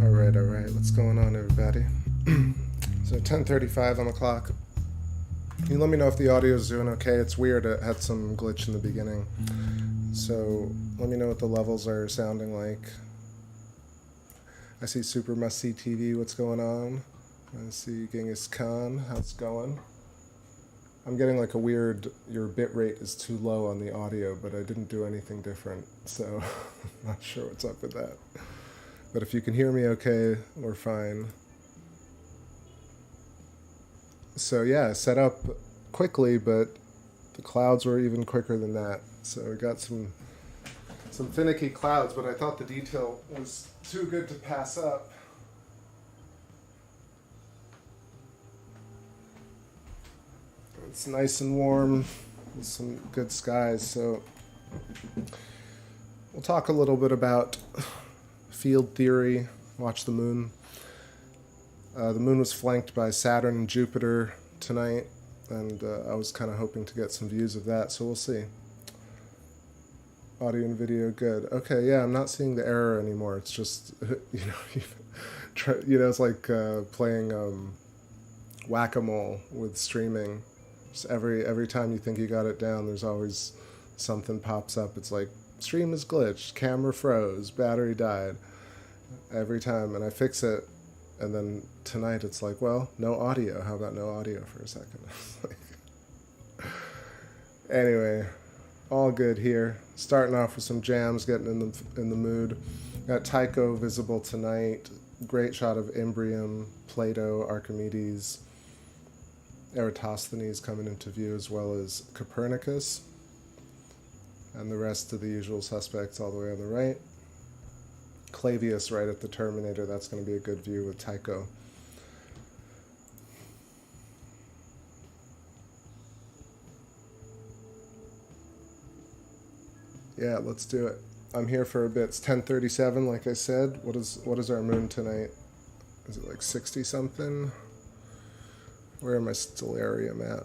Alright, what's going on, everybody? So 10:35 on the clock. Can you let me know if the audio is doing okay? It's weird, it had some glitch in the beginning. So let me know what the levels are sounding like. I see Super Must See TV, what's going on? I see Genghis Khan, how's it going? I'm getting like a weird, your bit rate is too low on the audio, but I didn't do anything different, so I'm not sure what's up with that. But if you can hear me okay, we're fine. So yeah, set up quickly, but the clouds were even quicker than that. So we got some finicky clouds, but I thought the detail was too good to pass up. It's nice and warm with some good skies, so we'll talk a little bit about field theory, watch the moon. The moon was flanked by Saturn and Jupiter tonight, and I was kind of hoping to get some views of that, so we'll see. Audio and video, good. Okay, yeah, I'm not seeing the error anymore. It's just, it's like playing whack-a-mole with streaming. Just every time you think you got it down, there's always something pops up. It's like, stream is glitched, camera froze, battery died. Every time, and I fix it, and then tonight it's like, well, no audio. How about no audio for a second? Anyway, all good here. Starting off with some jams, getting in the mood. Got Tycho visible tonight. Great shot of Imbrium, Plato, Archimedes, Eratosthenes coming into view, as well as Copernicus, and the rest of the usual suspects all the way on the right. Clavius right at the Terminator, that's going to be a good view with Tycho. Yeah, let's do it. I'm here for a bit. It's 10:37, like I said. What is our moon tonight? Is it like 60 something? Where am I stellarium at?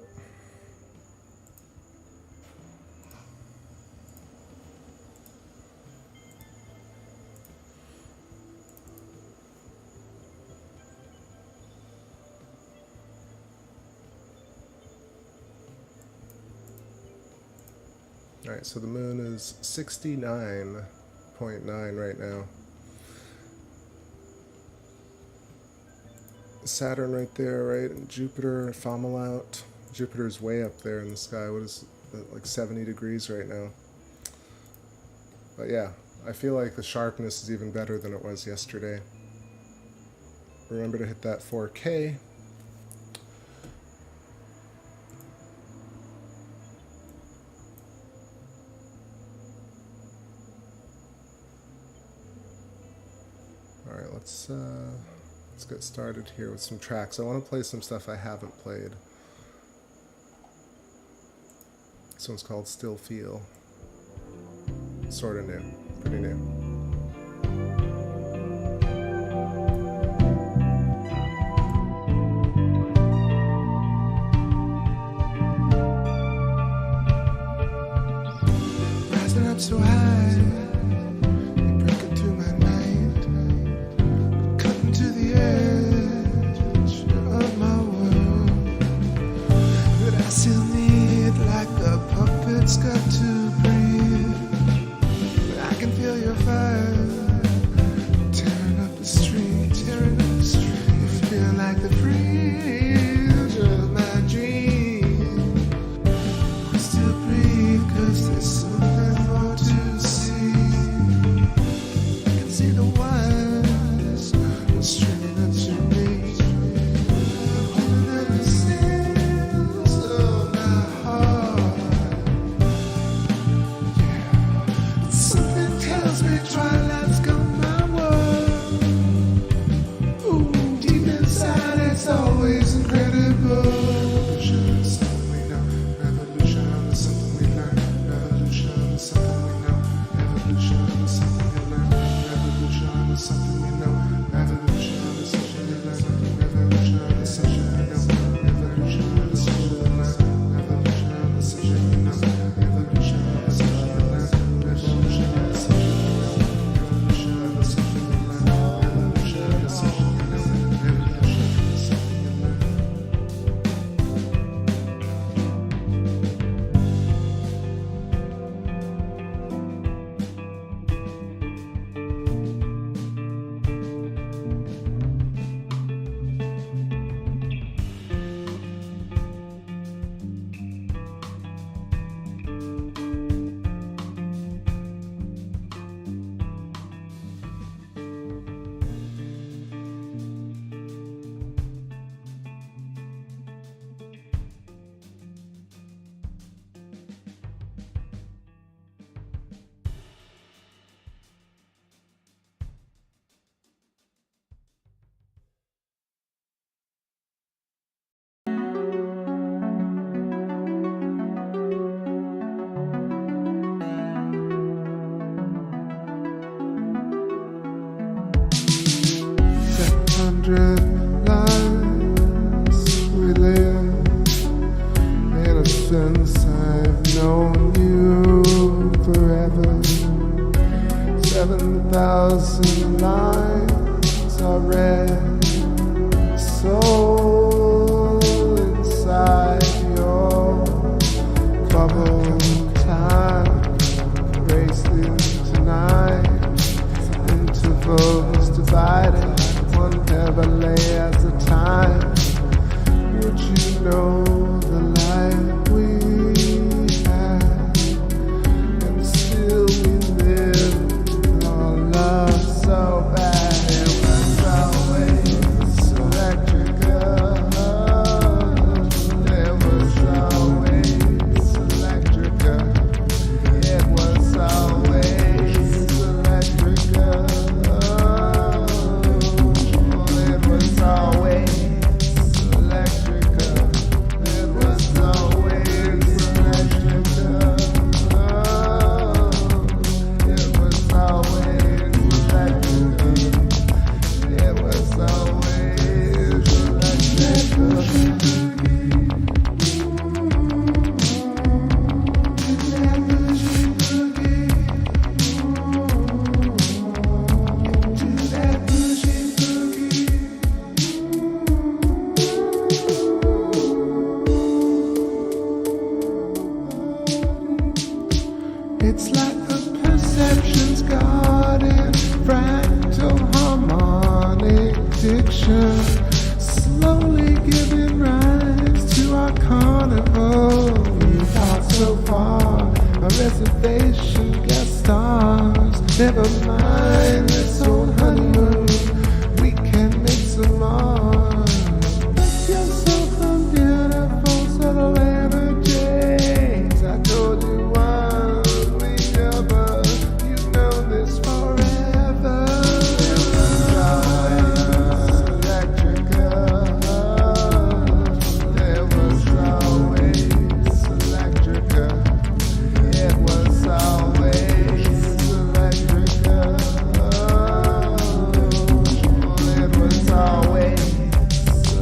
Alright, so the moon is 69.9 right now. Saturn right there, right? And Jupiter, Fomalhaut. Jupiter's way up there in the sky. What is it, like 70 degrees right now? But yeah, I feel like the sharpness is even better than it was yesterday. Remember to hit that 4K. Alright, let's get started here with some tracks. I want to play some stuff I haven't played. This one's called Still Feel. Sort of new. Pretty new. Rising up so high. It's got to breathe, but I can feel your fire tearing up the street, tearing up the street. You feel like the fringe of my dream. I still breathe, 'cause there's something more to 100 lives we live. In a sense, I've known you forever. 7,000 lines are read. Soul inside your bubble. Time racing tonight. Intervals divided. One heavenly as a time. Would you know the life we had? And still we live our love so bad. It was always electrical. It was always electrical. It was always electrical. It was always electrical. It was always electrical. It was always electrical. It was always It's like the perception's guarded fractal harmonic diction, slowly giving rise to our carnival. We thought so far, a reservation guest stars. Never mind this old honeymoon, we can make some more. Make yourself some beautiful subtle energies. I told you once we never, you've known this forever. It was always electrical. It was always electrical. It was always electrical. It was always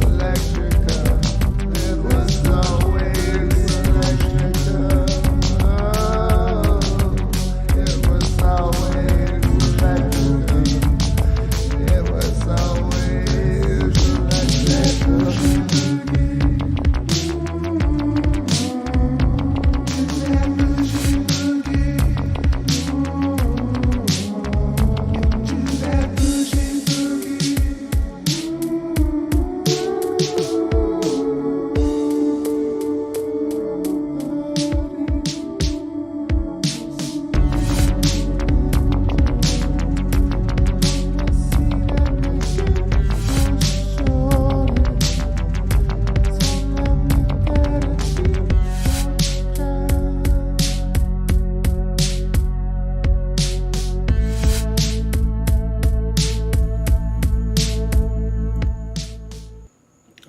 electrical. It was always electrical. It was always electrical. It was always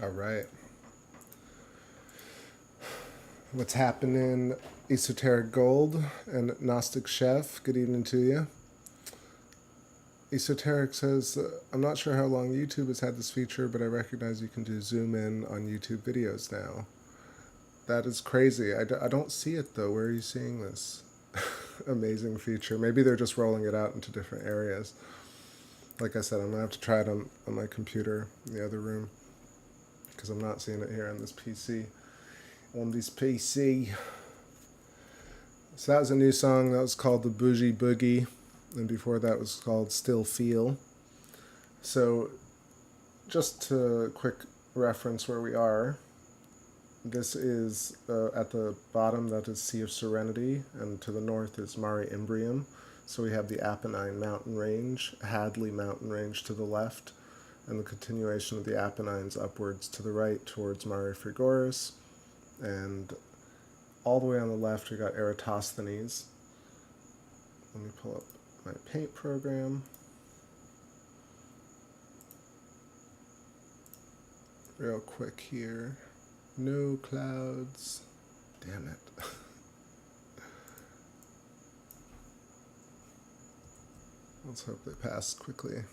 All right. What's happening, Esoteric Gold and Gnostic Chef? Good evening to you. Esoteric says, I'm not sure how long YouTube has had this feature, but I recognize you can do zoom in on YouTube videos now. That is crazy. I don't see it, though. Where are you seeing this? Amazing feature. Maybe they're just rolling it out into different areas. Like I said, I'm going to have to try it on my computer in the other room, because I'm not seeing it here on this PC. On this PC. So that was a new song that was called The Bougie Boogie, and before that was called Still Feel. So just to quick reference where we are, this is at the bottom, that is Sea of Serenity, and to the north is Mare Imbrium. So we have the Apennine mountain range, Hadley mountain range to the left, and the continuation of the Apennines upwards to the right towards Mare Frigoris, and all the way on the left we got Eratosthenes. Let me pull up my paint program. Real quick here. No clouds. Damn it. Let's hope they pass quickly.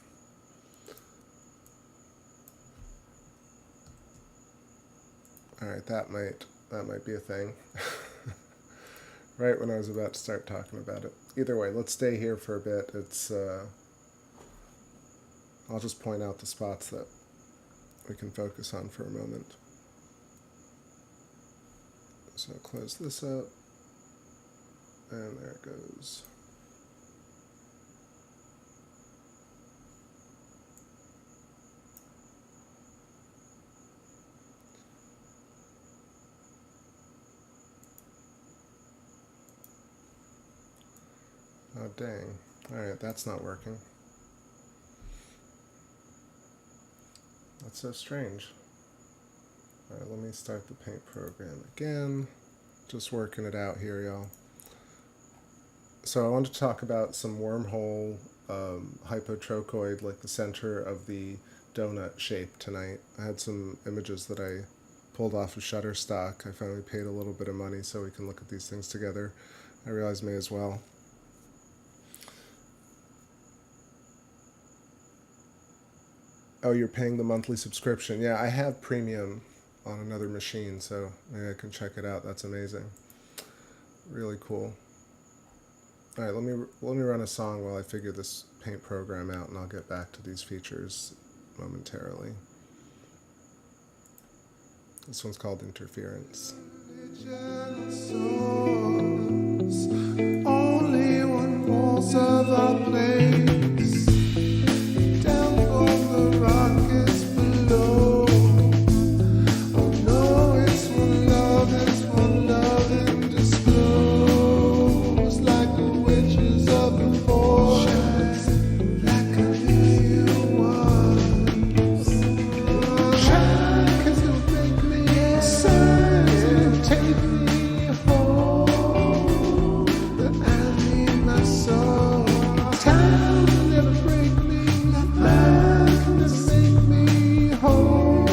Alright, that might be a thing. Right when I was about to start talking about it. Either way, let's stay here for a bit. It's I'll just point out the spots that we can focus on for a moment. So close this up, and there it goes. Oh dang, alright, that's not working. That's so strange. Alright, let me start the paint program again. Just working it out here, y'all. So I wanted to talk about some wormhole hypotrochoid, like the center of the donut shape tonight. I had some images that I pulled off of Shutterstock. I finally paid a little bit of money so we can look at these things together. I realized may as well. Oh, you're paying the monthly subscription. Yeah, I have premium on another machine, so maybe I can check it out. That's amazing. Really cool. All right, let me run a song while I figure this paint program out, and I'll get back to these features momentarily. This one's called Interference. Only one walls of our place. Down from the rockets below. Oh no, it's one love undisclosed. Like the witches of the forest. Like I knew you once. Shine, 'cause you'll make me sign and take me home. But I need my soul. Time will never break me. Love can just make me whole.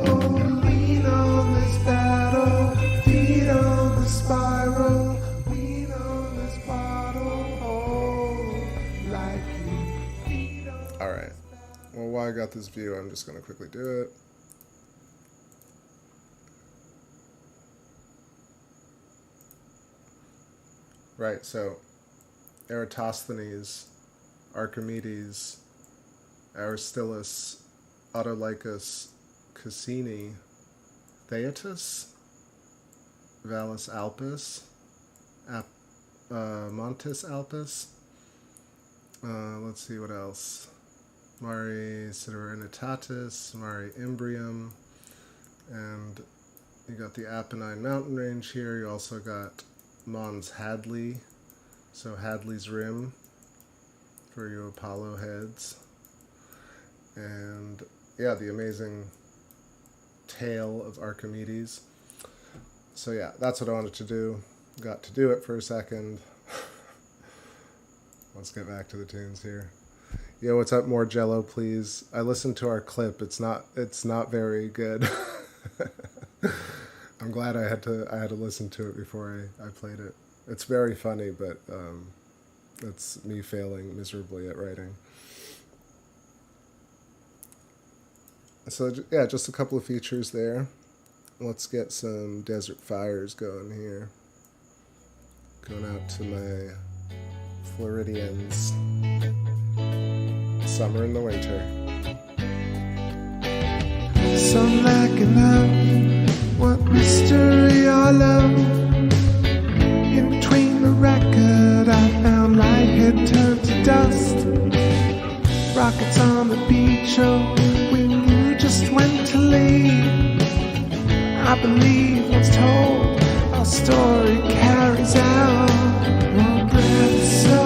Oh, lean on this battle, feed on the spiral, lean on this bottle, oh, like you feed on. All right. Well, while I got this view, I'm just going to quickly do it. Right, so Eratosthenes, Archimedes, Aristillus, Autolycus, Cassini, Theaetus, Vallis Alpus, Montis Alpus, let's see what else, Mari Siderenitatis, Mari Imbrium, and you got the Apennine mountain range here. You also got Mons Hadley, so Hadley's Rim for you Apollo heads, and yeah, the amazing tale of Archimedes. So yeah, that's what I wanted to do. Got to do it for a second. Let's get back to the tunes here. Yo, what's up? More Jello, please. I listened to our clip. It's not very good. I'm glad I had to listen to it before I played it. It's very funny, but it's me failing miserably at writing. So yeah, just a couple of features there. Let's get some desert fires going here. Going out to my Floridians. Summer and the winter. Some like enough. What mystery or love? In between the record, I found light had turned to dust. Rockets on the beach, oh, when you just went to leave. I believe once told, our story carries out. Your breath is so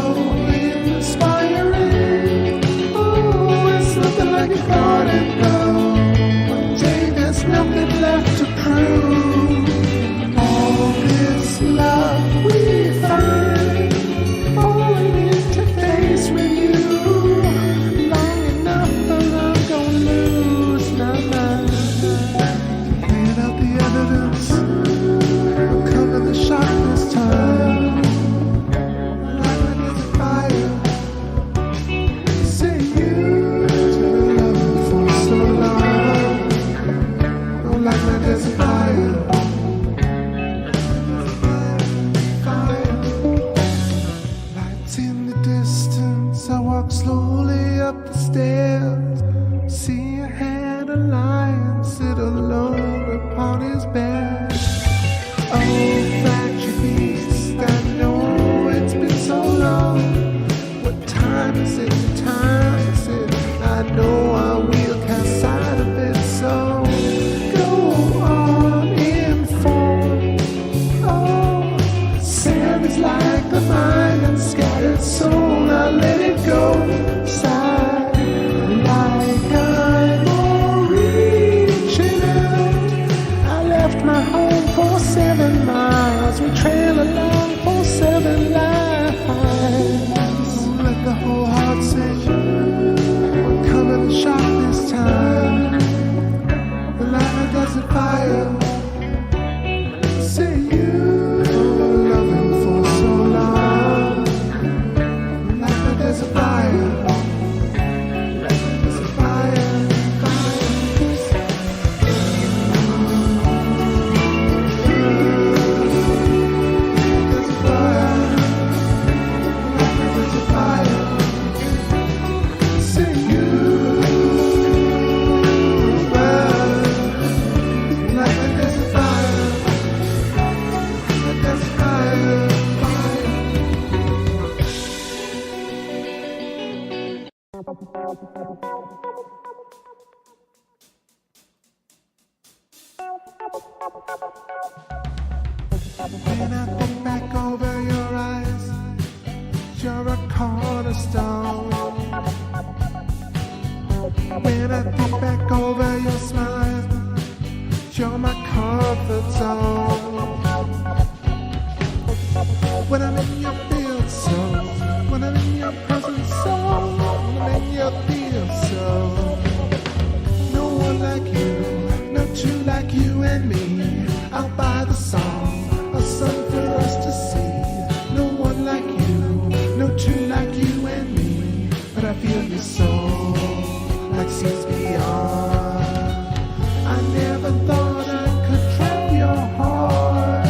inspiring. Oh, it's nothing like you thought it though. One day there's nothing left to prove. All this love we find, falling into face with you. Long enough but I'm gonna lose my mind. Clean out the evidence, cover the shock this time. walk slowly up the stairs, see a head of lion sit alone upon his bed. Oh, fragile beast, I know it's been so long. What time is it? Time is it? I know I will cast sight of it, so go on inform. Oh, sand is like the mind and scattered soul. Now let it go. Sigh like I'm reaching out. I left my home for 7 miles. We trail along for 7 lives. Let the whole heart say, I'm coming to shop this time. The light doesn't fire. Say you love him for so long. Like there's a fire. There's a fire. When I think back over your eyes, you're a cornerstone. When I think back over your smile, you're my comfort zone. When I'm in your field, so when I'm in your presence, so when I'm in your field, so no one like you, no two like you and me. Out by the song, a sun for us to see. No one like you, no two like you and me. But I feel your soul, like seas beyond. I never thought I'd control your heart.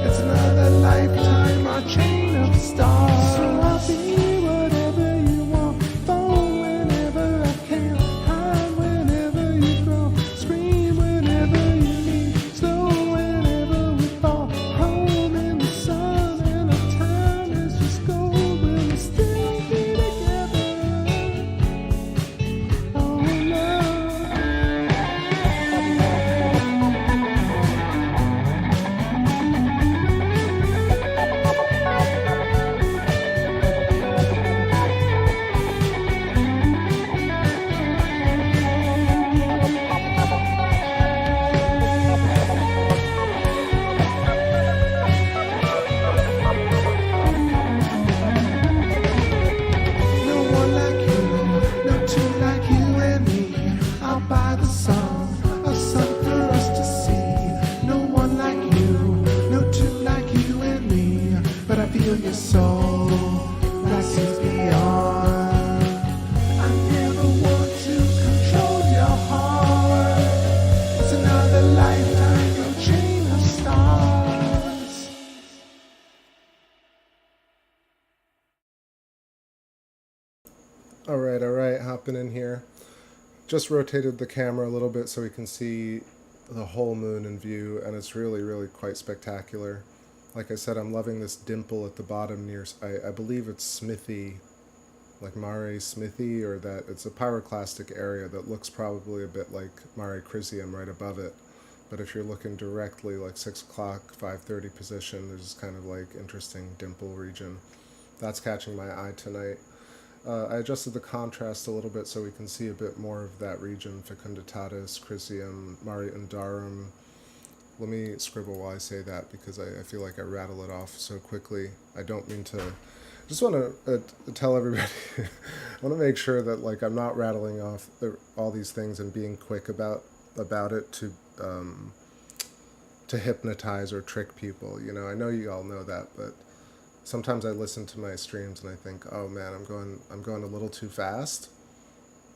It's another lifetime, our chain of stars. So I'll be whatever you want, phone whenever I can, hide whenever you grow, scream whenever you need, slow whenever we fall, home in the sun, and our time is just gold. We'll still be together. Oh no. No one like you, no two like you and me. Out by the song, a sun for us to see. No one like you, no two like you and me. But I feel your soul, that sees beyond. I never want to control your heart. It's another lifetime, your chain of stars. All right, hopping in here. Just rotated the camera a little bit so we can see the whole moon in view, and it's really quite spectacular. Like I said, I'm loving this dimple at the bottom near, I believe it's Smithy, like Mare Smithy, or that it's a pyroclastic area that looks probably a bit like Mare Crisium right above it. But if you're looking directly, like 6 o'clock, 5:30 position, there's this kind of like interesting dimple region. That's catching my eye tonight. I adjusted the contrast a little bit so we can see a bit more of that region, Fecunditatis, Crisium, Mare Undarum. Let me scribble while I say that because I feel like I rattle it off so quickly. I don't mean to. I just want to tell everybody, I want to make sure that like I'm not rattling off all these things and being quick about it to hypnotize or trick people. You know, I know you all know that, but sometimes I listen to my streams and I think, oh man, I'm going a little too fast.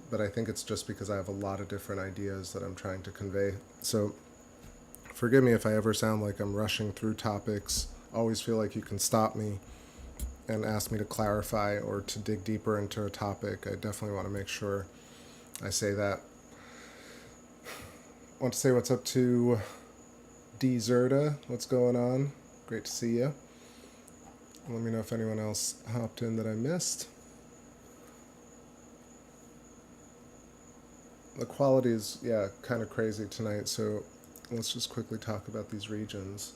But I think it's just because I have a lot of different ideas that I'm trying to convey. So forgive me if I ever sound like I'm rushing through topics. Always feel like you can stop me and ask me to clarify or to dig deeper into a topic, I definitely want to make sure I say that. I want to say what's up to D Zerda. What's going on? Great to see you. Let me know if anyone else hopped in that I missed. The quality is, yeah, kind of crazy tonight, so let's just quickly talk about these regions.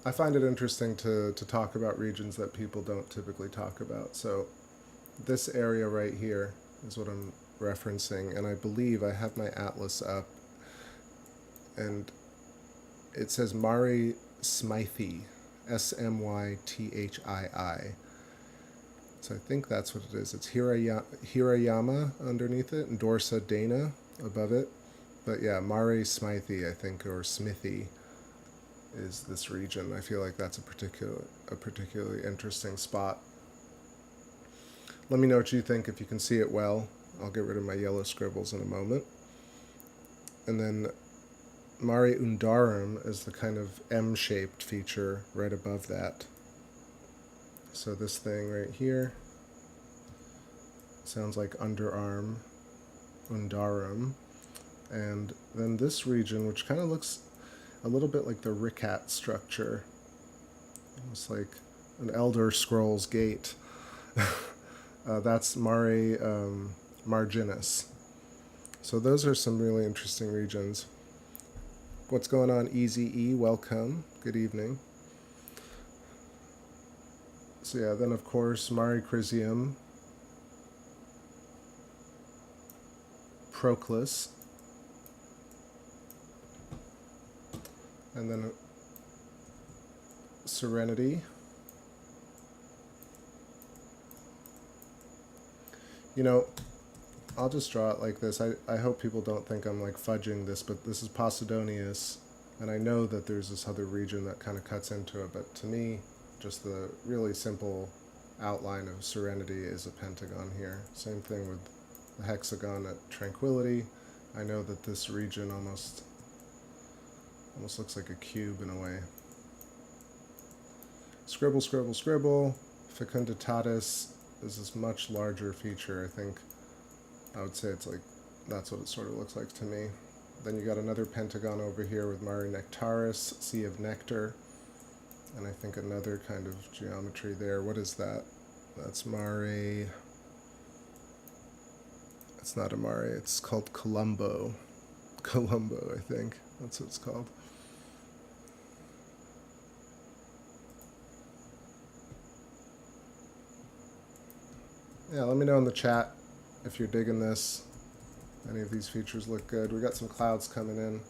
I find it interesting to talk about regions that people don't typically talk about. So this area right here is what I'm referencing, and I believe I have my atlas up, and it says Mare Smythii, Smythii. So I think that's what it is. It's Hirayama underneath it, and Dorsa Dana above it. But yeah, Mare Smythii, I think, or Smithy, is this region. I feel like that's a particularly interesting spot. Let me know what you think if you can see it well. I'll get rid of my yellow scribbles in a moment. And then Mare Undarum is the kind of M-shaped feature right above that. So this thing right here sounds like underarm, Undarum. And then this region, which kind of looks a little bit like the Ricat structure, almost like an Elder Scrolls gate. That's Mare Marginis. So those are some really interesting regions. What's going on, Easy E? Welcome. Good evening. So yeah, then of course Mare Crisium, Proclus, and then Serenity. You know, I'll just draw it like this. I hope people don't think I'm like fudging this, but this is Posidonius, and I know that there's this other region that kind of cuts into it, but to me, just the really simple outline of Serenity is a pentagon here. Same thing with the hexagon at Tranquility. I know that this region almost looks like a cube in a way. Scribble, scribble, scribble. Fecunditatis is this much larger feature. I think I would say it's like, that's what it sort of looks like to me. Then you got another pentagon over here with Mare Nectaris, Sea of Nectar, and I think another kind of geometry there. What is that? That's Mare. It's not a Mare, it's called Columbo. Columbo, I think. That's what it's called. Yeah, let me know in the chat if you're digging this. Any of these features look good. We got some clouds coming in.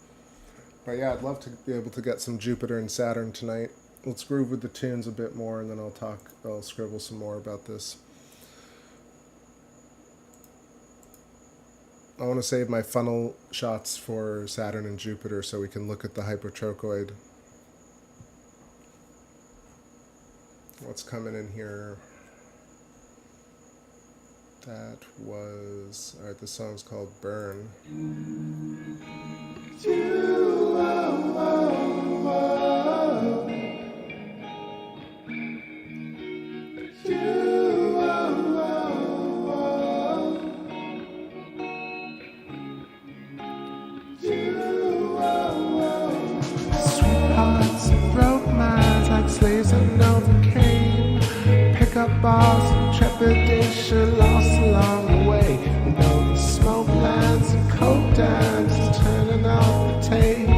But yeah, I'd love to be able to get some Jupiter and Saturn tonight. Let's groove with the tunes a bit more, and then I'll scribble some more about this. I want to save my funnel shots for Saturn and Jupiter so we can look at the hypertrochoid. What's coming in here? That was... Alright, this song's called Burn. Sweethearts broke minds like slaves and overcame. Pick up bars and trepidation lost along the way. You know the smoke lines and coke dimes turning off the tape.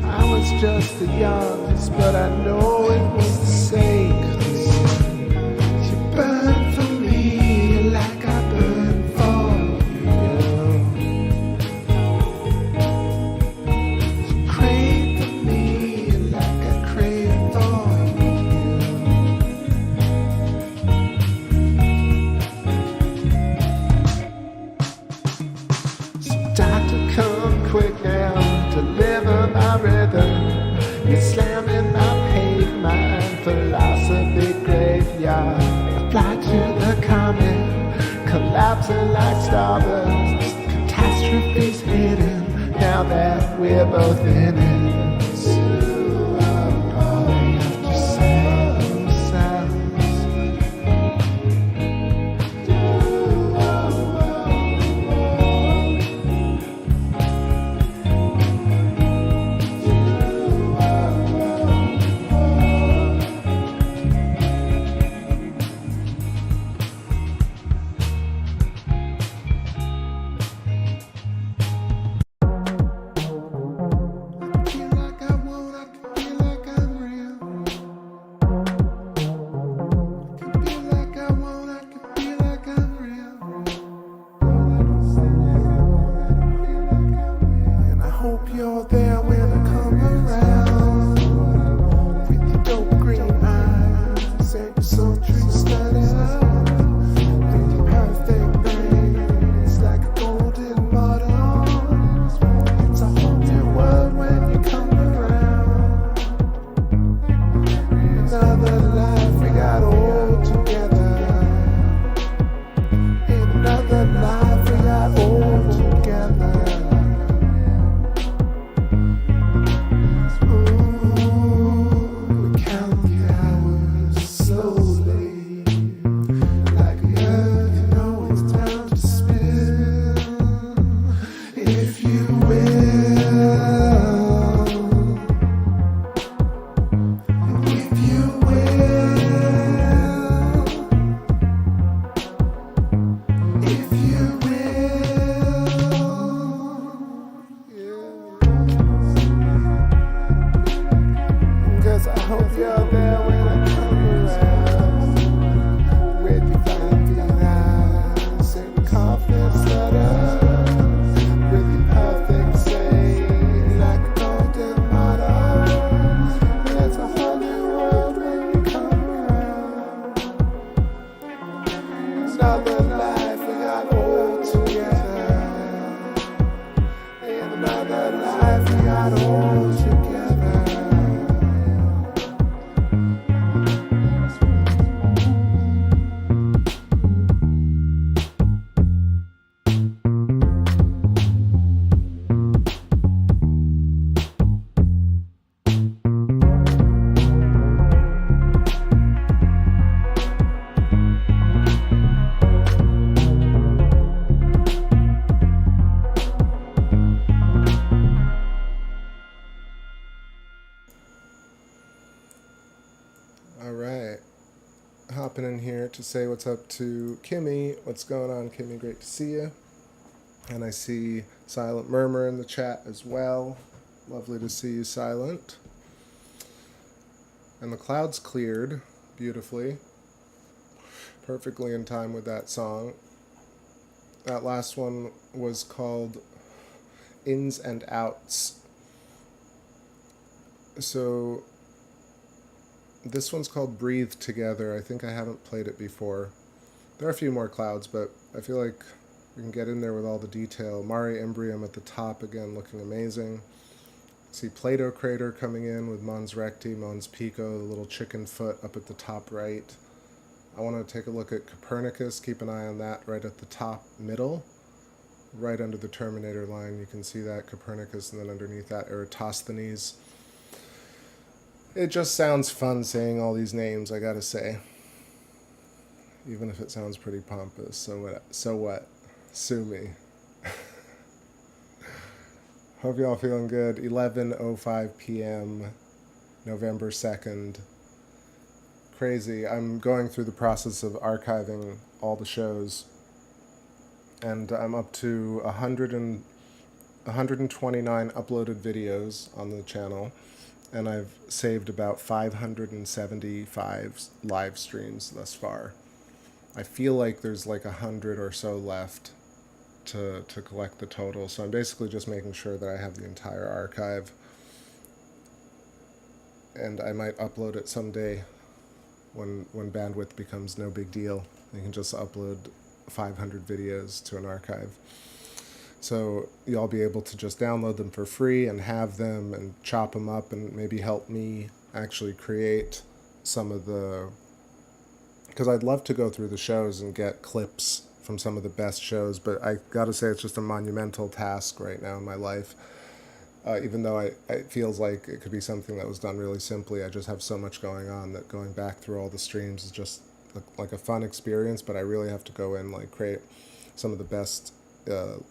I was just the youngest, but I know it was the same. 'Cause you burned for me like I burned for you. You prayed for me like I prayed for you. So doctor, come quick now, deliver my rhythm. You're slamming my pavement, philosophy graveyard. I fly to the comet, collapsing like starburst. Catastrophe's hidden, now that we're both in it. So all they have to another life we got all together. In another life we got all together. Alright, hopping in here to say what's up to Kimmy. What's going on, Kimmy? Great to see you. And I see Silent Murmur in the chat as well. Lovely to see you, Silent. And the clouds cleared beautifully. Perfectly in time with that song. That last one was called Ins and Outs. So this one's called Breathe Together. I think I haven't played it before. There are a few more clouds, but I feel like we can get in there with all the detail. Mare Imbrium at the top, again, looking amazing. See Plato Crater coming in with Mons Recti, Mons Pico, the little chicken foot up at the top right. I want to take a look at Copernicus. Keep an eye on that right at the top middle. Right under the Terminator line, you can see that Copernicus, and then underneath that Eratosthenes. It just sounds fun saying all these names, I gotta say. Even if it sounds pretty pompous. So what? Sue me. Hope y'all feeling good. 11:05 p.m. November 2nd. Crazy. I'm going through the process of archiving all the shows. And I'm up to 129 uploaded videos on the channel. And I've saved about 575 live streams thus far. I feel like there's like 100 or so left to collect the total, so I'm basically just making sure that I have the entire archive. And I might upload it someday when bandwidth becomes no big deal. You can just upload 500 videos to an archive. So you'll be able to just download them for free and have them and chop them up and maybe help me actually create some of the... Because I'd love to go through the shows and get clips from some of the best shows, but I gotta say it's just a monumental task right now in my life. Even though it feels like it could be something that was done really simply, I just have so much going on that going back through all the streams is just like a fun experience, but I really have to go in, like, create some of the best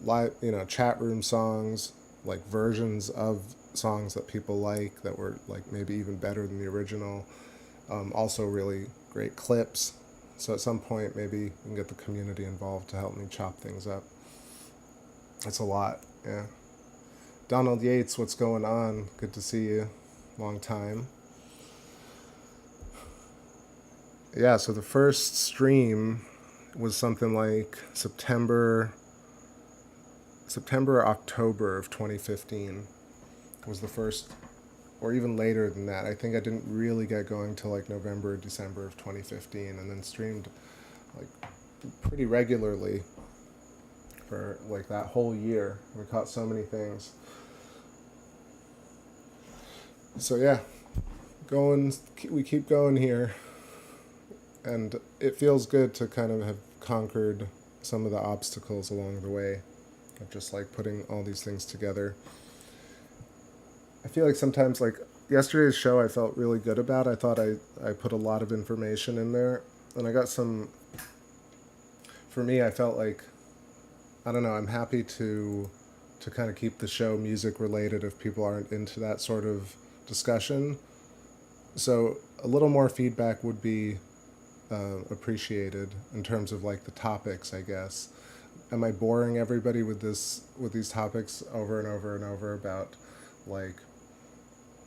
live, chat room songs, like versions of songs that people like that were like maybe even better than the original. Also really great clips. So at some point maybe we can get the community involved to help me chop things up. It's a lot, yeah. Donald Yates, what's going on? Good to see you. Long time. Yeah, so the first stream was something like September or October of 2015 was the first, or even later than that. I think I didn't really get going till like November or December of 2015, and then streamed like pretty regularly for like that whole year. We caught so many things. So yeah, we keep going here, and it feels good to kind of have conquered some of the obstacles along the way of just like putting all these things together. I feel like sometimes, like yesterday's show, I felt really good about. I thought I put a lot of information in there, and I got some. For me, I felt like, I don't know, I'm happy to kind of keep the show music related if people aren't into that sort of discussion. So a little more feedback would be appreciated in terms of like the topics, I guess. Am I boring everybody with these topics over and over and over about like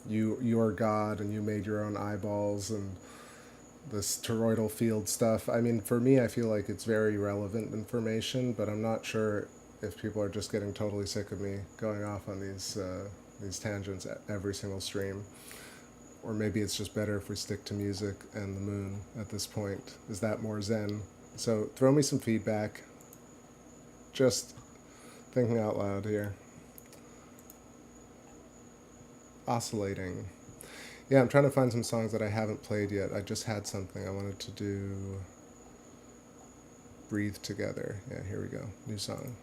you're God and you made your own eyeballs and this toroidal field stuff? I mean, for me, I feel like it's very relevant information, but I'm not sure if people are just getting totally sick of me going off on these tangents at every single stream. Or maybe it's just better if we stick to music and the moon at this point. Is that more zen? So throw me some feedback. Just thinking out loud here. Oscillating. Yeah, I'm trying to find some songs that I haven't played yet. I just had something I wanted to do. Breathe Together. Yeah, here we go. New song.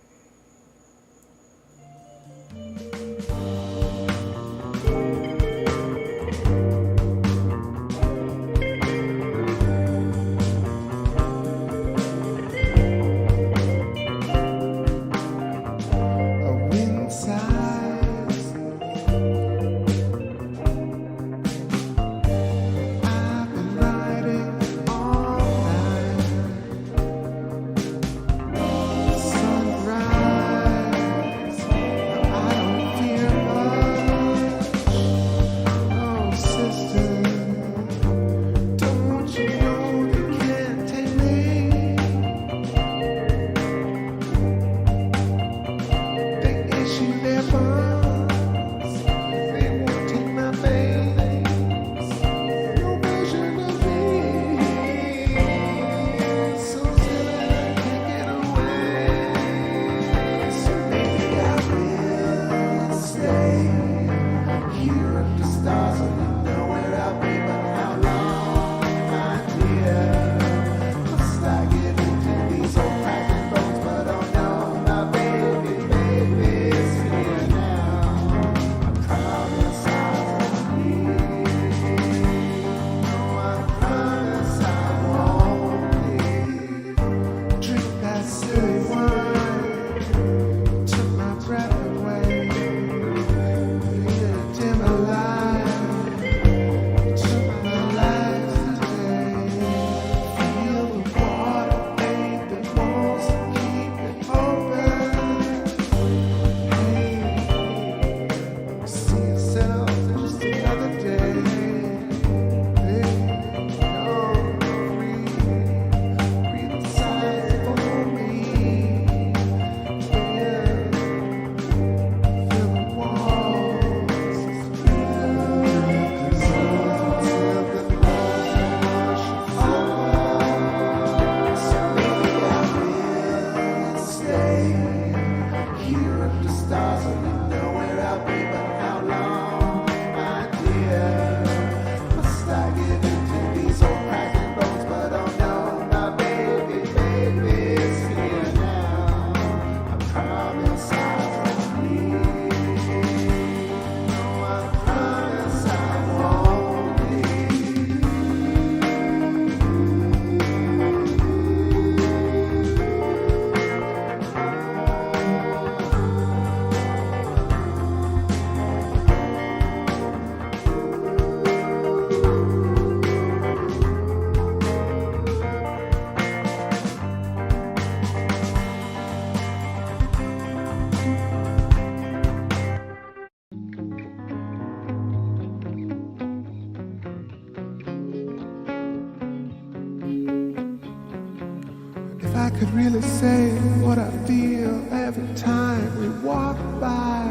Could really say what I feel every time we walk by.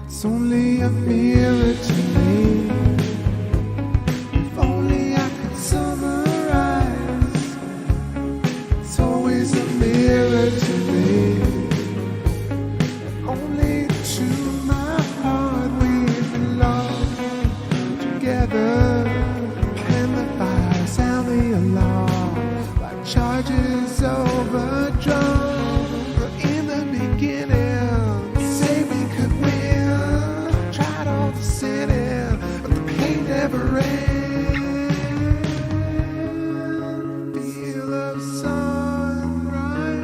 It's only a mirror to me. If only I could summarize. It's always a mirror to me. Only to my heart we belong together. Can the fire sound the alarm? Charges overdrawn, but in the beginning, say we could win. Tried all the sinning, but the pain never ends. Feel of sunrise,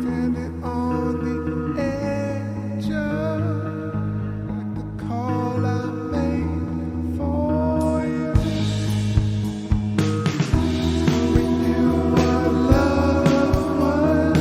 standing on the edge of, like the call I made for you. We knew what love was.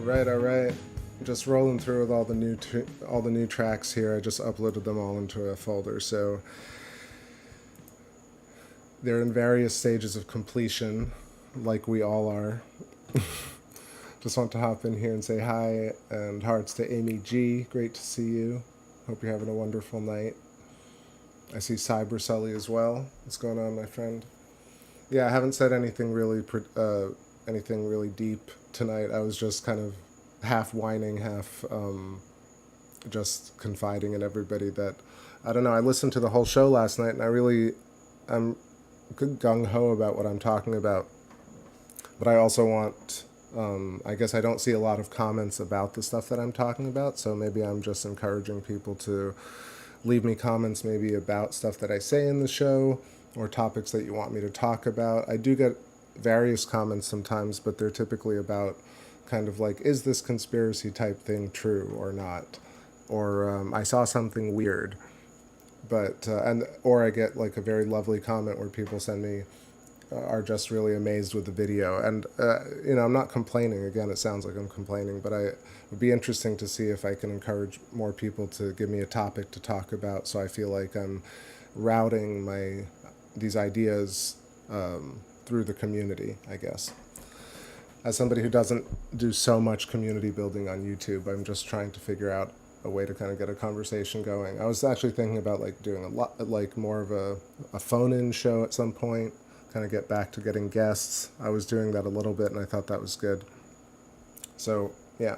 All right. Just rolling through with all the new tracks here. I just uploaded them all into a folder, so they're in various stages of completion, like we all are. Just want to hop in here and say hi and hearts to Amy G. Great to see you. Hope you're having a wonderful night. I see Cyber Sully as well. What's going on, my friend? Yeah, I haven't said anything really deep tonight. I was just kind of half whining, half just confiding in everybody that, I don't know, I listened to the whole show last night and I'm gung-ho about what I'm talking about. But I also want, I guess I don't see a lot of comments about the stuff that I'm talking about, so maybe I'm just encouraging people to leave me comments maybe about stuff that I say in the show or topics that you want me to talk about. I do get various comments sometimes, but they're typically about kind of like, is this conspiracy type thing true or not? Or I saw something weird. But, or I get like a very lovely comment where people send me, are just really amazed with the video. And, I'm not complaining. Again, it sounds like I'm complaining, but it would be interesting to see if I can encourage more people to give me a topic to talk about, so I feel like I'm routing these ideas through the community, I guess. As somebody who doesn't do so much community building on YouTube, I'm just trying to figure out a way to kind of get a conversation going. I was actually thinking about like doing a lot, like more of a phone-in show at some point, kind of get back to getting guests. I was doing that a little bit and I thought that was good. So, yeah.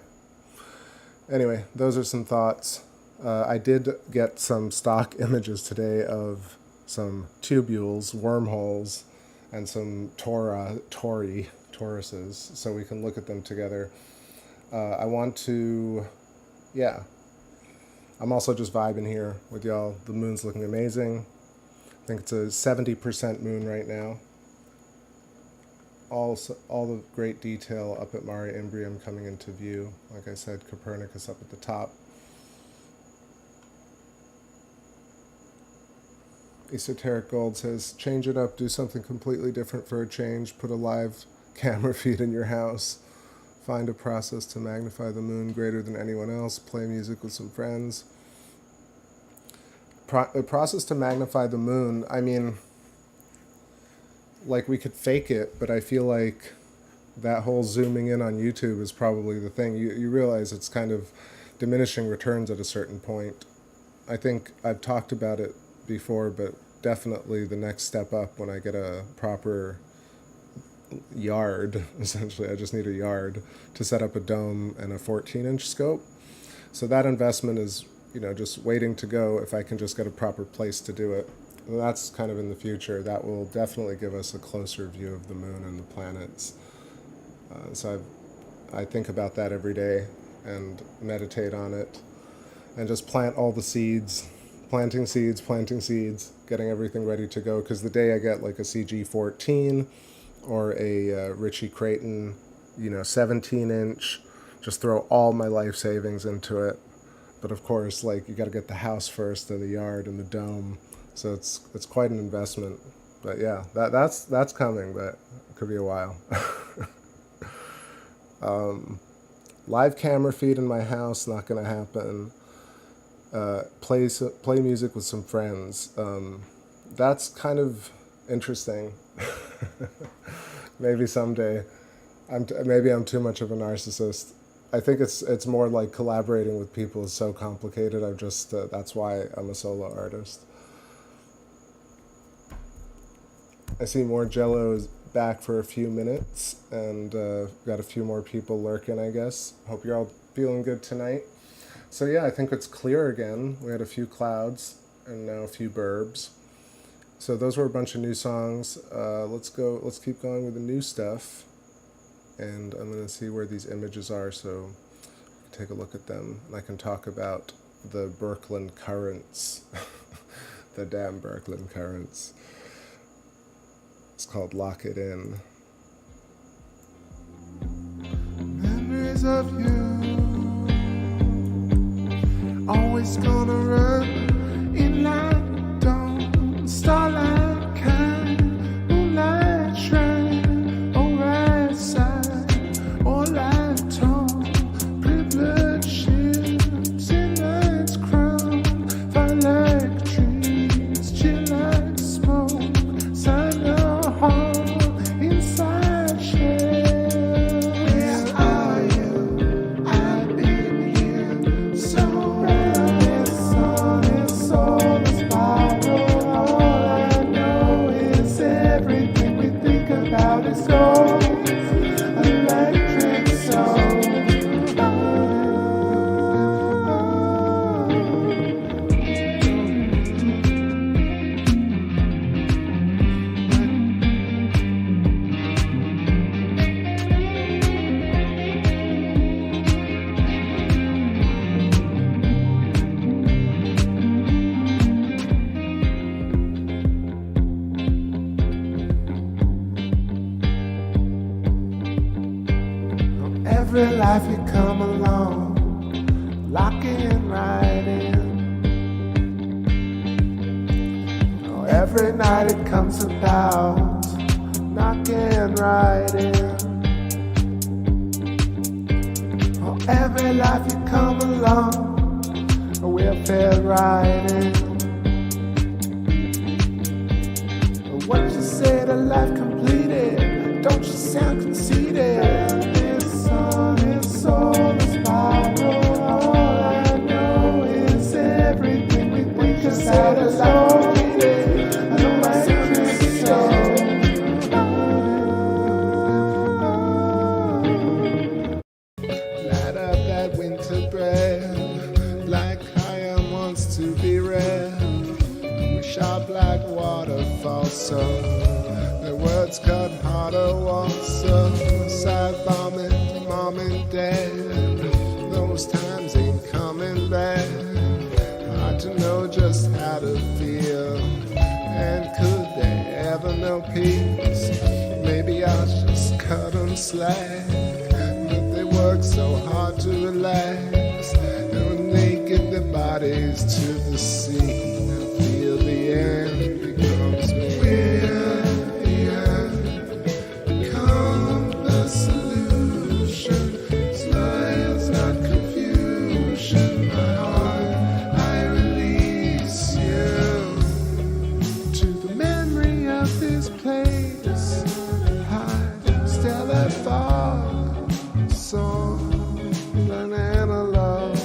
Anyway, those are some thoughts. I did get some stock images today of some tubules, wormholes, and some toruses, so we can look at them together. I want to, yeah. I'm also just vibing here with y'all. The moon's looking amazing. I think it's a 70% moon right now. All the great detail up at Mare Imbrium coming into view. Like I said, Copernicus up at the top. Esoteric Gold says, change it up, do something completely different for a change, put a live camera feed in your house, find a process to magnify the moon greater than anyone else, play music with some friends. A process to magnify the moon, I mean, like we could fake it, but I feel like that whole zooming in on YouTube is probably the thing. You realize it's kind of diminishing returns at a certain point. I think I've talked about it before, but definitely the next step up when I get a proper yard, essentially, I just need a yard to set up a dome and a 14-inch scope. So that investment is, just waiting to go if I can just get a proper place to do it. And that's kind of in the future. That will definitely give us a closer view of the moon and the planets. So I think about that every day and meditate on it and just plant all the seeds, planting seeds, getting everything ready to go. Because the day I get like a CG14 or a Ritchie Creighton, 17-inch, just throw all my life savings into it. But of course, like, you got to get the house first and the yard and the dome. So it's quite an investment. But yeah, that's coming, but it could be a while. Live camera feed in my house, not going to happen. Play music with some friends. That's kind of interesting. Maybe someday. Maybe I'm too much of a narcissist. I think it's more like collaborating with people is so complicated. That's why I'm a solo artist. I see more Jello is back for a few minutes, and got a few more people lurking, I guess. Hope you're all feeling good tonight. So yeah, I think it's clear again. We had a few clouds and now a few burbs. So those were a bunch of new songs. Let's keep going with the new stuff. And I'm going to see where these images are so you can take a look at them. And I can talk about the Birkeland currents. The damn Birkeland currents. It's called Lock It In. Memories of you, always gonna run in like dawn, starlight kind, moonlight shine, or right side, or light tone. life you come along, locking right in. Oh, every night it comes about, knocking right in. Oh, every life you come along, we'll fit right in. What you say to life completed? Don't you sound conceited? This song is soul is borrowed. All I know is everything we think is say to life completed. I know I sound conceited. Light up that winter bread, like Hayam wants to be read. Sharp like waterfalls, so the words cut harder once. Side bombing, mom and dad, those times ain't coming back. Hard to know just how to feel, and could they ever know peace? Maybe I'll just cut them slack, but they work so hard to relax, and when they give their bodies to the sea, the end becomes me. We're the end, become the solution. Smiles, not confusion. My heart, I release you to the memory of this place. High, still that far, song, an analog.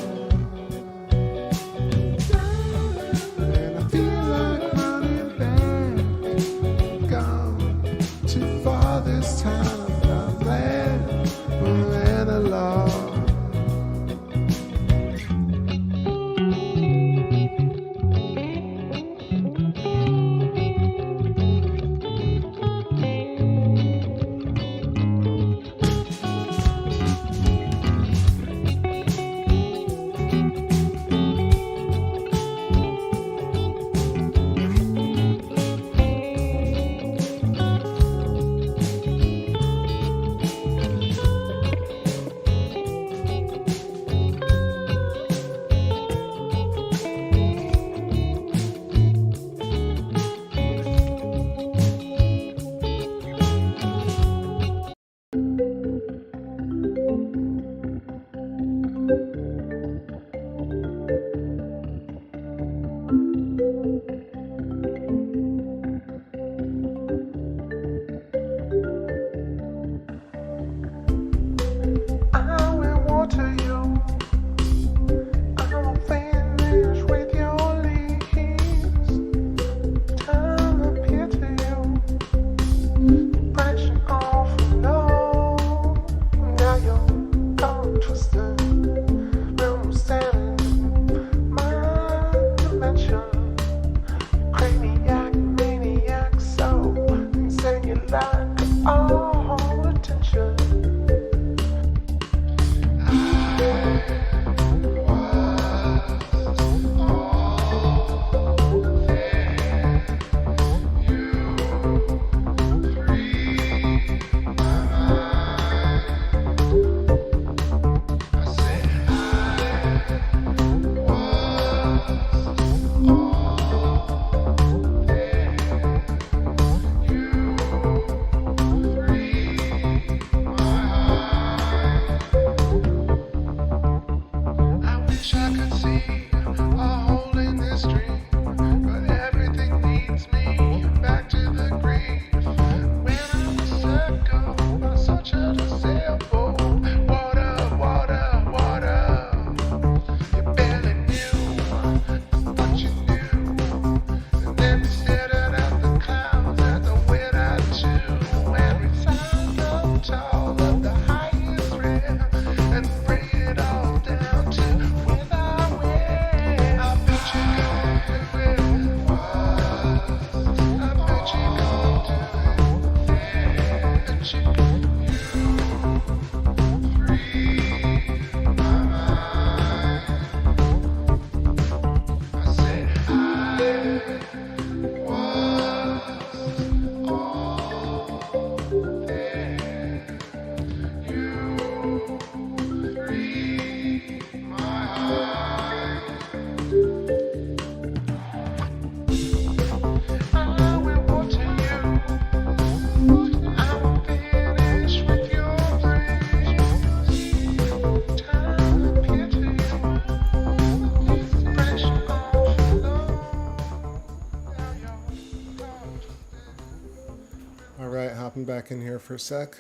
back in here for a sec.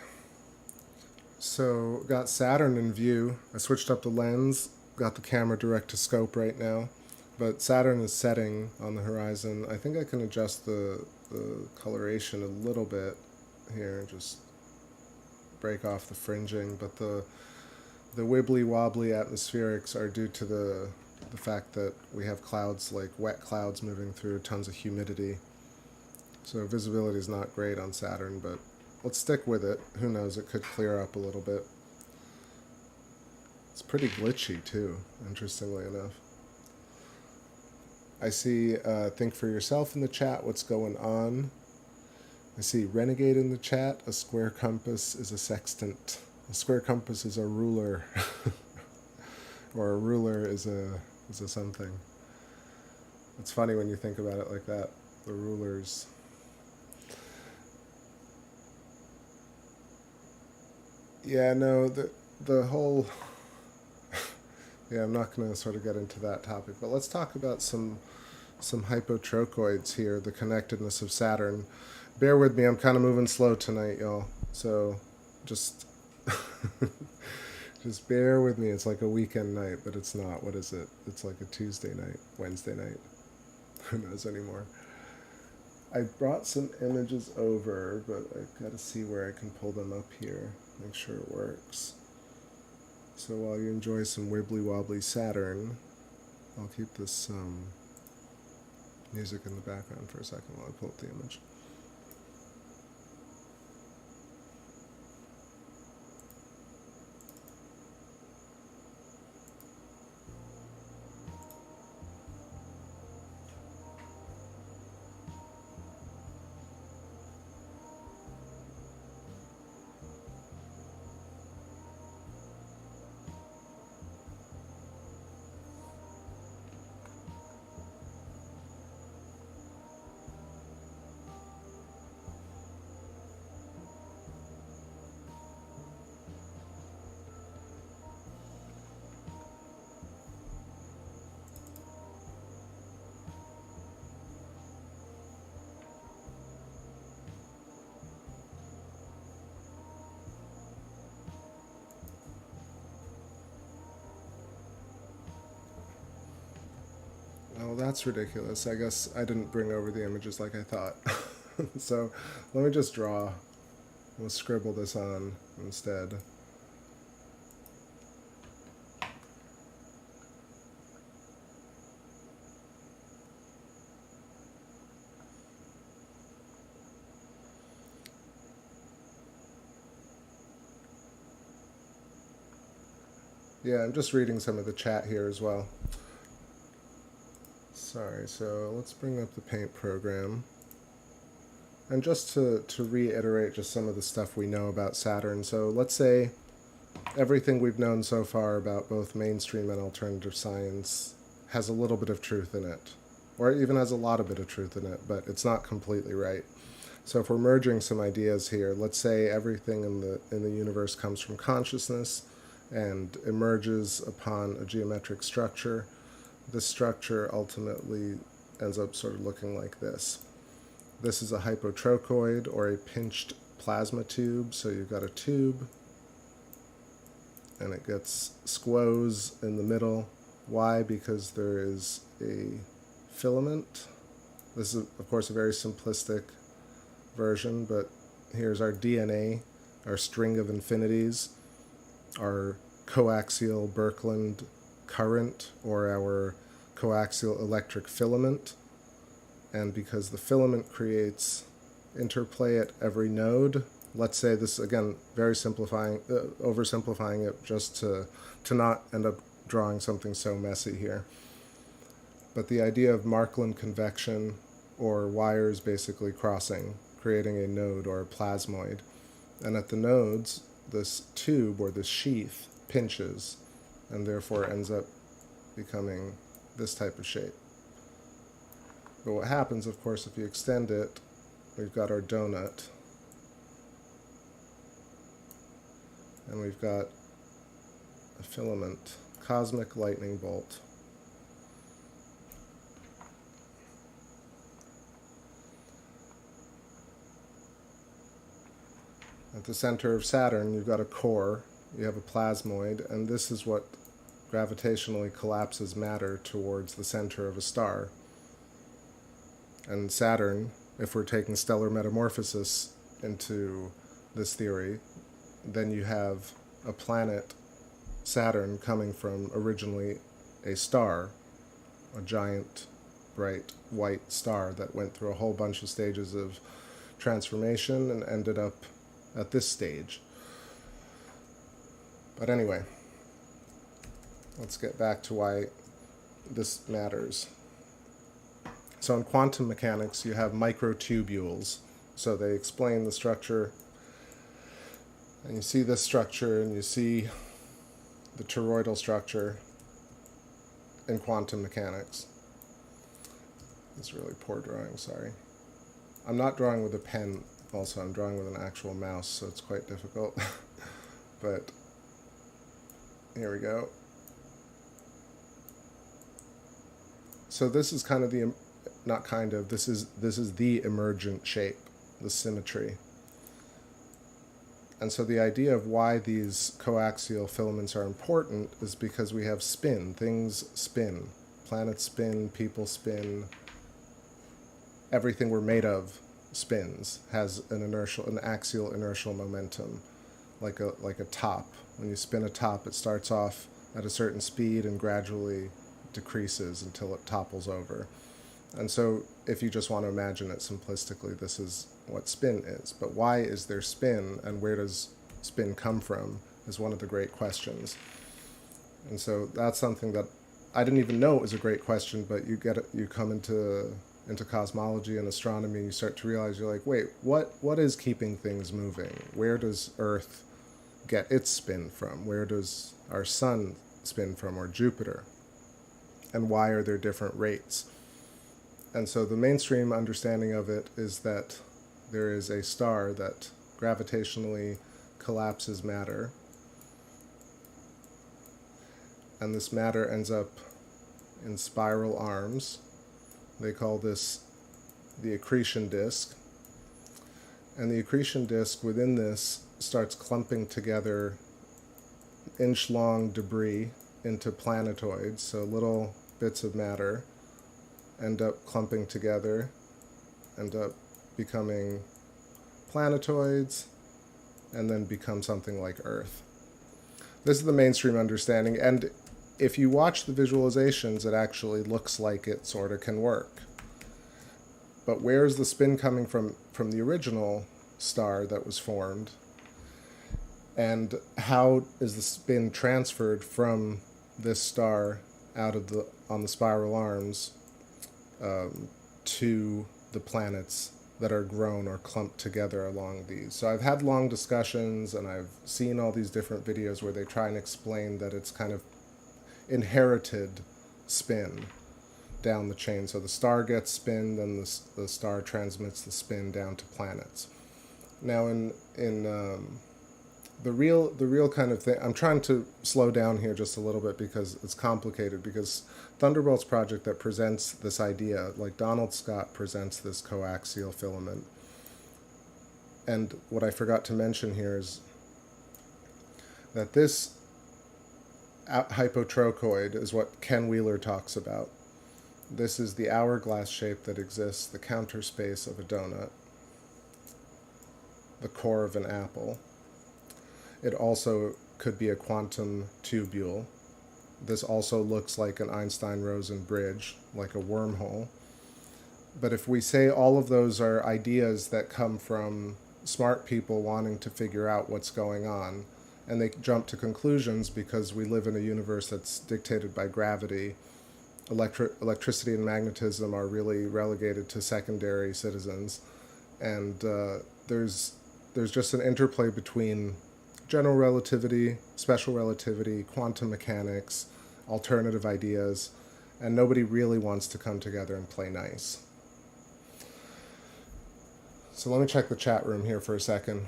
So, got Saturn in view. I switched up the lens, got the camera direct to scope right now. But Saturn is setting on the horizon. I think I can adjust the coloration a little bit here, just break off the fringing. But the wibbly wobbly atmospherics are due to the fact that we have clouds, like wet clouds moving through, tons of humidity. So visibility is not great on Saturn, but let's stick with it. Who knows, it could clear up a little bit. It's pretty glitchy too, interestingly enough. I see Think For Yourself in the chat, what's going on. I see Renegade in the chat, a square compass is a sextant. A square compass is a ruler. Or a ruler is a something. It's funny when you think about it like that. The rulers. Yeah, no, the whole... yeah, I'm not going to sort of get into that topic, but let's talk about some hypotrochoids here, the connectedness of Saturn. Bear with me, I'm kind of moving slow tonight, y'all. So just just bear with me. It's like a weekend night, but it's not. What is it? It's like a Tuesday night, Wednesday night. Who knows anymore? I brought some images over, but I've got to see where I can pull them up here. Make sure it works. So while you enjoy some wibbly wobbly Saturn, I'll keep this music in the background for a second while I pull up the image. Oh, that's ridiculous. I guess I didn't bring over the images like I thought. So let me just draw. We'll scribble this on instead. Yeah, I'm just reading some of the chat here as well. Sorry, so let's bring up the paint program. And just to reiterate just some of the stuff we know about Saturn. So let's say everything we've known so far about both mainstream and alternative science has a little bit of truth in it. Or even has a lot of bit of truth in it, but it's not completely right. So if we're merging some ideas here, let's say everything in the universe comes from consciousness and emerges upon a geometric structure. This structure ultimately ends up sort of looking like this. This is a hypotrochoid, or a pinched plasma tube. So you've got a tube, and it gets squoze in the middle. Why? Because there is a filament. This is, of course, a very simplistic version, but here's our DNA, our string of infinities, our coaxial Birkeland current, or our coaxial electric filament. And because the filament creates interplay at every node, let's say this, again, very simplifying, oversimplifying it just to not end up drawing something so messy here. But the idea of Markland convection, or wires basically crossing, creating a node or a plasmoid. And at the nodes, this tube or this sheath pinches and therefore ends up becoming this type of shape. But what happens, of course, if you extend it, we've got our donut. And we've got a filament, cosmic lightning bolt. At the center of Saturn, you've got a core, you have a plasmoid, and this is what gravitationally collapses matter towards the center of a star. And Saturn, if we're taking stellar metamorphosis into this theory, then you have a planet, Saturn, coming from originally a star, a giant, bright, white star that went through a whole bunch of stages of transformation and ended up at this stage. But anyway, let's get back to why this matters. So in quantum mechanics, you have microtubules. So they explain the structure, and you see this structure, and you see the toroidal structure in quantum mechanics. It's really poor drawing, sorry. I'm not drawing with a pen, also. I'm drawing with an actual mouse, so it's quite difficult. But here we go. So this is kind of the, not kind of, this is the emergent shape, the symmetry. And so the idea of why these coaxial filaments are important is because we have spin. Things spin. Planets spin, people spin. Everything we're made of spins, has an axial inertial momentum, like a top. When you spin a top, it starts off at a certain speed and gradually decreases until it topples over. And so if you just want to imagine it simplistically, this is what spin is. But why is there spin, and where does spin come from, is one of the great questions. And so that's something that I didn't even know it was a great question, but you come into cosmology and astronomy, and you start to realize, you're like, wait, what is keeping things moving? Where does Earth get its spin from? Where does our sun spin from, or Jupiter? And why are there different rates? And so the mainstream understanding of it is that there is a star that gravitationally collapses matter, and this matter ends up in spiral arms. They call this the accretion disk. And the accretion disk within this starts clumping together inch-long debris into planetoids, so little bits of matter end up clumping together, end up becoming planetoids, and then become something like Earth. This is the mainstream understanding, and if you watch the visualizations, it actually looks like it sort of can work. But where is the spin coming from the original star that was formed? And how is the spin transferred from this star out of on the spiral arms to the planets that are grown or clumped together along these? So I've had long discussions, and I've seen all these different videos where they try and explain that it's kind of inherited spin down the chain. So the star gets spin, then the star transmits the spin down to planets. Now in the real kind of thing, I'm trying to slow down here just a little bit because it's complicated, because Thunderbolts Project that presents this idea, like Donald Scott presents this coaxial filament. And what I forgot to mention here is that this hypotrochoid is what Ken Wheeler talks about. This is the hourglass shape that exists, the counter space of a donut, the core of an apple. It also could be a quantum tubule. This also looks like an Einstein-Rosen bridge, like a wormhole. But if we say all of those are ideas that come from smart people wanting to figure out what's going on, and they jump to conclusions because we live in a universe that's dictated by gravity, electricity and magnetism are really relegated to secondary citizens, and there's just an interplay between general relativity, special relativity, quantum mechanics, alternative ideas, and nobody really wants to come together and play nice. So let me check the chat room here for a second.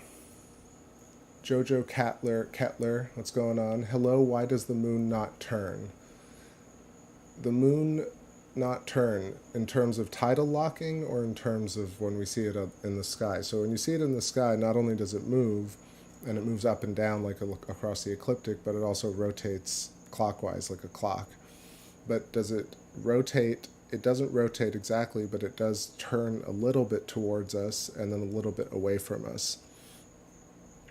Jojo Kettler, what's going on? Hello, why does the moon not turn? The moon not turn in terms of tidal locking or in terms of when we see it up in the sky? So when you see it in the sky, not only does it move, and it moves up and down like across the ecliptic, but it also rotates clockwise like a clock. But does it rotate? It doesn't rotate exactly, but it does turn a little bit towards us and then a little bit away from us.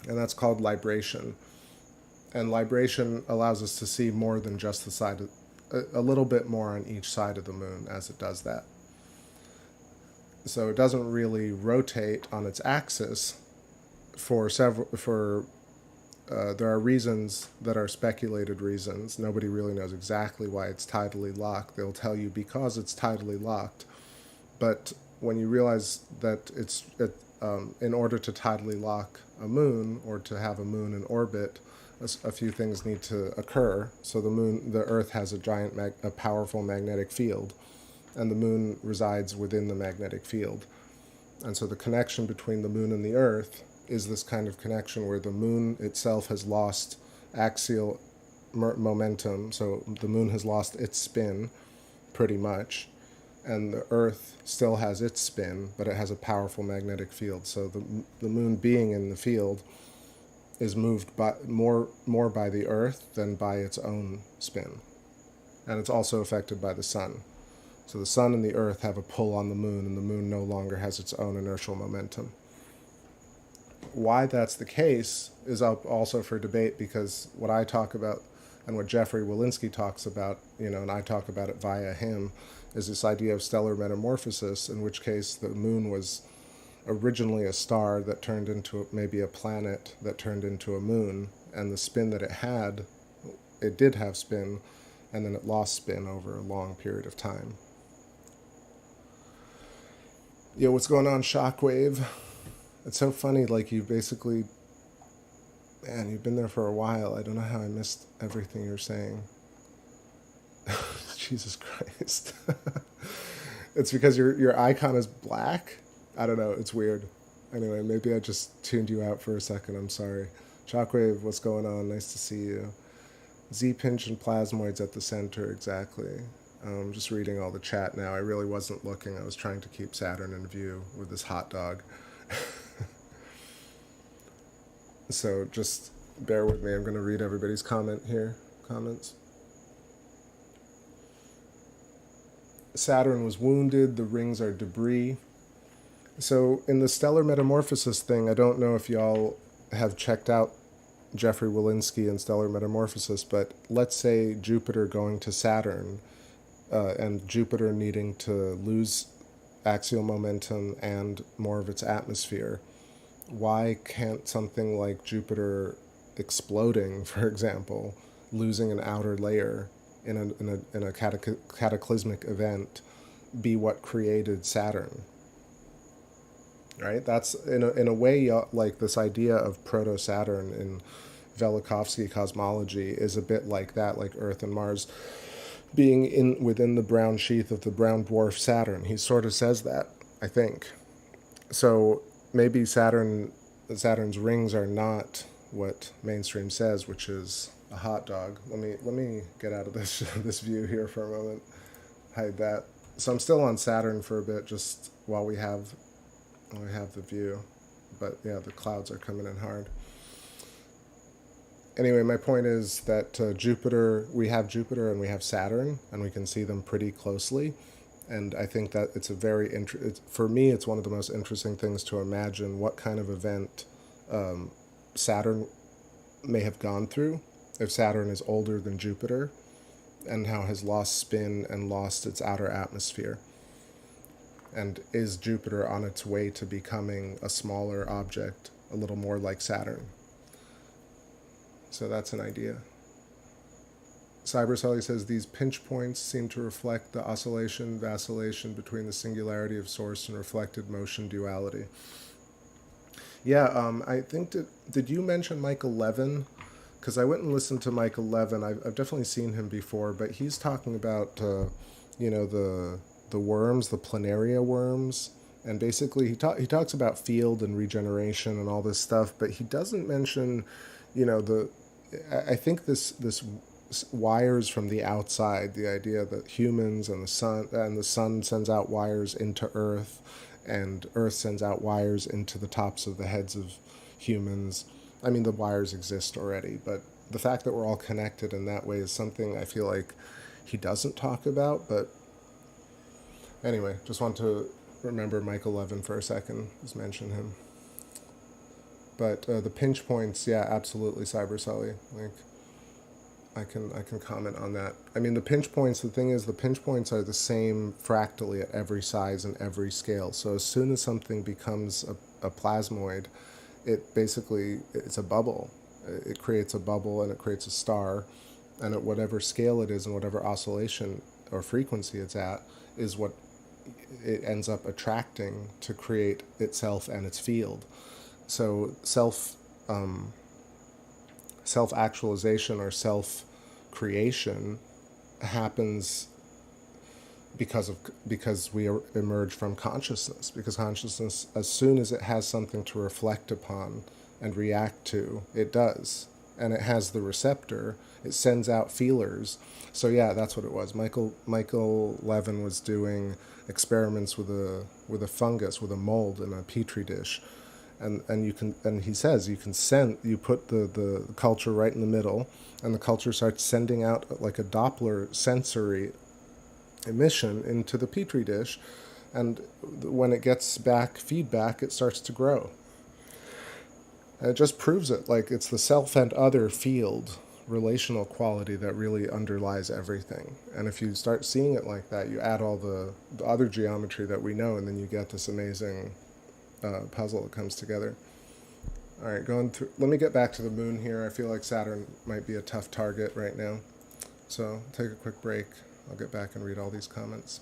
And that's called libration. And libration allows us to see more than just the side of, a little bit more on each side of the moon as it does that. So it doesn't really rotate on its axis there are reasons that are speculated reasons. Nobody really knows exactly why it's tidally locked. They'll tell you because it's tidally locked. But when you realize that in order to tidally lock a moon or to have a moon in orbit, a few things need to occur. So the Earth has a powerful magnetic field, and the moon resides within the magnetic field. And so the connection between the moon and the Earth is this kind of connection where the moon itself has lost axial momentum, so the moon has lost its spin pretty much, and the Earth still has its spin, but it has a powerful magnetic field. So the moon being in the field is moved by more by the Earth than by its own spin. And it's also affected by the sun. So the sun and the Earth have a pull on the moon, and the moon no longer has its own inertial momentum. Why that's the case is up also for debate, because what I talk about and what Jeffrey Walensky talks about, and I talk about it via him, is this idea of stellar metamorphosis, in which case the moon was originally a star that turned into maybe a planet that turned into a moon, and the spin that it did have spin, and then it lost spin over a long period of time. Yeah, what's going on, Shockwave? It's so funny, like you've been there for a while. I don't know how I missed everything you're saying. Jesus Christ. It's because your icon is black? I don't know, it's weird. Anyway, maybe I just tuned you out for a second, I'm sorry. Shockwave, what's going on? Nice to see you. Z-pinch and plasmoids at the center, exactly. I'm just reading all the chat now. I really wasn't looking. I was trying to keep Saturn in view with this hot dog. So just bear with me. I'm going to read everybody's comments. Saturn was wounded. The rings are debris. So in the stellar metamorphosis thing, I don't know if y'all have checked out Jeffrey Walensky and stellar metamorphosis, but let's say Jupiter going to Saturn, and Jupiter needing to lose axial momentum and more of its atmosphere. Why can't something like Jupiter exploding, for example, losing an outer layer in a cataclysmic event, be what created Saturn? Right? That's in a way like this idea of proto-Saturn in Velikovsky cosmology is a bit like that, like Earth and Mars being within the brown sheath of the brown dwarf Saturn. He sort of says that, I think. So maybe Saturn's rings are not what mainstream says, which is a hot dog. Let me get out of this view here for a moment. Hide that. So I'm still on Saturn for a bit, just while we have the view. But yeah, the clouds are coming in hard. Anyway, my point is that we have Jupiter and we have Saturn, and we can see them pretty closely. And I think that it's for me, it's one of the most interesting things to imagine what kind of event Saturn may have gone through if Saturn is older than Jupiter, and how it has lost spin and lost its outer atmosphere. And is Jupiter on its way to becoming a smaller object, a little more like Saturn? So that's an idea. Cybercelly says these pinch points seem to reflect the oscillation, vacillation between the singularity of source and reflected motion duality. Yeah, I think, did you mention Mike 11? Because I went and listened to Mike 11. I've definitely seen him before, but he's talking about, the worms, the planaria worms, and basically he talks about field and regeneration and all this stuff, but he doesn't mention, I think this wires from the outside, the idea that humans and the sun sends out wires into Earth, and Earth sends out wires into the tops of the heads of humans. I mean, the wires exist already, but the fact that we're all connected in that way is something I feel like he doesn't talk about. But anyway, just want to remember Michael Levin for a second, just mention him. But the pinch points, yeah, absolutely, Cybersully. Like, I can comment on that. I mean, the pinch points, the thing is, the pinch points are the same fractally at every size and every scale. So as soon as something becomes a plasmoid, it's a bubble. It creates a bubble and it creates a star, and at whatever scale it is and whatever oscillation or frequency it's at is what it ends up attracting to create itself and its field. So self-actualization or self-creation happens because we emerge from consciousness. Because consciousness, as soon as it has something to reflect upon and react to, it does, and it has the receptor. It sends out feelers. So yeah, that's what it was. Michael Levin was doing experiments with a fungus, with a mold in a petri dish. And he says you put the culture right in the middle, and the culture starts sending out like a Doppler sensory emission into the petri dish, and when it gets back feedback, it starts to grow. And it just proves it. Like, it's the self and other field relational quality that really underlies everything. And if you start seeing it like that, you add all the other geometry that we know, and then you get this amazing puzzle that comes together. All right, let me get back to the moon here. I feel like Saturn might be a tough target right now. So take a quick break. I'll get back and read all these comments.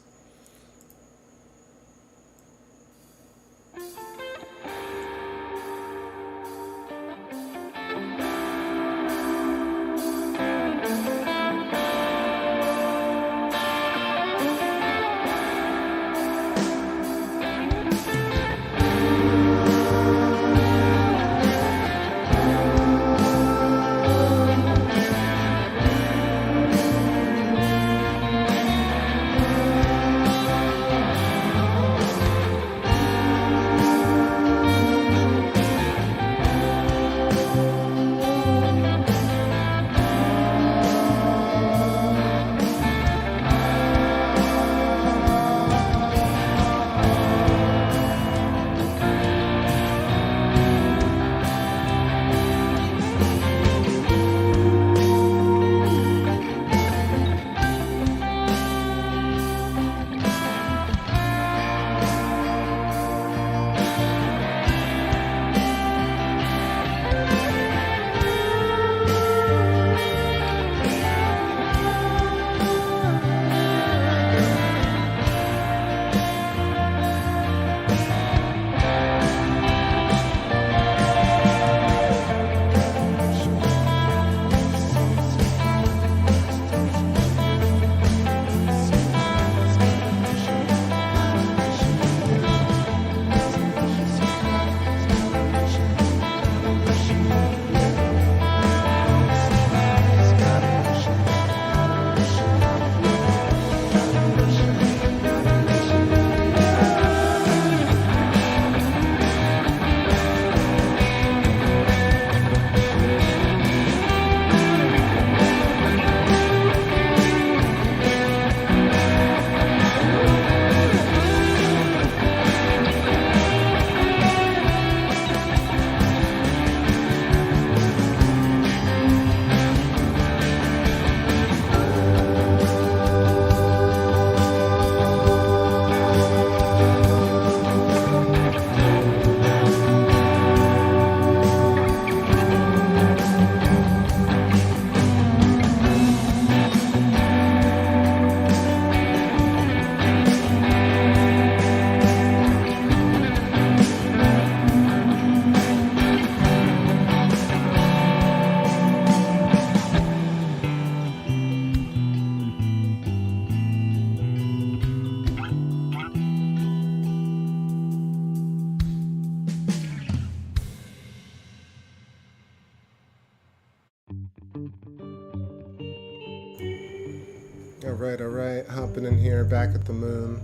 All right. Hopping in here, back at the moon.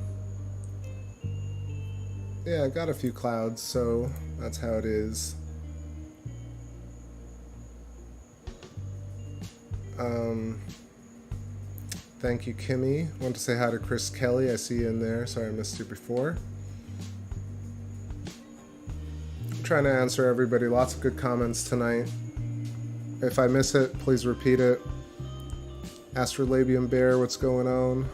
Yeah, I got a few clouds, so that's how it is. Thank you, Kimmy. Want to say hi to Chris Kelly. I see you in there. Sorry I missed you before. I'm trying to answer everybody. Lots of good comments tonight. If I miss it, please repeat it. Astrolabium Bear, what's going on?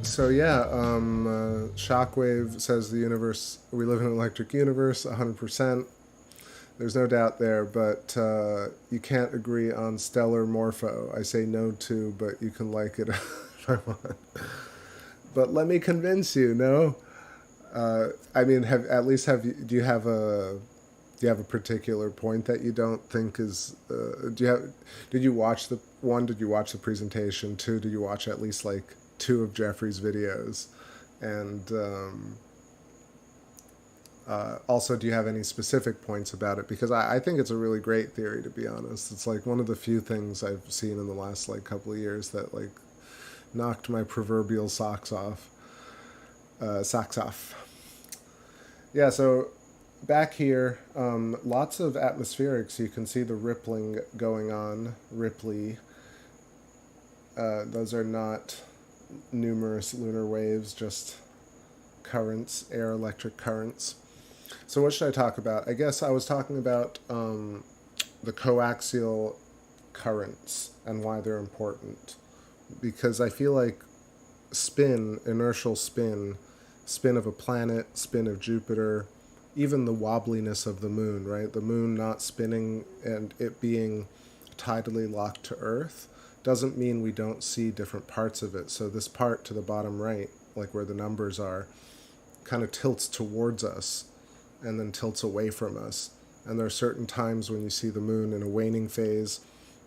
So yeah, Shockwave says the universe, we live in an electric universe, 100%. There's no doubt there, but you can't agree on stellar morpho. I say no to, but you can like it if I want. But let me convince you, no? I mean, do you have a particular point that you don't think is, did you watch the presentation? Two, did you watch at least like 2 of Jeffrey's videos? And also, do you have any specific points about it? Because I think it's a really great theory, to be honest. It's like one of the few things I've seen in the last like couple of years that like knocked my proverbial socks off. Yeah, so back here, lots of atmospherics. You can see the rippling going on. Ripley. Those are not numerous lunar waves, just currents, air electric currents. So what should I talk about? I guess I was talking about the coaxial currents and why they're important. Because I feel like spin, inertial spin of a planet, spin of Jupiter, even the wobbliness of the moon, right? The moon not spinning and it being tidally locked to Earth doesn't mean we don't see different parts of it. So this part to the bottom right, like where the numbers are, kind of tilts towards us and then tilts away from us. And there are certain times when you see the moon in a waning phase,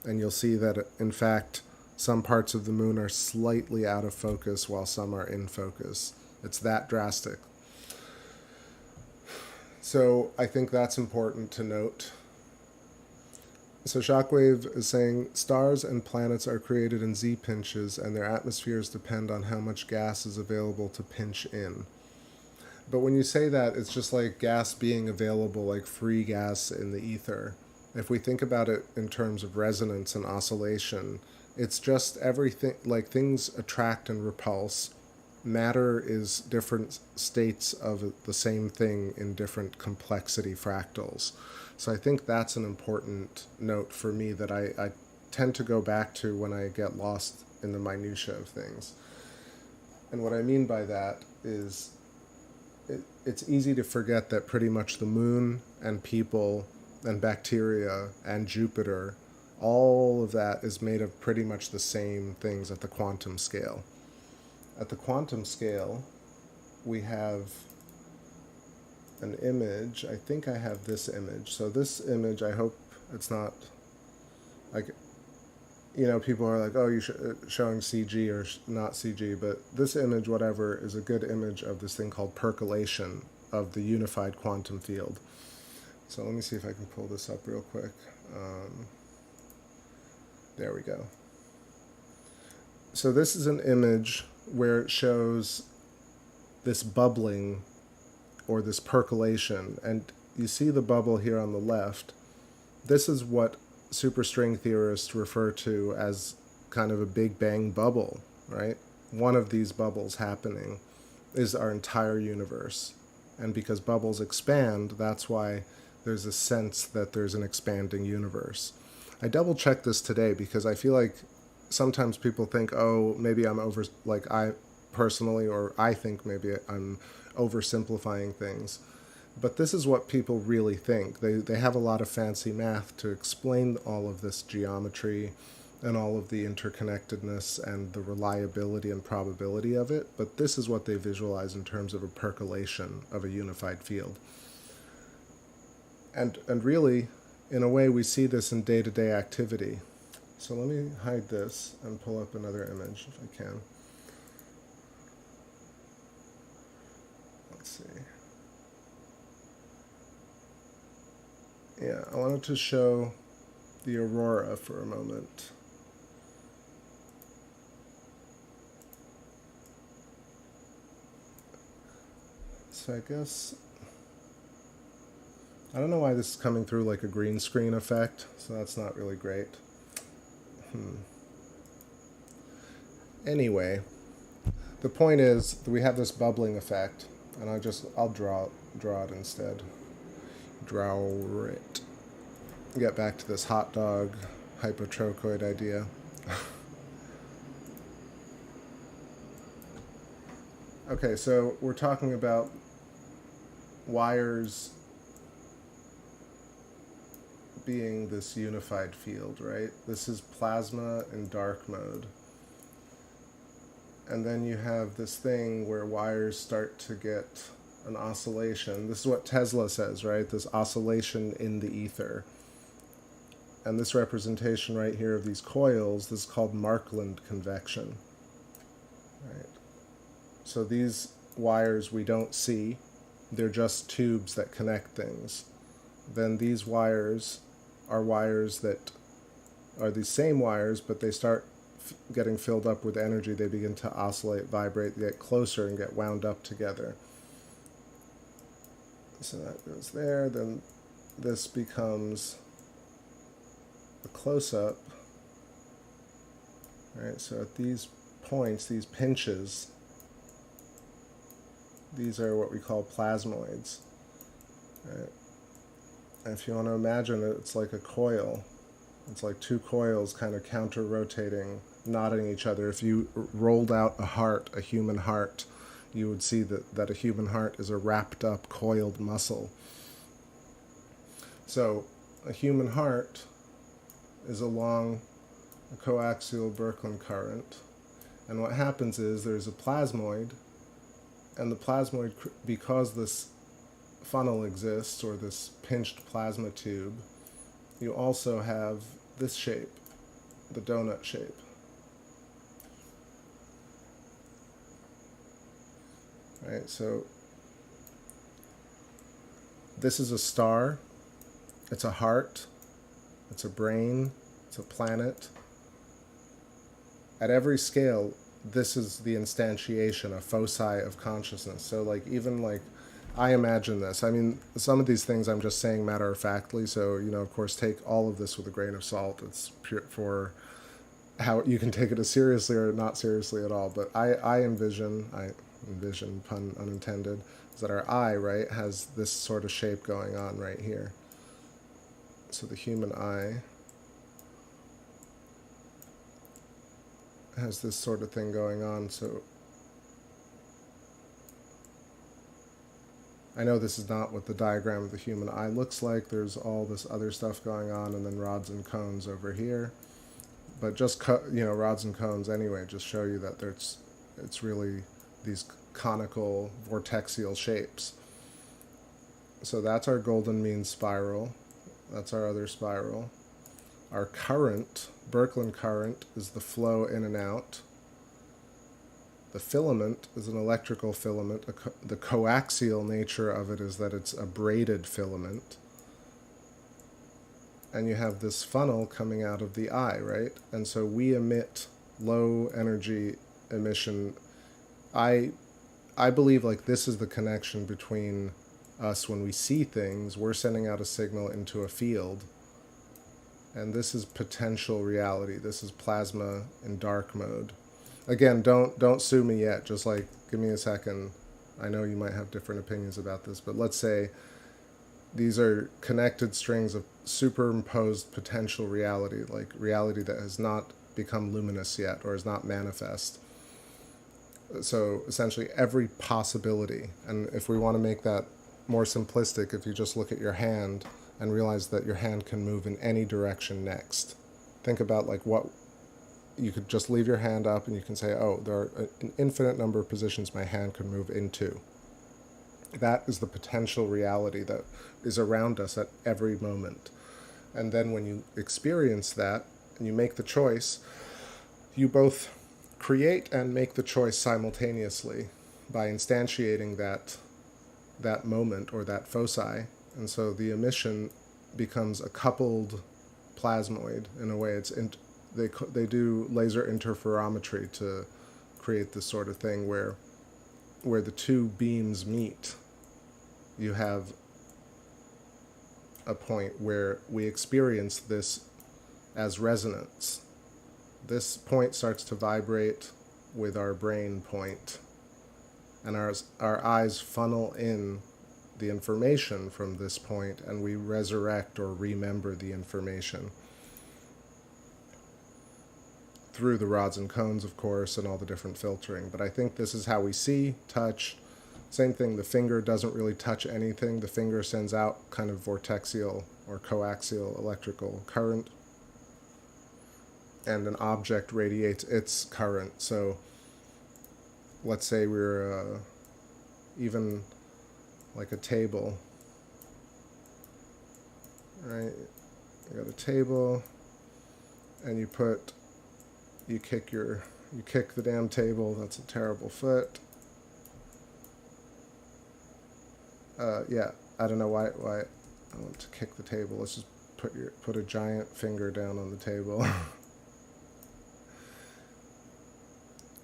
and you'll see that, in fact, some parts of the moon are slightly out of focus while some are in focus. It's that drastic. So I think that's important to note. So Shockwave is saying stars and planets are created in Z-pinches and their atmospheres depend on how much gas is available to pinch in. But when you say that, it's just like gas being available, like free gas in the ether. If we think about it in terms of resonance and oscillation, it's just everything, like things attract and repulse. Matter is different states of the same thing in different complexity fractals. So I think that's an important note for me that I tend to go back to when I get lost in the minutiae of things. And what I mean by that is it's easy to forget that pretty much the moon and people and bacteria and Jupiter, all of that is made of pretty much the same things at the quantum scale. At the quantum scale, we have an image. I think I have this image. So this image, I hope it's not like, you know, people are like, oh, you're showing CG or not CG, but this image, whatever, is a good image of this thing called percolation of the unified quantum field. So let me see if I can pull this up real quick. There we go. So this is an image where it shows this bubbling or this percolation, and you see the bubble here on the left. This is what superstring theorists refer to as kind of a Big Bang bubble, right? One of these bubbles happening is our entire universe. And because bubbles expand, that's why there's a sense that there's an expanding universe. I double-checked this today because I feel like sometimes people think, oh, maybe I'm I think maybe I'm oversimplifying things. But this is what people really think. They have a lot of fancy math to explain all of this geometry and all of the interconnectedness and the reliability and probability of it. But this is what they visualize in terms of a percolation of a unified field. And really, in a way, we see this in day-to-day activity. So let me hide this and pull up another image if I can. Let's see. Yeah, I wanted to show the aurora for a moment. So I guess, I don't know why this is coming through like a green screen effect, so that's not really great. Anyway, the point is that we have this bubbling effect, and I'll draw it instead. Draw it. Get back to this hot dog hypotrochoid idea. Okay, so we're talking about wires being this unified field, right? This is plasma in dark mode. And then you have this thing where wires start to get an oscillation. This is what Tesla says, right? This oscillation in the ether. And this representation right here of these coils, this is called Markland convection. Right? So these wires we don't see. They're just tubes that connect things. Then these wires are wires that are the same wires, but they start getting filled up with energy. They begin to oscillate, vibrate, get closer, and get wound up together. So that goes there. Then this becomes a close-up. Right, so at these points, these pinches, these are what we call plasmoids. Right? And if you want to imagine it, it's like a coil. It's like two coils kind of counter-rotating, knotting each other. If you rolled out a heart, a human heart, you would see that a human heart is a wrapped up, coiled muscle. So a human heart is along a coaxial Birkeland current. And what happens is there's a plasmoid, and the plasmoid, because this funnel exists, or this pinched plasma tube, you also have this shape, the donut shape. Right, so this is a star, it's a heart, it's a brain, it's a planet. At every scale, this is the instantiation, a foci of consciousness. So like, even like, I imagine this. I mean, some of these things I'm just saying matter-of-factly, so, you know, of course, take all of this with a grain of salt. It's pure for how you can take it as seriously or not seriously at all. But I envision, pun unintended, is that our eye, right, has this sort of shape going on right here. So the human eye has this sort of thing going on. So I know this is not what the diagram of the human eye looks like. There's all this other stuff going on, and then rods and cones over here. But just rods and cones anyway, just show you that it's really these conical vortexial shapes. So that's our golden mean spiral. That's our other spiral. Our current, Birkeland current, is the flow in and out. The filament is an electrical filament. The coaxial nature of it is that it's a braided filament. And you have this funnel coming out of the eye, right? And so we emit low energy emission. I believe like this is the connection between us. When we see things, we're sending out a signal into a field. And this is potential reality. This is plasma in dark mode. Again, don't sue me yet. Just like, give me a second. I know you might have different opinions about this, but let's say these are connected strings of superimposed potential reality, like reality that has not become luminous yet or is not manifest. So essentially every possibility, and if we want to make that more simplistic, if you just look at your hand and realize that your hand can move in any direction next. Think about like what you could just leave your hand up and you can say, oh, there are an infinite number of positions my hand could move into. That is the potential reality that is around us at every moment. And then when you experience that and you make the choice, you both create and make the choice simultaneously by instantiating that moment or that foci. And so the emission becomes a coupled plasmoid in a way. They do laser interferometry to create this sort of thing where the two beams meet. You have a point where we experience this as resonance. This point starts to vibrate with our brain point, and our eyes funnel in the information from this point, and we resurrect or remember the information through the rods and cones, of course, and all the different filtering. But I think this is how we see, touch. Same thing, the finger doesn't really touch anything. The finger sends out kind of vortexial or coaxial electrical current, and an object radiates its current. So let's say we're even like a table, right? You got a table, and you kick the damn table. That's a terrible foot. Yeah, I don't know why I want to kick the table. Let's just put a giant finger down on the table.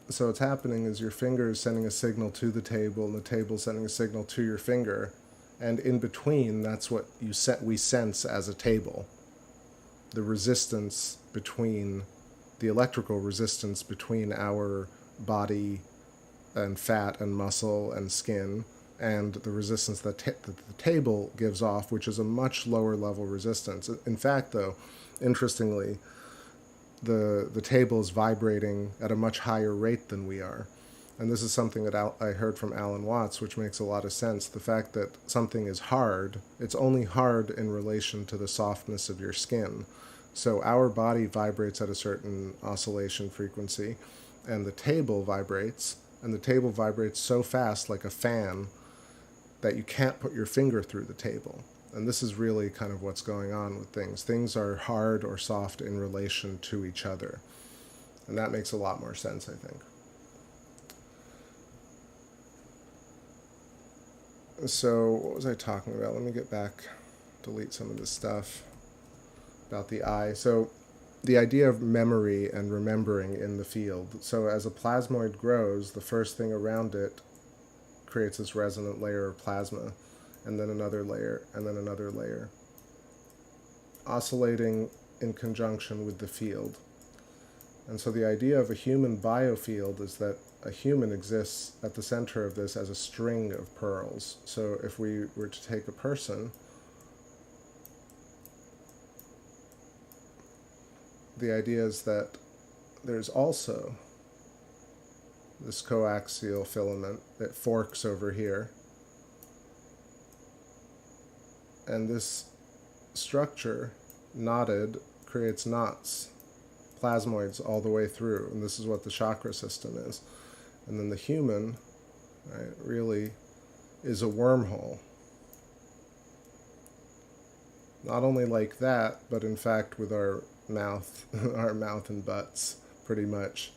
So what's happening is your finger is sending a signal to the table, and the table sending a signal to your finger, and in between, that's what we sense as a table. The resistance between, the electrical resistance between our body and fat and muscle and skin, and the resistance that the table gives off, which is a much lower level resistance. In fact, though, interestingly, the table is vibrating at a much higher rate than we are. And this is something that I heard from Alan Watts, which makes a lot of sense. The fact that something is hard, it's only hard in relation to the softness of your skin. So our body vibrates at a certain oscillation frequency, and the table vibrates, so fast like a fan that you can't put your finger through the table. And this is really kind of what's going on with things. Things are hard or soft in relation to each other. And that makes a lot more sense, I think. So what was I talking about? Let me get back, delete some of this stuff about the eye. So the idea of memory and remembering in the field. So as a plasmoid grows, the first thing around it creates this resonant layer of plasma, and then another layer, and then another layer, oscillating in conjunction with the field. And so the idea of a human biofield is that a human exists at the center of this as a string of pearls. So if we were to take a person, the idea is that there's also this coaxial filament that forks over here. And this structure, knotted, creates knots, plasmoids all the way through. And this is what the chakra system is. And then the human, right, really is a wormhole. Not only like that, but in fact with our mouth, our mouth and butts, pretty much.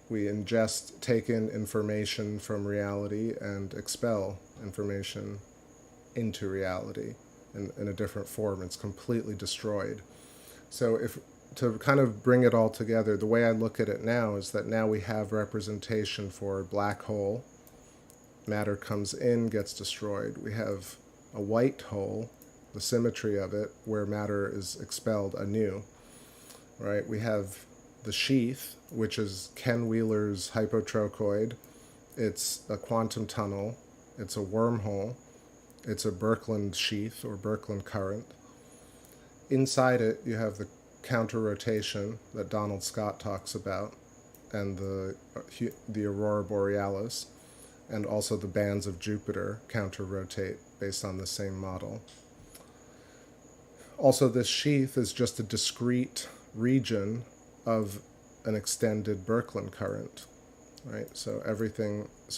We ingest, take in information from reality and expel information into reality in a different form. It's completely destroyed. So to kind of bring it all together, the way I look at it now is that now we have representation for a black hole. Matter comes in, gets destroyed. We have a white hole, the symmetry of it, where matter is expelled anew. Right? We have the sheath, which is Ken Wheeler's hypotrochoid. It's a quantum tunnel. It's a wormhole. It's a Birkeland sheath or Birkeland current. Inside it, you have the counter rotation that Donald Scott talks about, and the aurora borealis, and also the bands of Jupiter counter rotate based on the same model. Also, this sheath is just a discrete region of an extended Birkeland current, right? So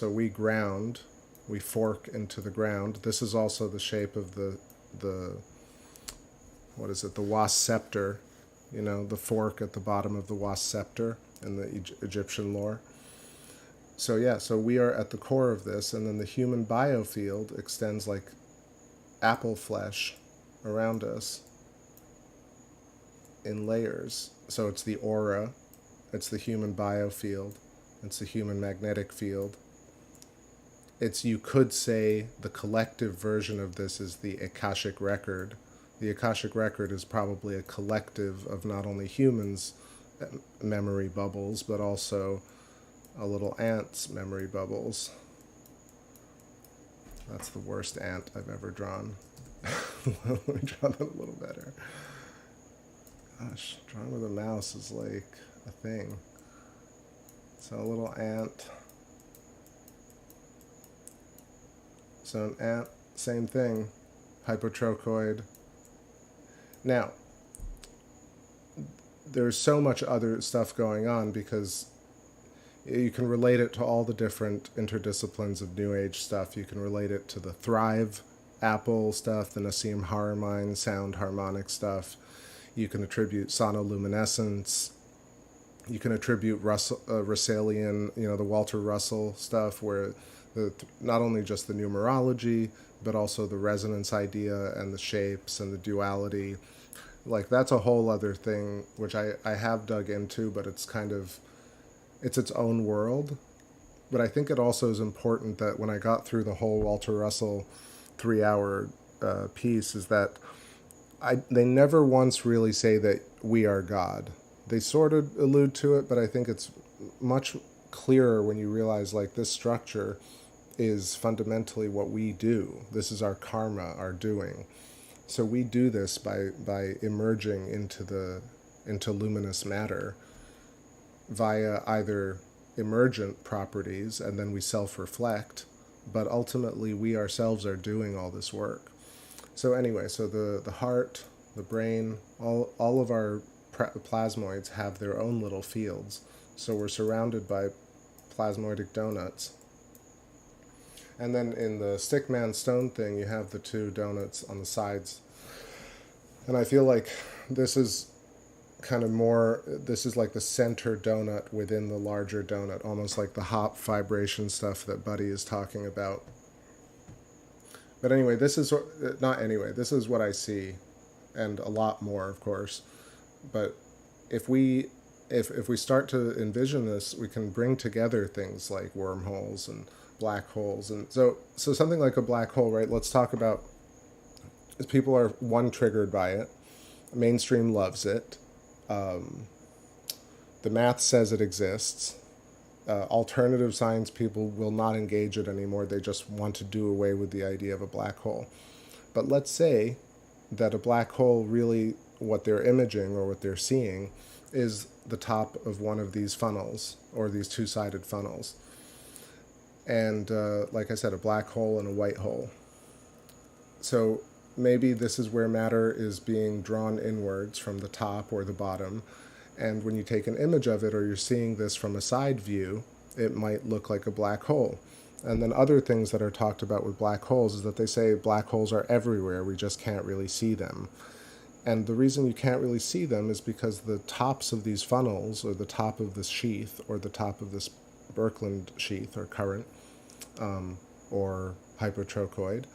we ground, we fork into the ground. This is also the shape of the wasp scepter, the fork at the bottom of the wasp scepter in the Egyptian lore. So yeah, so we are at the core of this, and then the human biofield extends like apple flesh around us. in layers. So it's the aura, it's the human biofield, it's the human magnetic field. It's, you could say, the collective version of this is the Akashic record. The Akashic record is probably a collective of not only humans' memory bubbles, but also a little ant's memory bubbles. That's the worst ant I've ever drawn. Let me draw that a little better. Gosh, drawing with a mouse is like a thing. So a little ant. So an ant, same thing, hypotrochoid. Now, there's so much other stuff going on because you can relate it to all the different interdisciplines of New Age stuff. You can relate it to the Thrive Apple stuff, the Nassim Haramein sound harmonic stuff. You can attribute sonoluminescence. You can attribute Russellian, the Walter Russell stuff, where not only just the numerology, but also the resonance idea and the shapes and the duality. Like, that's a whole other thing, which I have dug into, but it's kind of, it's its own world. But I think it also is important that when I got through the whole Walter Russell 3-hour piece, is that they never once really say that we are God. They sort of allude to it, but I think it's much clearer when you realize, like, this structure is fundamentally what we do. This is our karma, our doing. So we do this by emerging into luminous matter via either emergent properties, and then we self-reflect, but ultimately we ourselves are doing all this work. So anyway, so the heart, the brain, all of our plasmoids have their own little fields. So we're surrounded by plasmoidic donuts. And then in the stickman stone thing, you have the two donuts on the sides. And I feel like this is kind of more, this is like the center donut within the larger donut, almost like the hop vibration stuff that Buddy is talking about. But anyway, this is what I see, and a lot more, of course. But if we start to envision this, we can bring together things like wormholes and black holes. And so something like a black hole, right? Let's talk about, people are, triggered by it. Mainstream loves it. The math says it exists. Alternative science people will not engage it anymore. They just want to do away with the idea of a black hole. But let's say that a black hole, really what they're imaging or what they're seeing is the top of one of these funnels, or these two-sided funnels. And like I said, a black hole and a white hole. So maybe this is where matter is being drawn inwards from the top or the bottom. And when you take an image of it, or you're seeing this from a side view, it might look like a black hole. And then other things that are talked about with black holes is that they say black holes are everywhere, we just can't really see them. And the reason you can't really see them is because the tops of these funnels, or the top of this sheath, or the top of this Birkeland sheath or current, or hypotrochoid,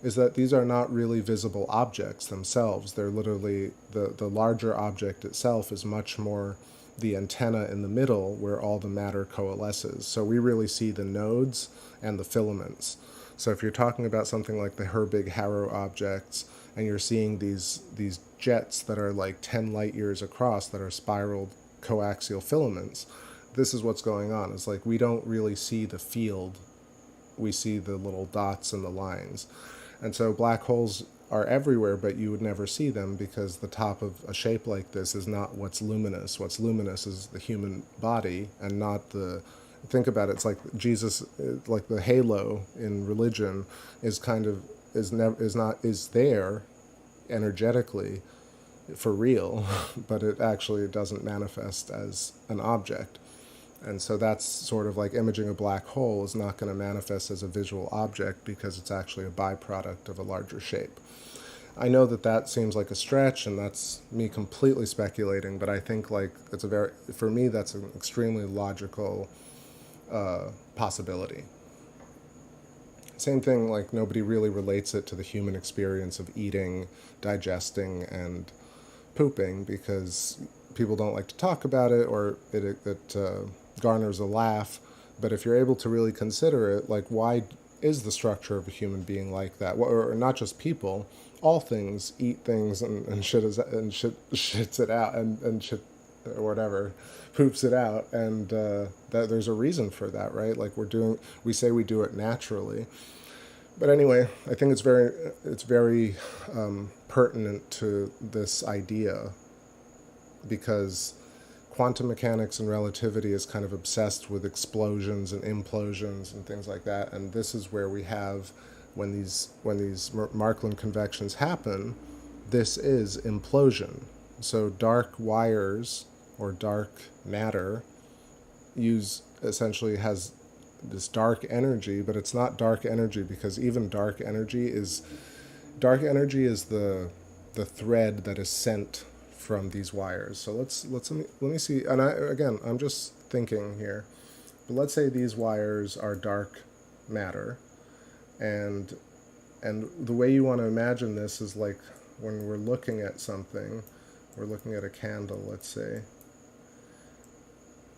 is that these are not really visible objects themselves. They're literally, the larger object itself is much more the antenna in the middle where all the matter coalesces. So we really see the nodes and the filaments. So if you're talking about something like the Herbig-Haro objects, and you're seeing these jets that are like 10 light years across that are spiraled coaxial filaments, this is what's going on. It's like we don't really see the field. We see the little dots and the lines. And so black holes are everywhere, but you would never see them because the top of a shape like this is not what's luminous. What's luminous is the human body, and not the... Think about it, it's like Jesus, like the halo in religion is kind of, is there energetically for real, but it doesn't manifest as an object. And so that's sort of like imaging a black hole is not going to manifest as a visual object because it's actually a byproduct of a larger shape. I know that seems like a stretch, and that's me completely speculating, but I think like for me, that's an extremely logical possibility. Same thing, like nobody really relates it to the human experience of eating, digesting, and pooping because people don't like to talk about it, or it garners a laugh. But if you're able to really consider it, like, why is the structure of a human being like that? Or not just people, all things eat things and shits it out and shit or whatever, poops it out, and that there's a reason for that, right? Like we say we do it naturally. But anyway, I think it's very pertinent to this idea, because quantum mechanics and relativity is kind of obsessed with explosions and implosions and things like that, and this is where we have, when these Markland convections happen, this is implosion. So dark wires or dark matter essentially has this dark energy, but it's not dark energy, because even dark energy is the thread that is sent from these wires. So let me see. And I'm just thinking here, but let's say these wires are dark matter, and the way you want to imagine this is like when we're looking at something, we're looking at a candle, let's say.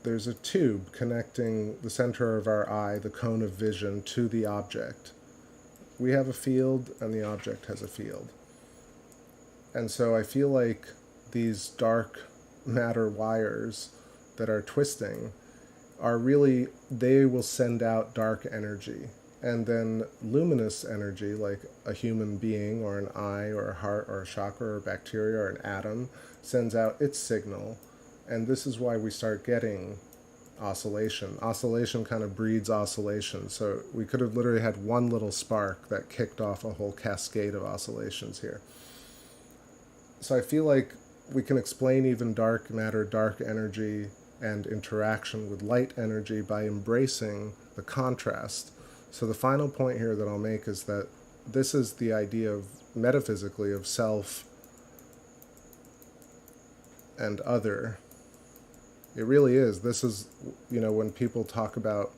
There's a tube connecting the center of our eye, the cone of vision, to the object. We have a field, and the object has a field. And so I feel like these dark matter wires that are twisting are really, they will send out dark energy. And then luminous energy, like a human being or an eye or a heart or a chakra or bacteria or an atom, sends out its signal. And this is why we start getting oscillation. Oscillation kind of breeds oscillation. So we could have literally had one little spark that kicked off a whole cascade of oscillations here. So I feel like we can explain even dark matter, dark energy, and interaction with light energy by embracing the contrast. So the final point here that I'll make is that this is the idea of, metaphysically, of self and other. It really is. This is, when people talk about,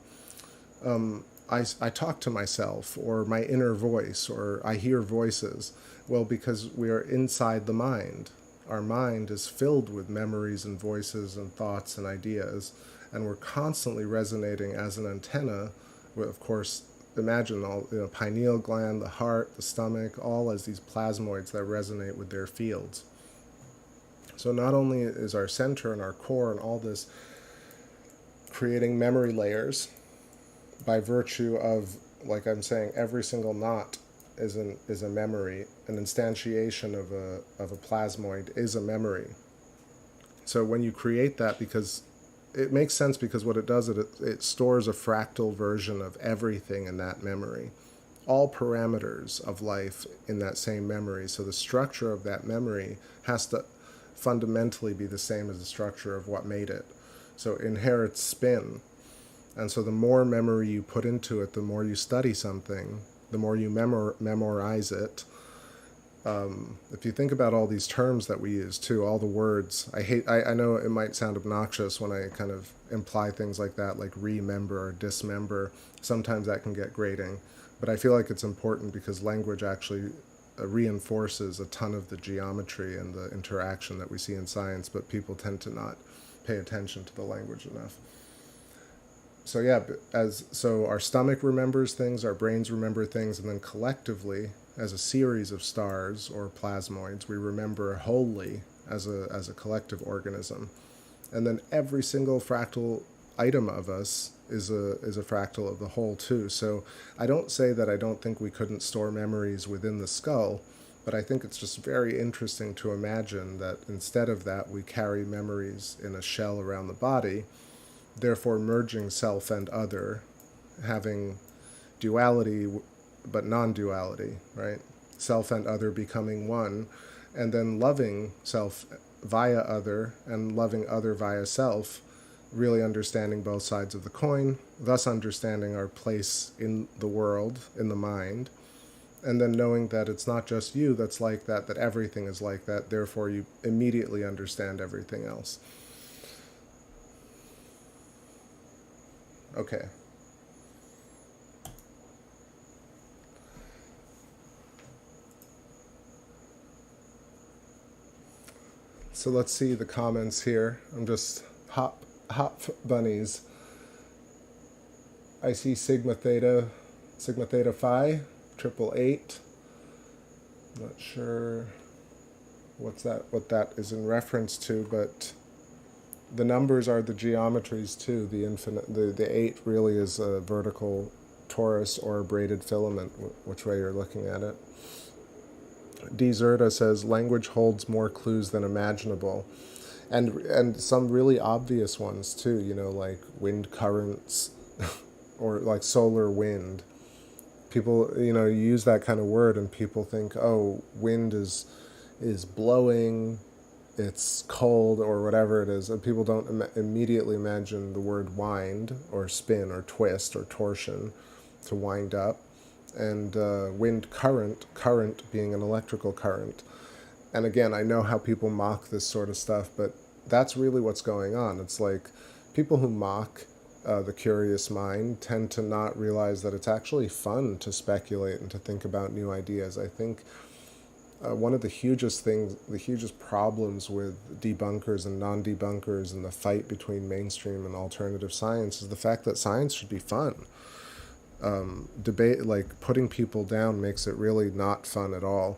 I talk to myself, or my inner voice, or I hear voices. Well, because we are inside the mind. Our mind is filled with memories and voices and thoughts and ideas, and we're constantly resonating as an antenna with, of course, imagine all, pineal gland, the heart, the stomach, all as these plasmoids that resonate with their fields. So not only is our center and our core and all this creating memory layers by virtue of, like I'm saying, every single knot is a memory. An instantiation of a plasmoid is a memory. So when you create that, because it makes sense, because what it does, it stores a fractal version of everything in that memory. All parameters of life in that same memory. So the structure of that memory has to fundamentally be the same as the structure of what made it. So it inherits spin. And so the more memory you put into it, the more you study something, the more you memorize it. If you think about all these terms that we use too, all the words, I know it might sound obnoxious when I kind of imply things like that, like remember or dismember. Sometimes that can get grating, but I feel like it's important because language actually reinforces a ton of the geometry and the interaction that we see in science, but people tend to not pay attention to the language enough. So yeah, so our stomach remembers things, our brains remember things, and then collectively, as a series of stars or plasmoids, we remember wholly as a collective organism. And then every single fractal item of us is a fractal of the whole too. So I don't say that I don't think we couldn't store memories within the skull, but I think it's just very interesting to imagine that instead of that, we carry memories in a shell around the body, therefore merging self and other, having duality but non-duality, right? Self and other becoming one, and then loving self via other and loving other via self, really understanding both sides of the coin, thus understanding our place in the world, in the mind, and then knowing that it's not just you that's like that, that everything is like that, therefore you immediately understand everything else. Okay. So let's see the comments here. I'm just hop bunnies. I see Sigma Theta Phi, 888. Not sure what that is in reference to, but the numbers are the geometries too. The infinite, the 8 really is a vertical torus or a braided filament, which way you're looking at it. Dzerta says language holds more clues than imaginable, and some really obvious ones too. You know, like wind currents, or like solar wind. People, you know, use that kind of word, and people think, oh, wind is blowing, it's cold, or whatever it is. And people don't immediately imagine the word wind or spin or twist or torsion, to wind up. And wind current being an electrical current. And again, I know how people mock this sort of stuff, but that's really what's going on. It's like people who mock the curious mind tend to not realize that it's actually fun to speculate and to think about new ideas. I think one of the hugest problems with debunkers and non-debunkers and the fight between mainstream and alternative science is the fact that science should be fun. Debate, like putting people down, makes it really not fun at all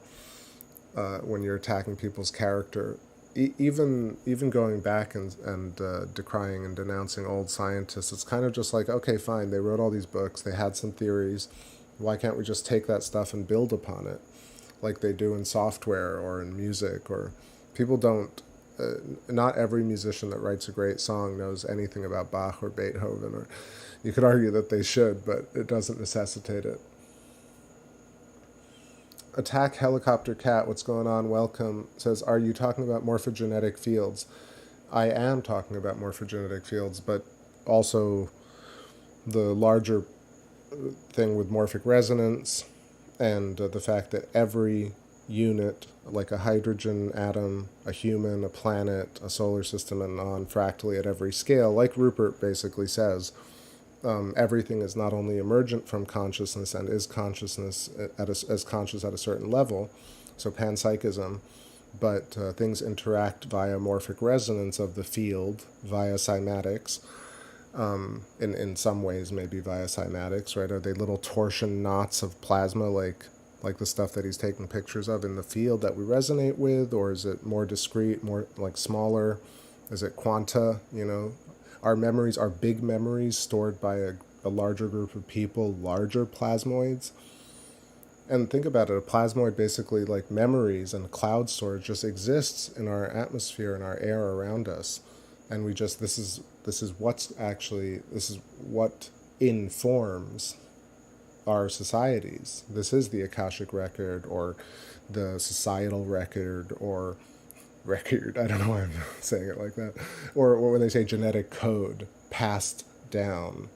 when you're attacking people's character. Even going back and decrying and denouncing old scientists, it's kind of just like, okay, fine, they wrote all these books, they had some theories, why can't we just take that stuff and build upon it, like they do in software or in music? Or people don't, not every musician that writes a great song knows anything about Bach or Beethoven, or you could argue that they should, but it doesn't necessitate it. Attack Helicopter Cat, what's going on? Welcome. Says, are you talking about morphogenetic fields? I am talking about morphogenetic fields, but also the larger thing with morphic resonance and the fact that every unit, like a hydrogen atom, a human, a planet, a solar system, and on fractally at every scale, like Rupert basically says, everything is not only emergent from consciousness and is consciousness as conscious at a certain level, so panpsychism, but things interact via morphic resonance of the field, via cymatics, in some ways maybe via cymatics, right? Are they little torsion knots of plasma like the stuff that he's taking pictures of in the field that we resonate with, or is it more discrete, more like smaller? Is it quanta, you know? Our memories are big memories stored by a larger group of people, larger plasmoids. And think about it, a plasmoid basically, like memories and cloud storage, just exists in our atmosphere and our air around us. And we just, this is what informs our societies. This is the Akashic record, or the societal record, or record, I don't know why I'm saying it like that, or when they say genetic code passed down,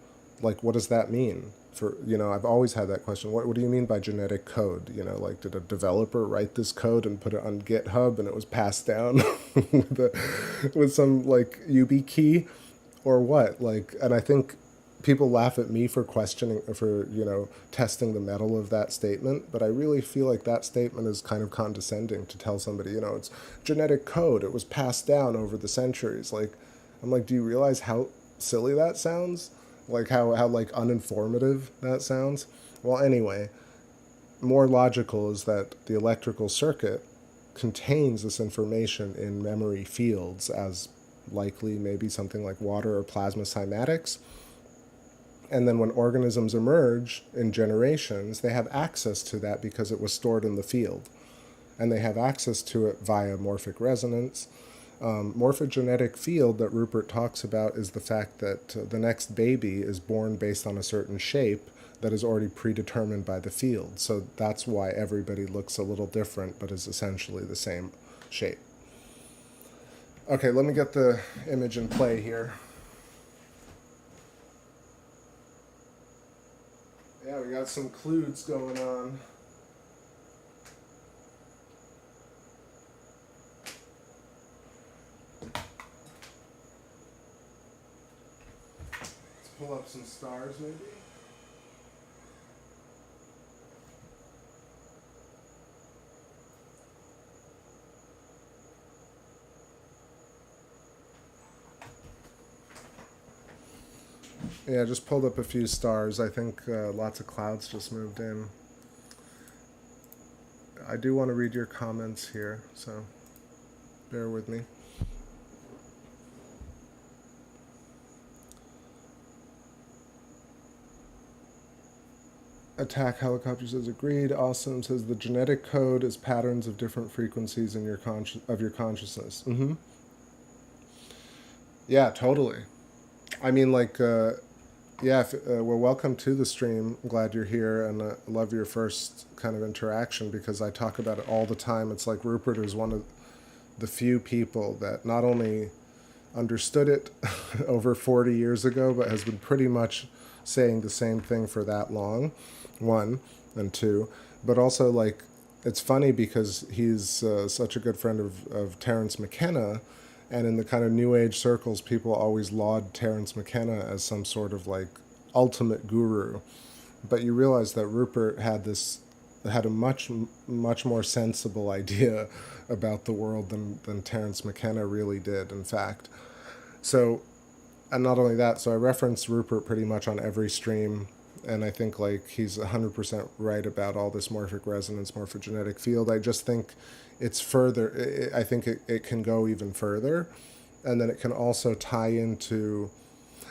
like what does that mean? For, you know, I've always had that question, what do you mean by genetic code? You know, like, did a developer write this code and put it on GitHub and it was passed down with some like YubiKey, or what? Like, and I think people laugh at me for questioning, for, you know, testing the metal of that statement, but I really feel like that statement is kind of condescending to tell somebody, you know, it's genetic code, it was passed down over the centuries. Like, I'm like, do you realize how silly that sounds? Like how like uninformative that sounds? Well, anyway, more logical is that the electrical circuit contains this information in memory fields, as likely maybe something like water or plasma cymatics. And then when organisms emerge in generations, they have access to that because it was stored in the field. And they have access to it via morphic resonance. Morphogenetic field that Rupert talks about is the fact that the next baby is born based on a certain shape that is already predetermined by the field. So that's why everybody looks a little different, but is essentially the same shape. Okay, let me get the image in play here. Yeah, we got some clues going on. Let's pull up some stars, maybe. Yeah, just pulled up a few stars. I think lots of clouds just moved in. I do want to read your comments here, so bear with me. Attack Helicopter says agreed. Awesome says the genetic code is patterns of different frequencies in your consciousness. Mm-hmm. Yeah, totally. I mean, like, yeah. Well, welcome to the stream. I'm glad you're here, and love your first kind of interaction because I talk about it all the time. It's like Rupert is one of the few people that not only understood it over 40 years ago, but has been pretty much saying the same thing for that long. One, and two, but also, like, it's funny because he's such a good friend of Terence McKenna, and in the kind of new age circles, people always laud Terence McKenna as some sort of like ultimate guru, but you realize that Rupert had a much more sensible idea about the world than Terence McKenna really did, in fact. So, and not only that, so I reference Rupert pretty much on every stream. And I think like he's 100% right about all this morphic resonance, morphogenetic field. I just think it's further. I think it can go even further, and then it can also tie into,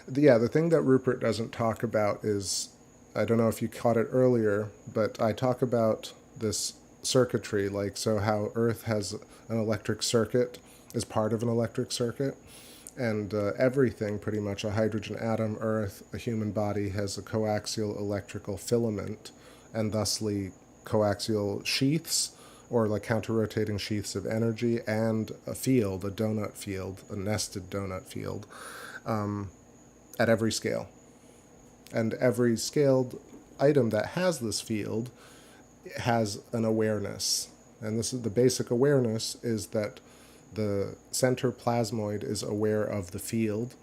the thing that Rupert doesn't talk about is, I don't know if you caught it earlier, but I talk about this circuitry, like so how Earth has an electric circuit, is part of an electric circuit. And everything, pretty much, a hydrogen atom, Earth, a human body, has a coaxial electrical filament, and thusly coaxial sheaths, or like counter-rotating sheaths of energy, and a field, a donut field, a nested donut field, at every scale. And every scaled item that has this field has an awareness. And this is the basic awareness, is that the center plasmoid is aware of the field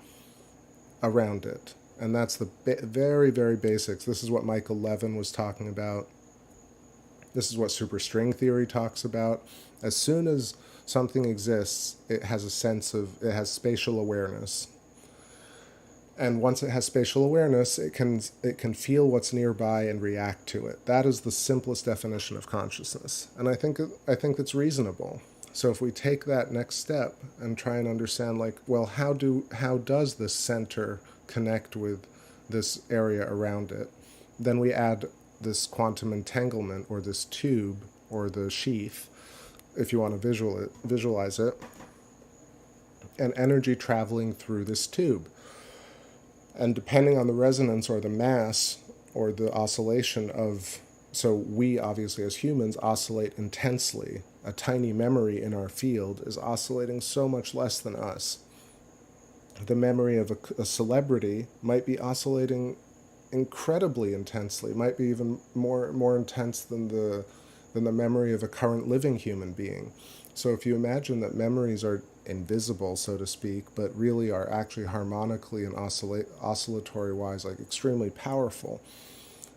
around it. And that's the very, very basics. This is what Michael Levin was talking about. This is what superstring theory talks about. As soon as something exists, it has it has spatial awareness. And once it has spatial awareness, it can feel what's nearby and react to it. That is the simplest definition of consciousness. And I think it's reasonable. So if we take that next step and try and understand, like, well, how does this center connect with this area around it? Then we add this quantum entanglement, or this tube, or the sheath, if you want to visualize it, and energy traveling through this tube. And depending on the resonance or the mass or the oscillation of, so we obviously as humans oscillate intensely. A tiny memory in our field is oscillating so much less than us. The memory of a celebrity might be oscillating incredibly intensely, might be even more intense than the memory of a current living human being. So if you imagine that memories are invisible, so to speak, but really are actually harmonically and oscillatory-wise like extremely powerful,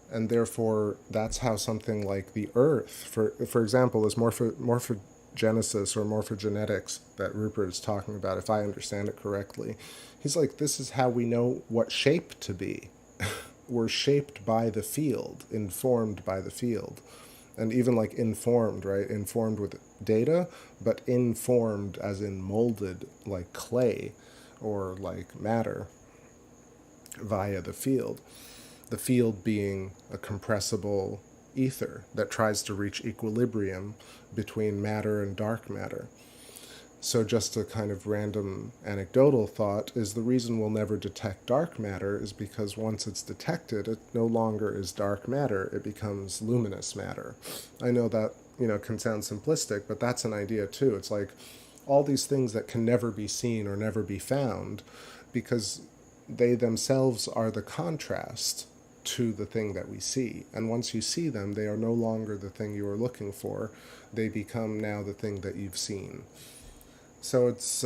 and therefore that's how something like the Earth, for example, this morphogenesis or morphogenetics that Rupert is talking about, if I understand it correctly, he's like, this is how we know what shape to be. We're shaped by the field, informed by the field. And even like informed, right? Informed with data, but informed as in molded like clay or like matter via the field. The field being a compressible ether that tries to reach equilibrium between matter and dark matter. So just a kind of random anecdotal thought is the reason we'll never detect dark matter is because once it's detected, it no longer is dark matter, it becomes luminous matter. I know that, can sound simplistic, but that's an idea too. It's like all these things that can never be seen or never be found because they themselves are the contrast to the thing that we see. And once you see them, they are no longer the thing you are looking for. They become now the thing that you've seen. So it's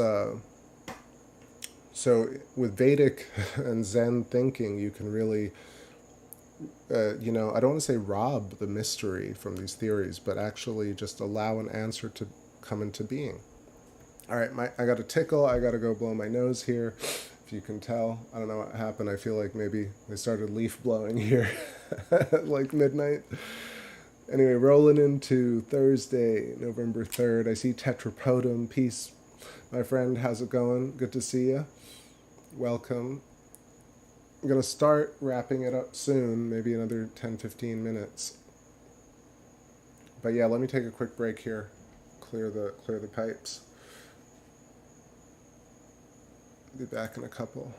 so with Vedic and Zen thinking, you can really, I don't want to say rob the mystery from these theories, but actually just allow an answer to come into being. All right, I got a tickle. I got to go blow my nose here. If if you can tell. I don't know what happened. I feel like maybe they started leaf blowing here at like midnight. Anyway, rolling into Thursday, November 3rd. I see Tetrapodum. Peace, my friend. How's it going? Good to see you. Welcome. I'm going to start wrapping it up soon, maybe another 10-15 minutes. But yeah, let me take a quick break here. Clear the pipes. Be back in a couple.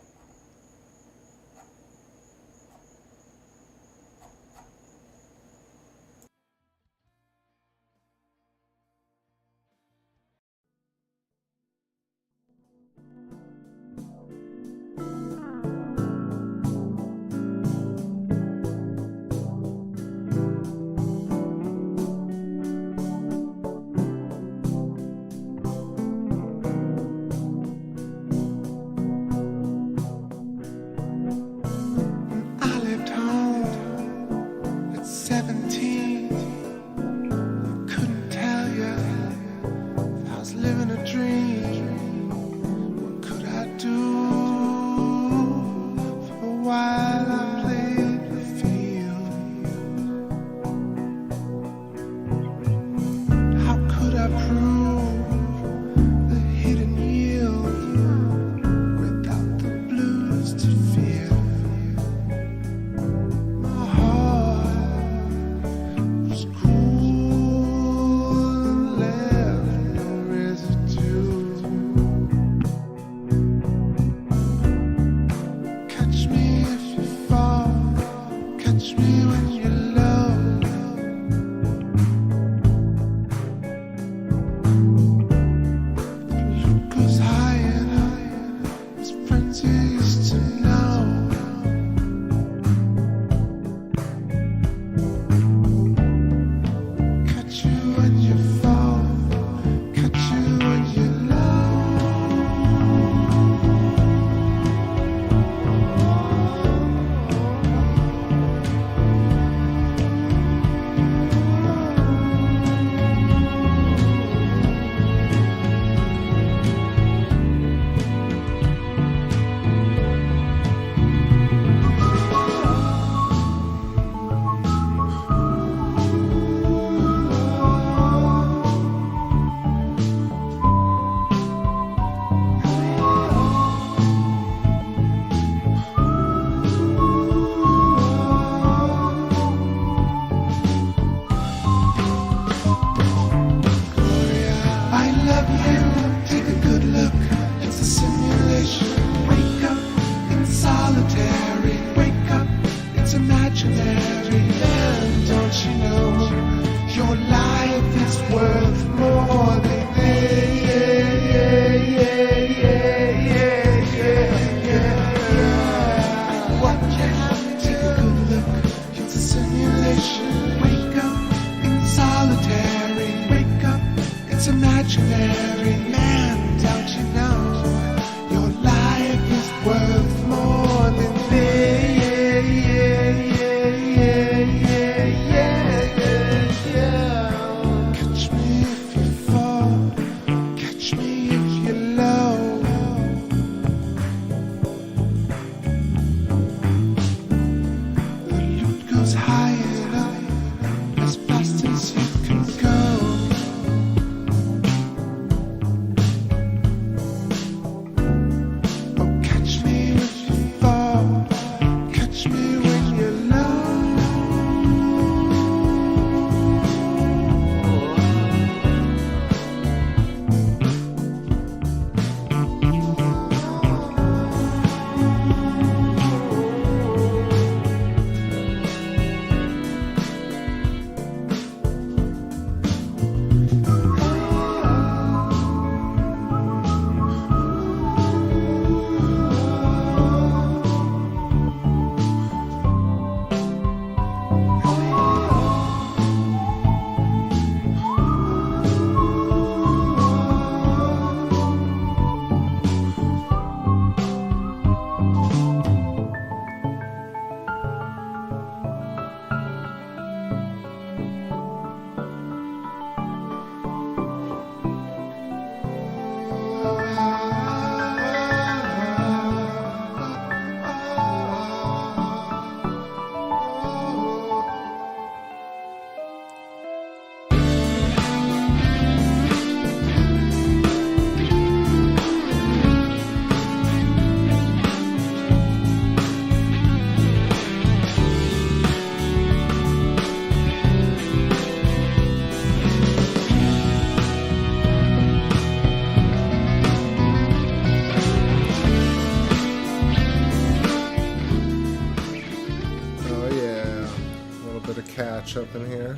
patch up in here.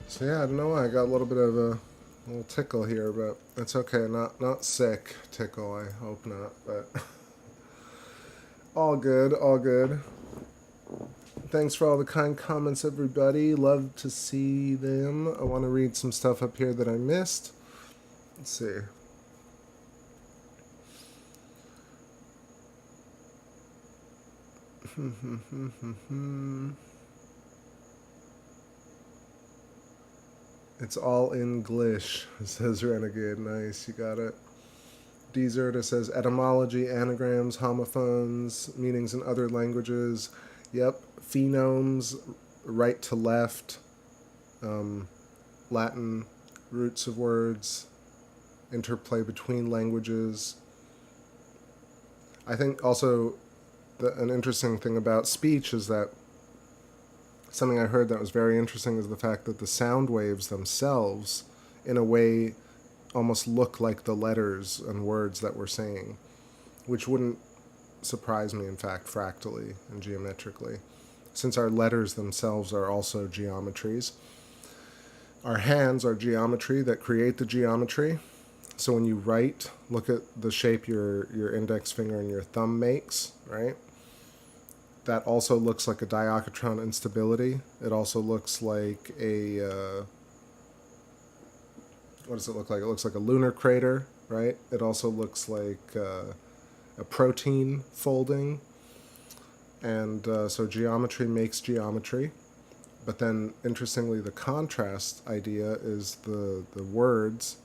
So yeah, I don't know why I got a little bit of a little tickle here, but it's okay. Not sick tickle, I hope not, but all good, all good. Thanks for all the kind comments, everybody. Love to see them. I want to read some stuff up here that I missed. Let's see. It's all English, says Renegade. Nice, you got it. Dzerta says etymology, anagrams, homophones, meanings in other languages. Yep, phenomes, right to left, Latin roots of words, interplay between languages. I think also an interesting thing about speech is that something I heard that was very interesting is the fact that the sound waves themselves, in a way, almost look like the letters and words that we're saying, which wouldn't surprise me, in fact, fractally and geometrically, since our letters themselves are also geometries. Our hands are geometry that create the geometry. So when you write, look at the shape your index finger and your thumb makes, right? That also looks like a diachron instability. It also looks like a, what does it look like? It looks like a lunar crater, right? It also looks like a protein folding. And so geometry makes geometry. But then, interestingly, the contrast idea is the words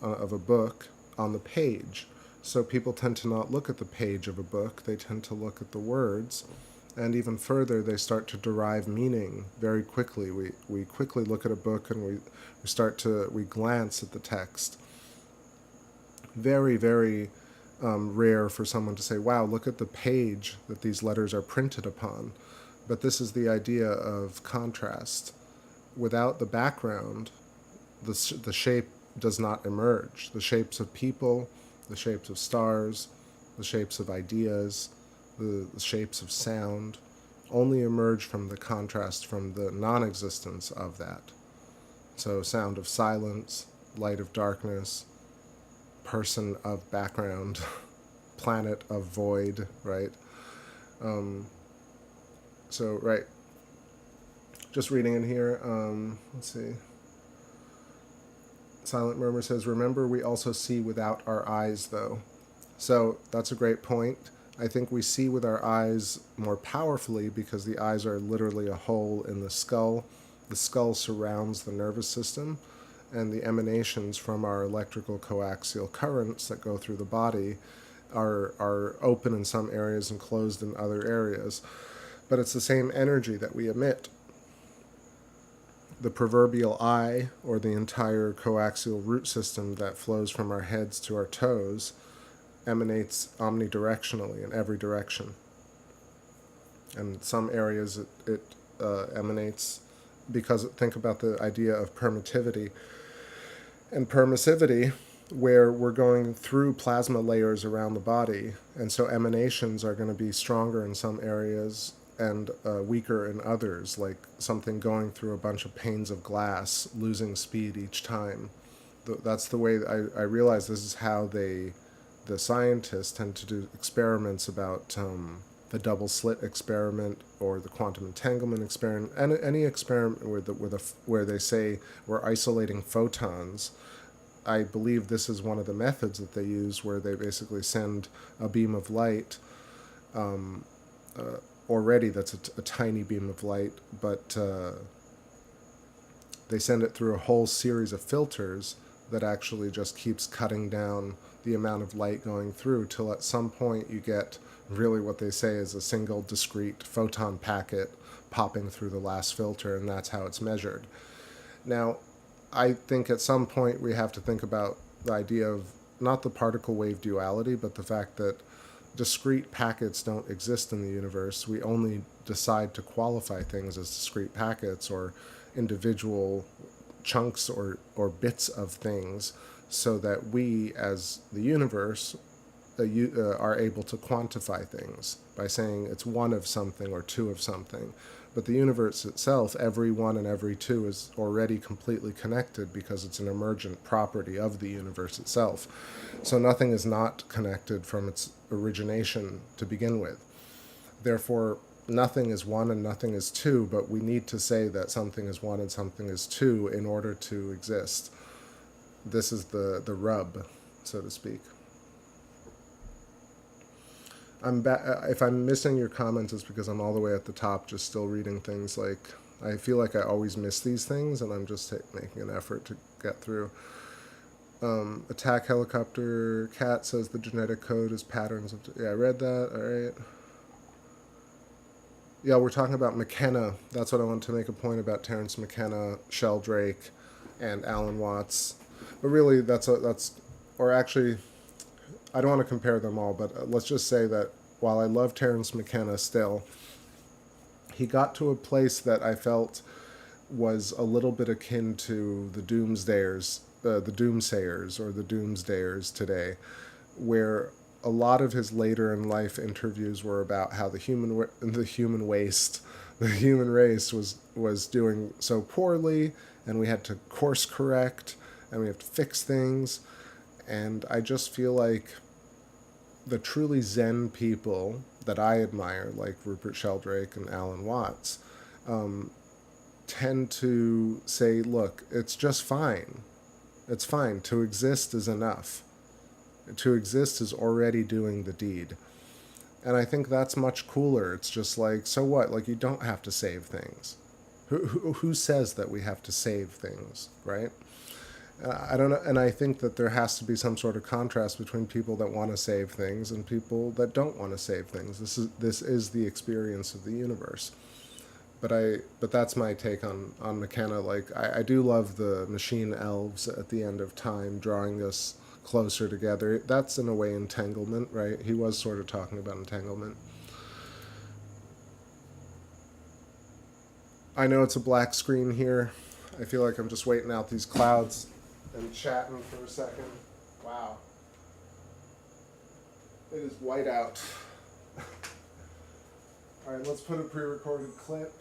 of a book on the page. So people tend to not look at the page of a book, they tend to look at the words, and even further, they start to derive meaning very quickly. We quickly look at a book and we glance at the text. Very, very rare for someone to say, wow, look at the page that these letters are printed upon. But this is the idea of contrast. Without the background, the shape does not emerge. The shapes of people, the shapes of stars, the shapes of ideas, the shapes of sound only emerge from the contrast, from the non-existence of that. So sound of silence, light of darkness, person of background, planet of void, right? So, right. Just reading in here, let's see. Silent Murmur says, remember, we also see without our eyes, though. So that's a great point. I think we see with our eyes more powerfully because the eyes are literally a hole in the skull. The skull surrounds the nervous system, and the emanations from our electrical coaxial currents that go through the body are open in some areas and closed in other areas. But it's the same energy that we emit. The proverbial eye, or the entire coaxial root system that flows from our heads to our toes, emanates omnidirectionally in every direction. And in some areas it emanates because, think about the idea of permittivity. And permissivity, where we're going through plasma layers around the body, and so emanations are going to be stronger in some areas and weaker in others, like something going through a bunch of panes of glass, losing speed each time. That's the way I realize this is how the scientists tend to do experiments about the double slit experiment or the quantum entanglement experiment, and any experiment where they say we're isolating photons. I believe this is one of the methods that they use, where they basically send a beam of light. Already that's a tiny beam of light, but they send it through a whole series of filters that actually just keeps cutting down the amount of light going through till at some point you get really what they say is a single discrete photon packet popping through the last filter, and that's how it's measured. Now, I think at some point we have to think about the idea of not the particle wave duality, but the fact that discrete packets don't exist in the universe. We only decide to qualify things as discrete packets or individual chunks or bits of things, so that we, as the universe, are able to quantify things by saying it's one of something or two of something. But the universe itself, every one and every two, is already completely connected because it's an emergent property of the universe itself. So nothing is not connected from its origination to begin with. Therefore, nothing is one and nothing is two, but we need to say that something is one and something is two in order to exist. This is the rub, so to speak. If I'm missing your comments, it's because I'm all the way at the top, just still reading things. Like, I feel like I always miss these things, and I'm just making an effort to get through. Attack Helicopter Cat says the genetic code is patterns of... Yeah, I read that. All right. Yeah, we're talking about McKenna. That's what I want to make a point about. Terrence McKenna, Sheldrake, and Alan Watts. But really, or actually, I don't want to compare them all, but let's just say that while I love Terrence McKenna still, he got to a place that I felt was a little bit akin to the Doomsayers or the Doomsdayers today, where a lot of his later in life interviews were about how the human race was doing so poorly, and we had to course correct, and we have to fix things. And I just feel like the truly Zen people that I admire, like Rupert Sheldrake and Alan Watts, tend to say, look, it's just fine. It's fine. To exist is enough. To exist is already doing the deed. And I think that's much cooler. It's just like, so what? Like, you don't have to save things. Who says that we have to save things, right? I don't know, and I think that there has to be some sort of contrast between people that want to save things and people that don't want to save things. This is the experience of the universe. But that's my take on McKenna. Like, I do love the machine elves at the end of time drawing us closer together. That's in a way entanglement, right? He was sort of talking about entanglement. I know it's a black screen here. I feel like I'm just waiting out these clouds and chatting for a second. Wow. It is white out. All right, let's put a pre-recorded clip.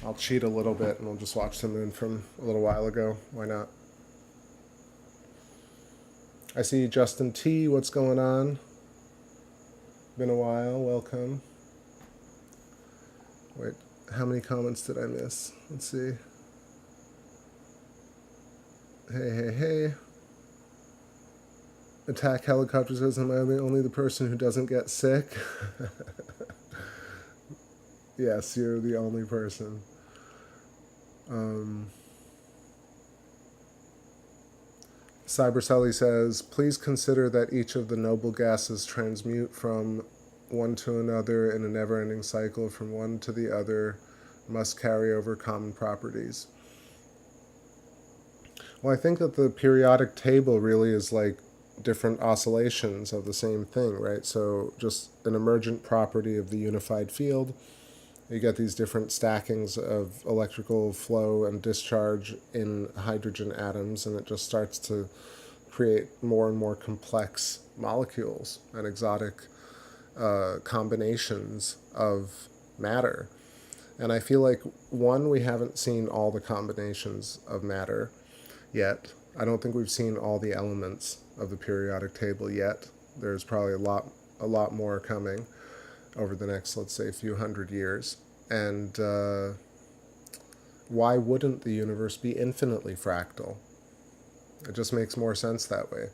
I'll cheat a little bit and we'll just watch the moon from a little while ago. Why not? I see Justin T. What's going on? Been a while. Welcome. Wait, how many comments did I miss? Let's see. Hey. Attack Helicopter says, am I only the person who doesn't get sick? Yes, you're the only person. Cybercelli says, please consider that each of the noble gases transmute from one to another in a never-ending cycle, from one to the other, must carry over common properties. Well, I think that the periodic table really is like different oscillations of the same thing, right? So just an emergent property of the unified field. You get these different stackings of electrical flow and discharge in hydrogen atoms, and it just starts to create more and more complex molecules and exotic combinations of matter. And I feel like, one, we haven't seen all the combinations of matter yet. I don't think we've seen all the elements of the periodic table yet. There's probably a lot more coming over the next, let's say, few hundred years. And why wouldn't the universe be infinitely fractal? It just makes more sense that way.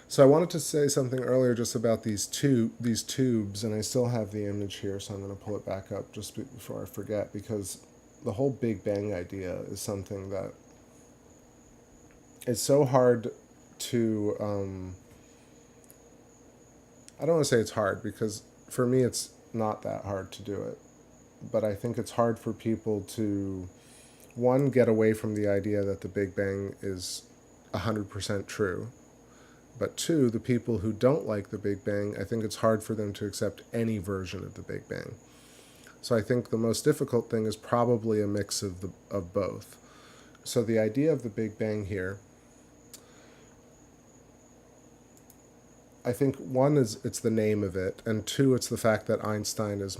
So I wanted to say something earlier just about these tubes, and I still have the image here, so I'm going to pull it back up just before I forget, because the whole Big Bang idea is something that it's so hard to... I don't want to say it's hard, because for me it's not that hard to do it. But I think it's hard for people to, one, get away from the idea that the Big Bang is 100% true, But two, the people who don't like the Big Bang, I think it's hard for them to accept any version of the Big Bang. So I think the most difficult thing is probably a mix of both. So the idea of the Big Bang here, I think one is it's the name of it, and two, it's the fact that Einstein is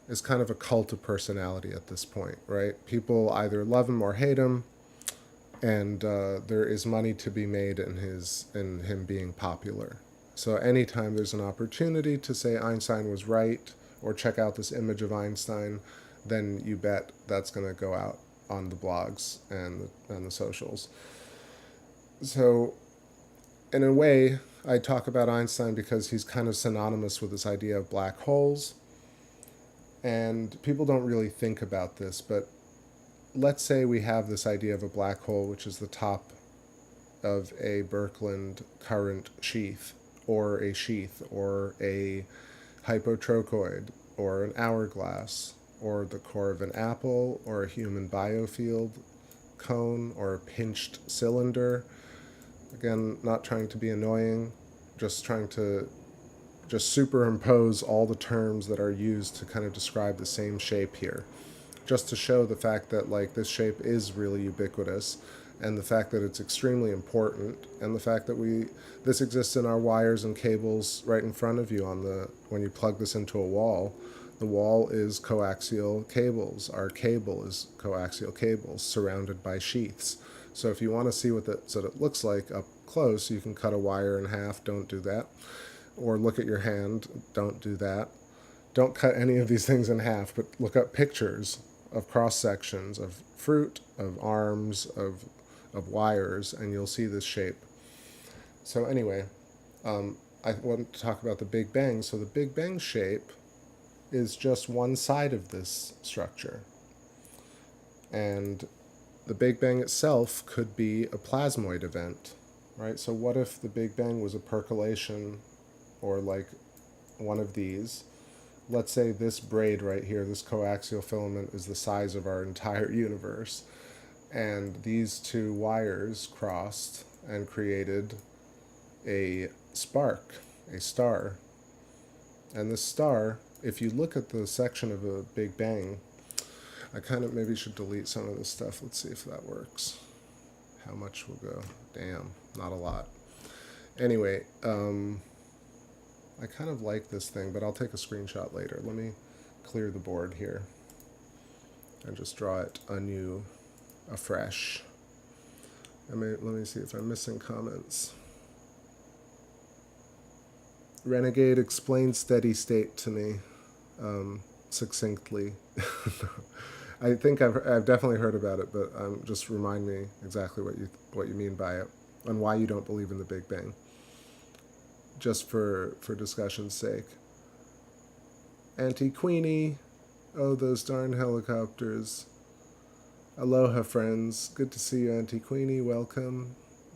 is kind of a cult of personality at this point, right? People either love him or hate him, and there is money to be made in him being popular. So anytime there's an opportunity to say Einstein was right, or check out this image of Einstein, then you bet that's going to go out on the blogs and the socials. So in a way, I talk about Einstein because he's kind of synonymous with this idea of black holes. And people don't really think about this, but let's say we have this idea of a black hole, which is the top of a Birkeland current sheath, or a hypotrochoid, or an hourglass, or the core of an apple, or a human biofield cone, or a pinched cylinder. Again, not trying to be annoying, just trying to superimpose all the terms that are used to kind of describe the same shape here, just to show the fact that like this shape is really ubiquitous, and the fact that it's extremely important, and the fact that this exists in our wires and cables right in front of you when you plug this into a wall. The wall is coaxial cables. Our cable is coaxial cables surrounded by sheaths. So if you want to see what it looks like up close, you can cut a wire in half. Don't do that. Or look at your hand. Don't do that. Don't cut any of these things in half, but look up pictures of cross sections of fruit, of arms, of wires, and you'll see this shape. So anyway, I want to talk about the Big Bang. So the Big Bang shape is just one side of this structure. And the Big Bang itself could be a plasmoid event, right? So what if the Big Bang was a percolation, or like one of these? Let's say this braid right here, this coaxial filament, is the size of our entire universe. And these two wires crossed and created a spark, a star. And this star, if you look at the section of a Big Bang, I kind of maybe should delete some of this stuff. Let's see if that works. How much will go? Damn, not a lot. Anyway, I kind of like this thing, but I'll take a screenshot later. Let me clear the board here and just draw it anew, afresh. Let me see if I'm missing comments. Renegade, explain steady state to me succinctly. I think I've definitely heard about it, but just remind me exactly what you mean by it and why you don't believe in the Big Bang. Just for discussion's sake. Auntie Queenie, oh those darn helicopters. Aloha friends, good to see you, Auntie Queenie, welcome.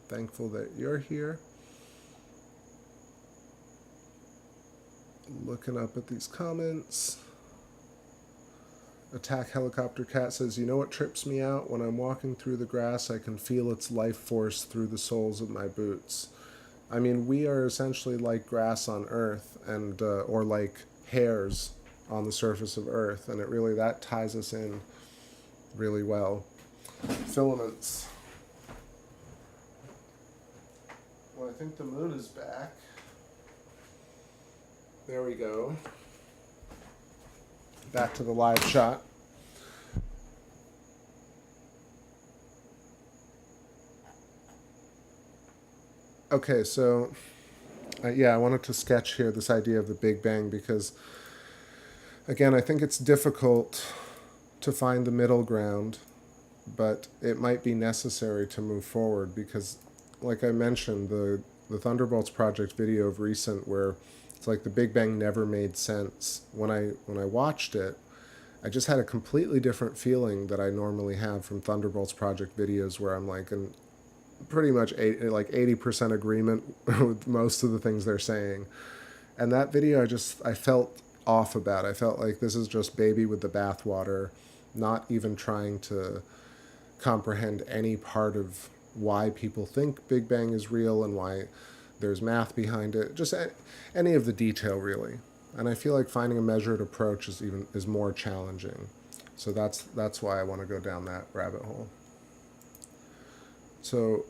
Thankful that you're here. Looking up at these comments. Attack Helicopter Cat says, you know what trips me out? When I'm walking through the grass, I can feel its life force through the soles of my boots. I mean, we are essentially like grass on Earth, and or like hairs on the surface of Earth, and that ties us in really well. Filaments. Well, I think the moon is back. There we go. Back to the live shot. Okay, so I wanted to sketch here this idea of the Big Bang because, again, I think it's difficult to find the middle ground, but it might be necessary to move forward because, like I mentioned, the Thunderbolts Project video of recent where it's like the Big Bang never made sense. When I watched it, I just had a completely different feeling that I normally have from Thunderbolts Project videos where I'm like in pretty much 80% agreement with most of the things they're saying. And that video I felt off about. I felt like this is just baby with the bathwater, not even trying to comprehend any part of why people think Big Bang is real and why there's math behind it, just any of the detail really. And I feel like finding a measured approach is more challenging. So that's why I want to go down that rabbit hole. So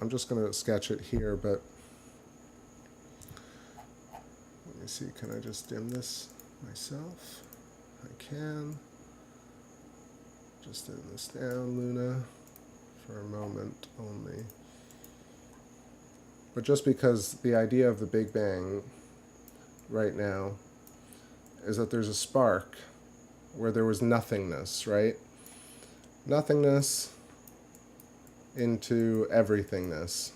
I'm just going to sketch it here, but let me see, can I just dim this myself? I can. Just dim this down, Luna, for a moment only. But just because the idea of the Big Bang right now is that there's a spark where there was nothingness, right? Nothingness into everythingness.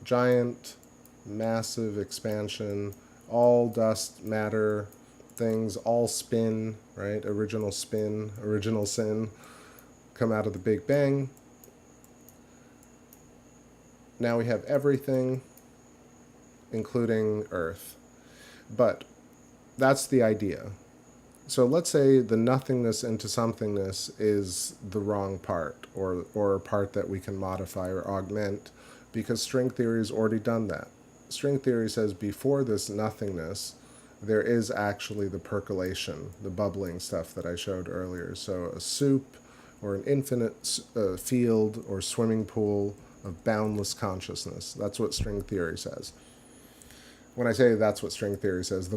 Giant, massive expansion, all dust, matter, things, all spin, right? Original spin, original sin, come out of the Big Bang. Now we have everything, including Earth. But that's the idea. So let's say the nothingness into somethingness is the wrong part, or a part that we can modify or augment, because string theory has already done that. String theory says before this nothingness, there is actually the percolation, the bubbling stuff that I showed earlier. So a soup or an infinite field or swimming pool of boundless consciousness. That's what string theory says. When I say that's what string theory says,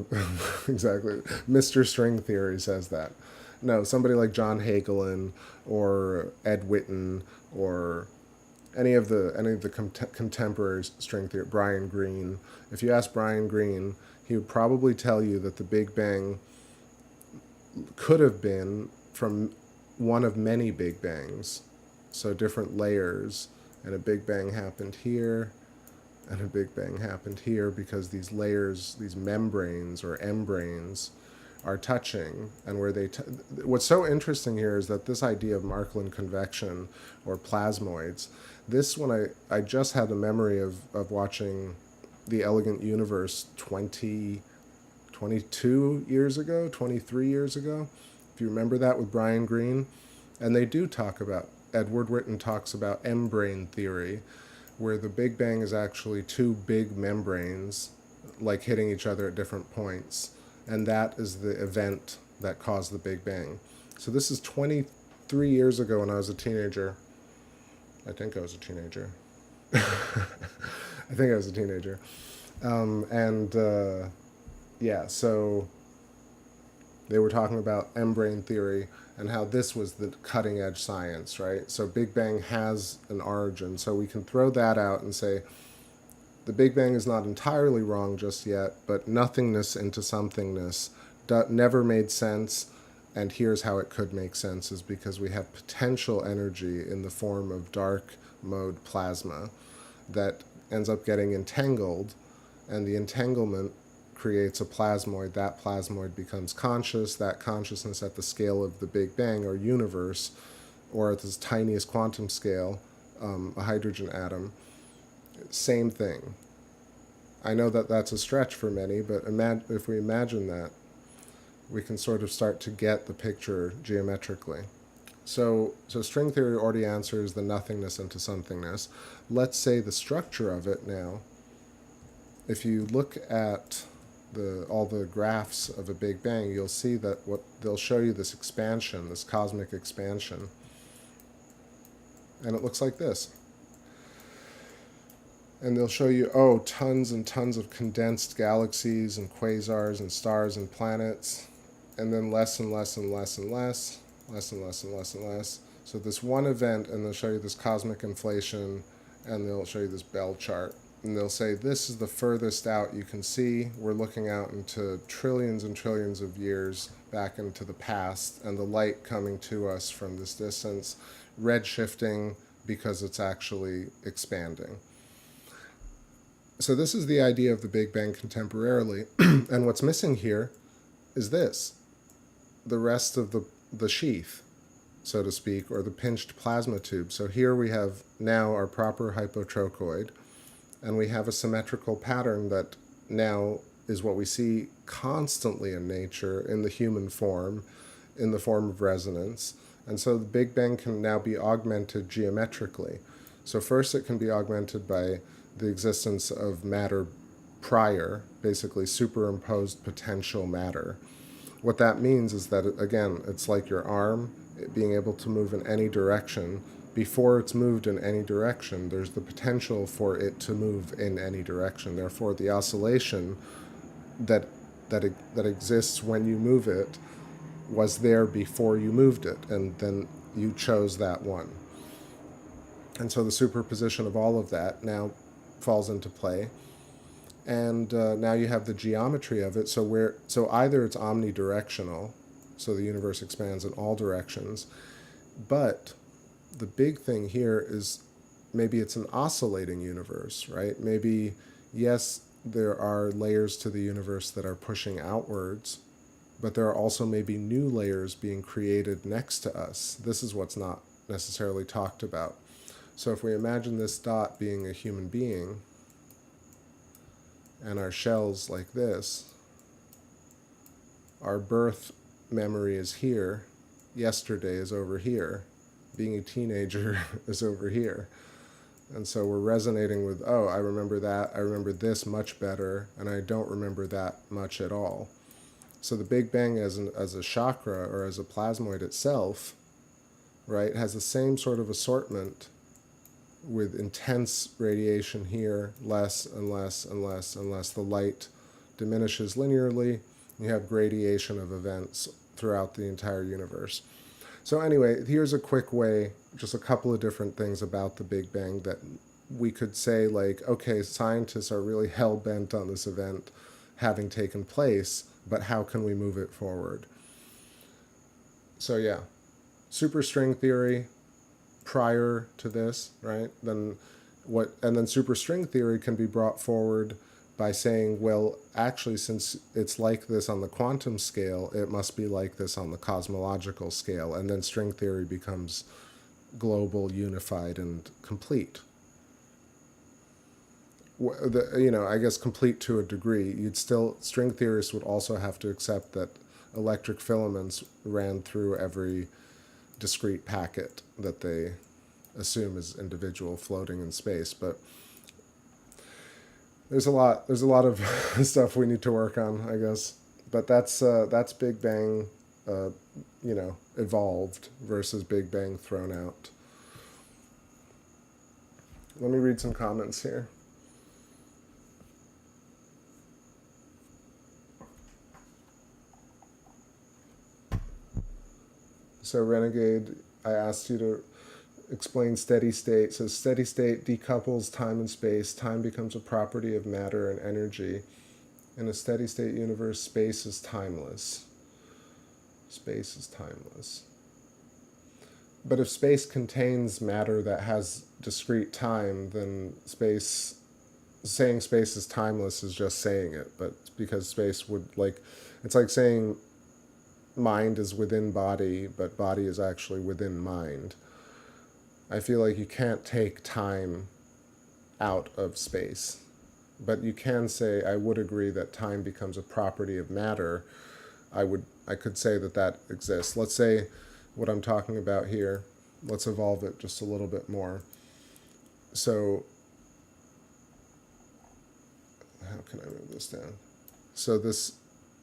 exactly, Mr. String Theory says that. No, somebody like John Hagelin or Ed Witten or any of the contemporary string theory, Brian Greene. If you ask Brian Greene, he would probably tell you that the Big Bang could have been from one of many Big Bangs, so different layers, and a Big Bang happened here, and a Big Bang happened here because these layers, these membranes or embranes, are touching, and where they what's so interesting here is that this idea of Markland convection or plasmoids, this one I just had the memory of watching The Elegant Universe 22 years ago, 23 years ago, if you remember that, with Brian Greene. And they do talk about, Edward Witten talks about membrane theory, where the Big Bang is actually two big membranes like hitting each other at different points, and that is the event that caused the Big Bang. So this is 23 years ago when I was a teenager. I think I was a teenager. Yeah, so they were talking about membrane theory and how this was the cutting edge science, right? So Big Bang has an origin, so we can throw that out and say the Big Bang is not entirely wrong just yet, but nothingness into somethingness never made sense, and here's how it could make sense, is because we have potential energy in the form of dark mode plasma that ends up getting entangled, and the entanglement creates a plasmoid. That plasmoid becomes conscious. That consciousness at the scale of the Big Bang or universe, or at this tiniest quantum scale, a hydrogen atom, same thing. I know that that's a stretch for many, but if we imagine that, we can sort of start to get the picture geometrically. So string theory already answers the nothingness into somethingness. Let's say the structure of it now. If you look at all the graphs of a Big Bang, you'll see that they'll show you this expansion, this cosmic expansion. And it looks like this. And they'll show you, tons and tons of condensed galaxies and quasars and stars and planets, and then less and less and less and less, less and less and less and less. So this one event, and they'll show you this cosmic inflation, and they'll show you this bell chart. And they'll say, this is the furthest out you can see. We're looking out into trillions and trillions of years back into the past, and the light coming to us from this distance, redshifting because it's actually expanding. So this is the idea of the Big Bang contemporarily. And what's missing here is this, the rest of the sheath, so to speak, or the pinched plasma tube. So here we have now our proper hypotrochoid, and we have a symmetrical pattern that now is what we see constantly in nature, in the human form, in the form of resonance, And so the Big Bang can now be augmented geometrically. So first it can be augmented by the existence of matter prior, basically superimposed potential matter. What that means is that, again, it's like your arm being able to move in any direction. Before it's moved in any direction, there's the potential for it to move in any direction. Therefore, the oscillation that exists when you move it was there before you moved it, and then you chose that one. And so the superposition of all of that now falls into play. And now you have the geometry of it. So either it's omnidirectional, so the universe expands in all directions, but the big thing here is maybe it's an oscillating universe, right? Maybe, yes, there are layers to the universe that are pushing outwards, but there are also maybe new layers being created next to us. This is what's not necessarily talked about. So if we imagine this dot being a human being, and our shell's like this, our birth memory is here, yesterday is over here, being a teenager is over here. And so we're resonating with, oh, I remember that, I remember this much better, and I don't remember that much at all. So the Big Bang as a chakra or as a plasmoid itself, right, has the same sort of assortment with intense radiation here, less and less and less and less. The light diminishes linearly. You have gradation of events throughout the entire universe. So anyway, here's a quick way, just a couple of different things about the Big Bang that we could say, like, okay, scientists are really hell-bent on this event having taken place, but how can we move it forward? So yeah, superstring theory prior to this, right? And then superstring theory can be brought forward by saying, well, actually, since it's like this on the quantum scale, it must be like this on the cosmological scale. And then string theory becomes global, unified, and complete. I guess complete to a degree. String theorists would also have to accept that electric filaments ran through every discrete packet that they assume is individual floating in space. But there's a lot of stuff we need to work on, I guess. But that's Big Bang, evolved versus Big Bang thrown out. Let me read some comments here. So Renegade, I asked you to explain steady state. So steady state decouples time and space. Time becomes a property of matter and energy. In a steady state universe, space is timeless. Space is timeless. But if space contains matter that has discrete time, then saying space is timeless is just saying it. But because space would, it's like saying mind is within body, but body is actually within mind. I feel like you can't take time out of space, but you can say, I would agree that time becomes a property of matter. I could say that exists. Let's say what I'm talking about here, let's evolve it just a little bit more. So how can I move this down?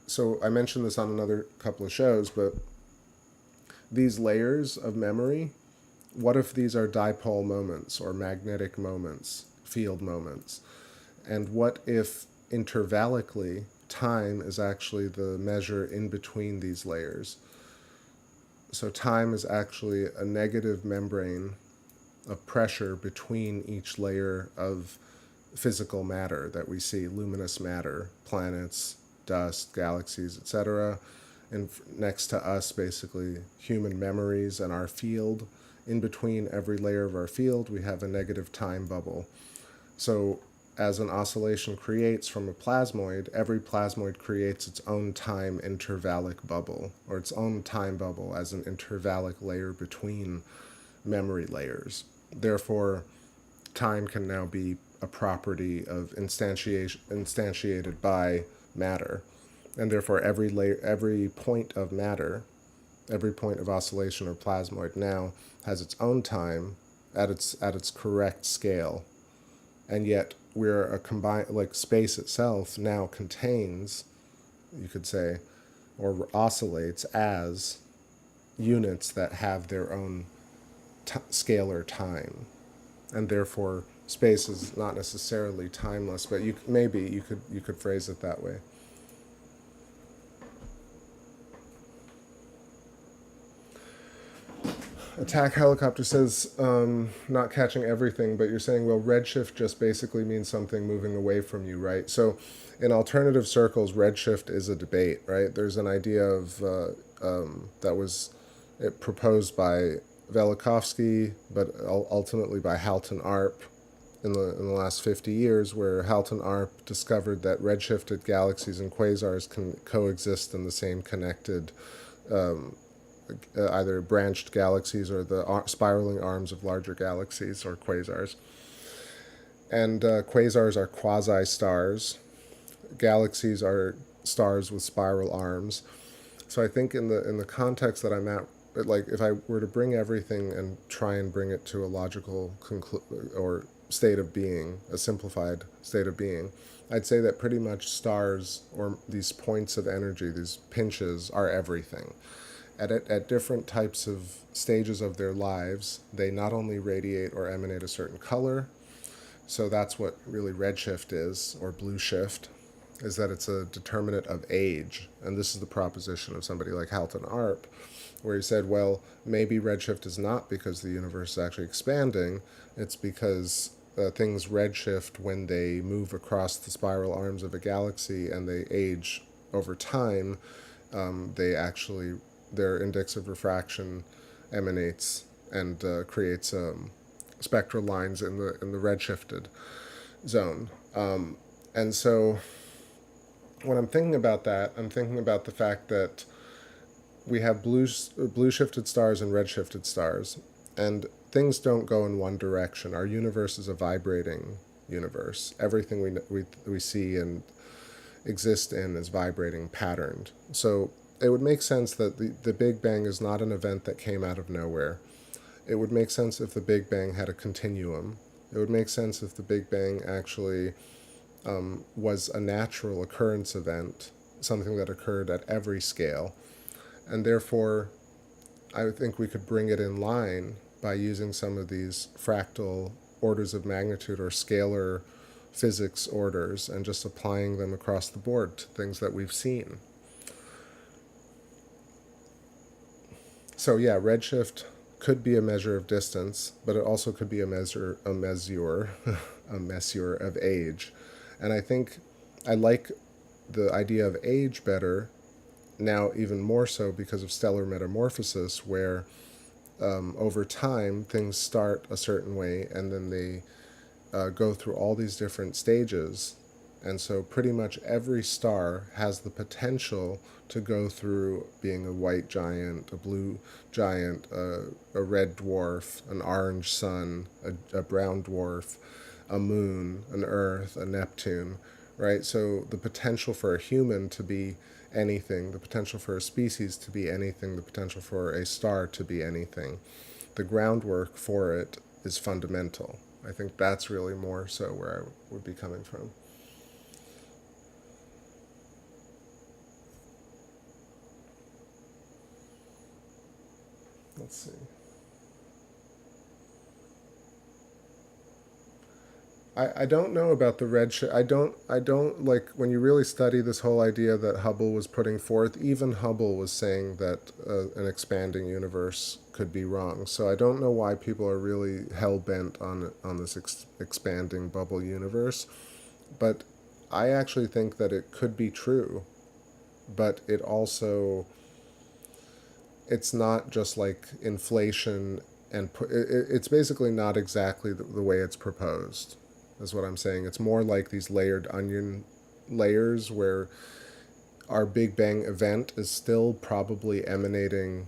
So I mentioned this on another couple of shows, but these layers of memory, what if these are dipole moments or magnetic moments, field moments? And what if intervallically time is actually the measure in between these layers? So time is actually a negative membrane of pressure between each layer of physical matter that we see, luminous matter, planets, dust, galaxies, etc. And next to us, basically, human memories and our field. In between every layer of our field, we have a negative time bubble. So as an oscillation creates from a plasmoid, every plasmoid creates its own time intervallic bubble, or its own time bubble as an intervallic layer between memory layers. Therefore, time can now be a property of instantiated by matter. And therefore, every point of matter every point of oscillation or plasmoid now has its own time at its correct scale, and yet we're a combined, like space itself now contains, you could say, or oscillates as units that have their own scalar time, and therefore space is not necessarily timeless, but maybe you could phrase it that way. Attack Helicopter says, not catching everything, but you're saying, well, redshift just basically means something moving away from you, right? So in alternative circles, redshift is a debate, right? There's an idea of that was proposed by Velikovsky, but ultimately by Halton Arp in the last 50 years, where Halton Arp discovered that redshifted galaxies and quasars can coexist in the same connected either branched galaxies or the spiraling arms of larger galaxies or quasars. And quasars are quasi-stars. Galaxies are stars with spiral arms. So I think in the context that I'm at, like if I were to bring everything and try and bring it to a logical or state of being, a simplified state of being, I'd say that pretty much stars, or these points of energy, these pinches, are everything. At different types of stages of their lives, they not only radiate or emanate a certain color, so that's what really redshift is, or blue shift, is that it's a determinant of age. And this is the proposition of somebody like Halton Arp, where he said, well, maybe redshift is not because the universe is actually expanding, it's because things redshift when they move across the spiral arms of a galaxy and they age over time. Their index of refraction emanates and creates spectral lines in the redshifted zone. And so when I'm thinking about that, I'm thinking about the fact that we have blue shifted stars and red shifted stars, and things don't go in one direction. Our universe is a vibrating universe. Everything we see and exist in is vibrating, patterned. So it would make sense that the Big Bang is not an event that came out of nowhere. It would make sense if the Big Bang had a continuum. It would make sense if the Big Bang actually was a natural occurrence event, something that occurred at every scale. And therefore, I would think we could bring it in line by using some of these fractal orders of magnitude or scalar physics orders and just applying them across the board to things that we've seen. So yeah, redshift could be a measure of distance, but it also could be a measure of age. And I think I like the idea of age better now, even more so because of stellar metamorphosis, where over time things start a certain way and then they go through all these different stages. And so pretty much every star has the potential to go through being a white giant, a blue giant, a red dwarf, an orange sun, a brown dwarf, a moon, an Earth, a Neptune, right? So the potential for a human to be anything, the potential for a species to be anything, the potential for a star to be anything, the groundwork for it is fundamental. I think that's really more so where I would be coming from. Let's see. I don't know about the redshift. I don't like when you really study this whole idea that Hubble was putting forth. Even Hubble was saying that an expanding universe could be wrong. So I don't know why people are really hell bent on this expanding bubble universe. But I actually think that it could be true. But it's not just like inflation, and it's basically not exactly the way it's proposed, is what I'm saying. It's more like these layered onion layers where our Big Bang event is still probably emanating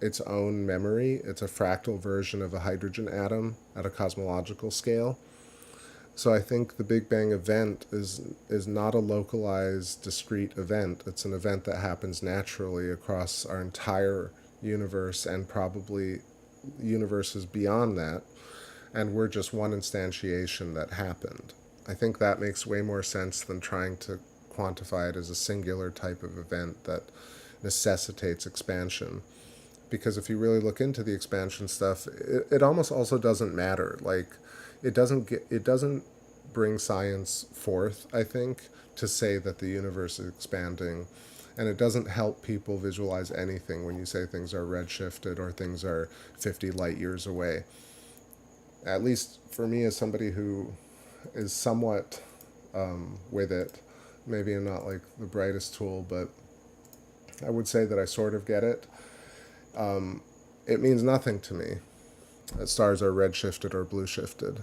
its own memory. It's a fractal version of a hydrogen atom at a cosmological scale. So I think the Big Bang event is not a localized, discrete event. It's an event that happens naturally across our entire universe and probably universes beyond that, and we're just one instantiation that happened. I think that makes way more sense than trying to quantify it as a singular type of event that necessitates expansion. Because if you really look into the expansion stuff, it almost also doesn't matter. Like, it doesn't bring science forth, I think, to say that the universe is expanding, and it doesn't help people visualize anything when you say things are redshifted or things are 50 light years away. At least for me, as somebody who is somewhat with it, maybe I'm not like the brightest tool, but I would say that I sort of get it. It means nothing to me that stars are redshifted or blue shifted,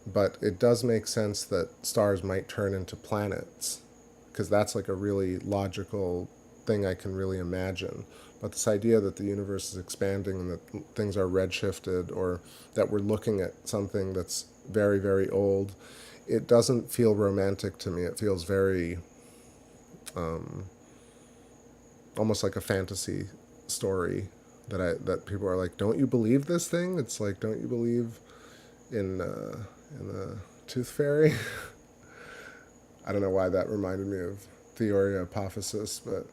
but it does make sense that stars might turn into planets, because that's like a really logical thing I can really imagine. But this idea that the universe is expanding and that things are redshifted, or that we're looking at something that's very, very old, it doesn't feel romantic to me. It feels very almost like a fantasy story that people are like, don't you believe this thing? It's like, don't you believe in the tooth fairy? I don't know why that reminded me of Theoria Apophysis, but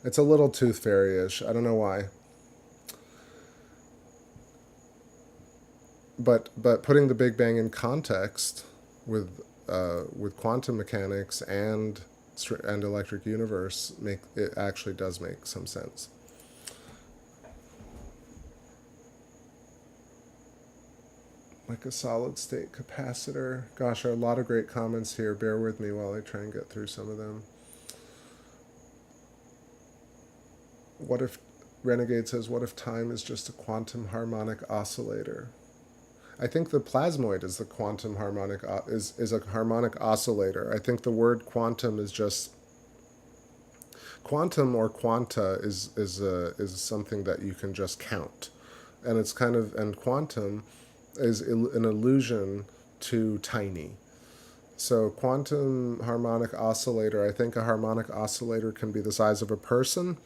it's a little tooth fairy-ish. I don't know why. But putting the Big Bang in context with quantum mechanics and electric universe, it actually does make some sense. Like a solid state capacitor. Gosh, there are a lot of great comments here. Bear with me while I try and get through some of them. What if, Renegade says, what if time is just a quantum harmonic oscillator? I think the plasmoid is the quantum harmonic, is a harmonic oscillator. I think the word quantum is just, quantum or quanta is something that you can just count. And it's kind of, and quantum is an allusion to tiny. So quantum harmonic oscillator, I think a harmonic oscillator can be the size of a person,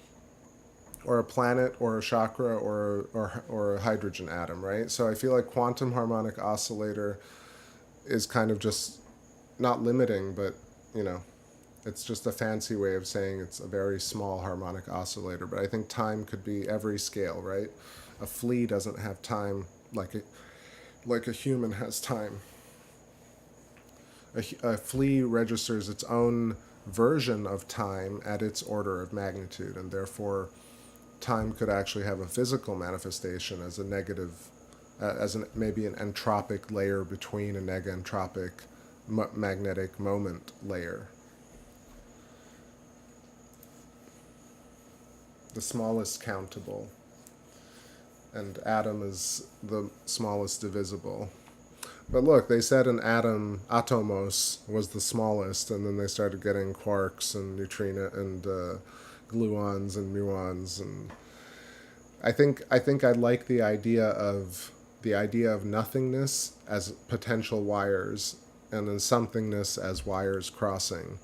or a planet, or a chakra, or a hydrogen atom, right? So I feel like quantum harmonic oscillator is kind of just not limiting, but, you know, it's just a fancy way of saying it's a very small harmonic oscillator. But I think time could be every scale, right? A flea doesn't have time like a human has time. A flea registers its own version of time at its order of magnitude, and therefore time could actually have a physical manifestation as a negative, maybe an entropic layer between a negentropic magnetic moment layer. The smallest countable. And atom is the smallest divisible. But look, they said an atom, atomos, was the smallest, and then they started getting quarks and neutrino and gluons and muons, and I think I like the idea of nothingness as potential wires, and then somethingness as wires crossing,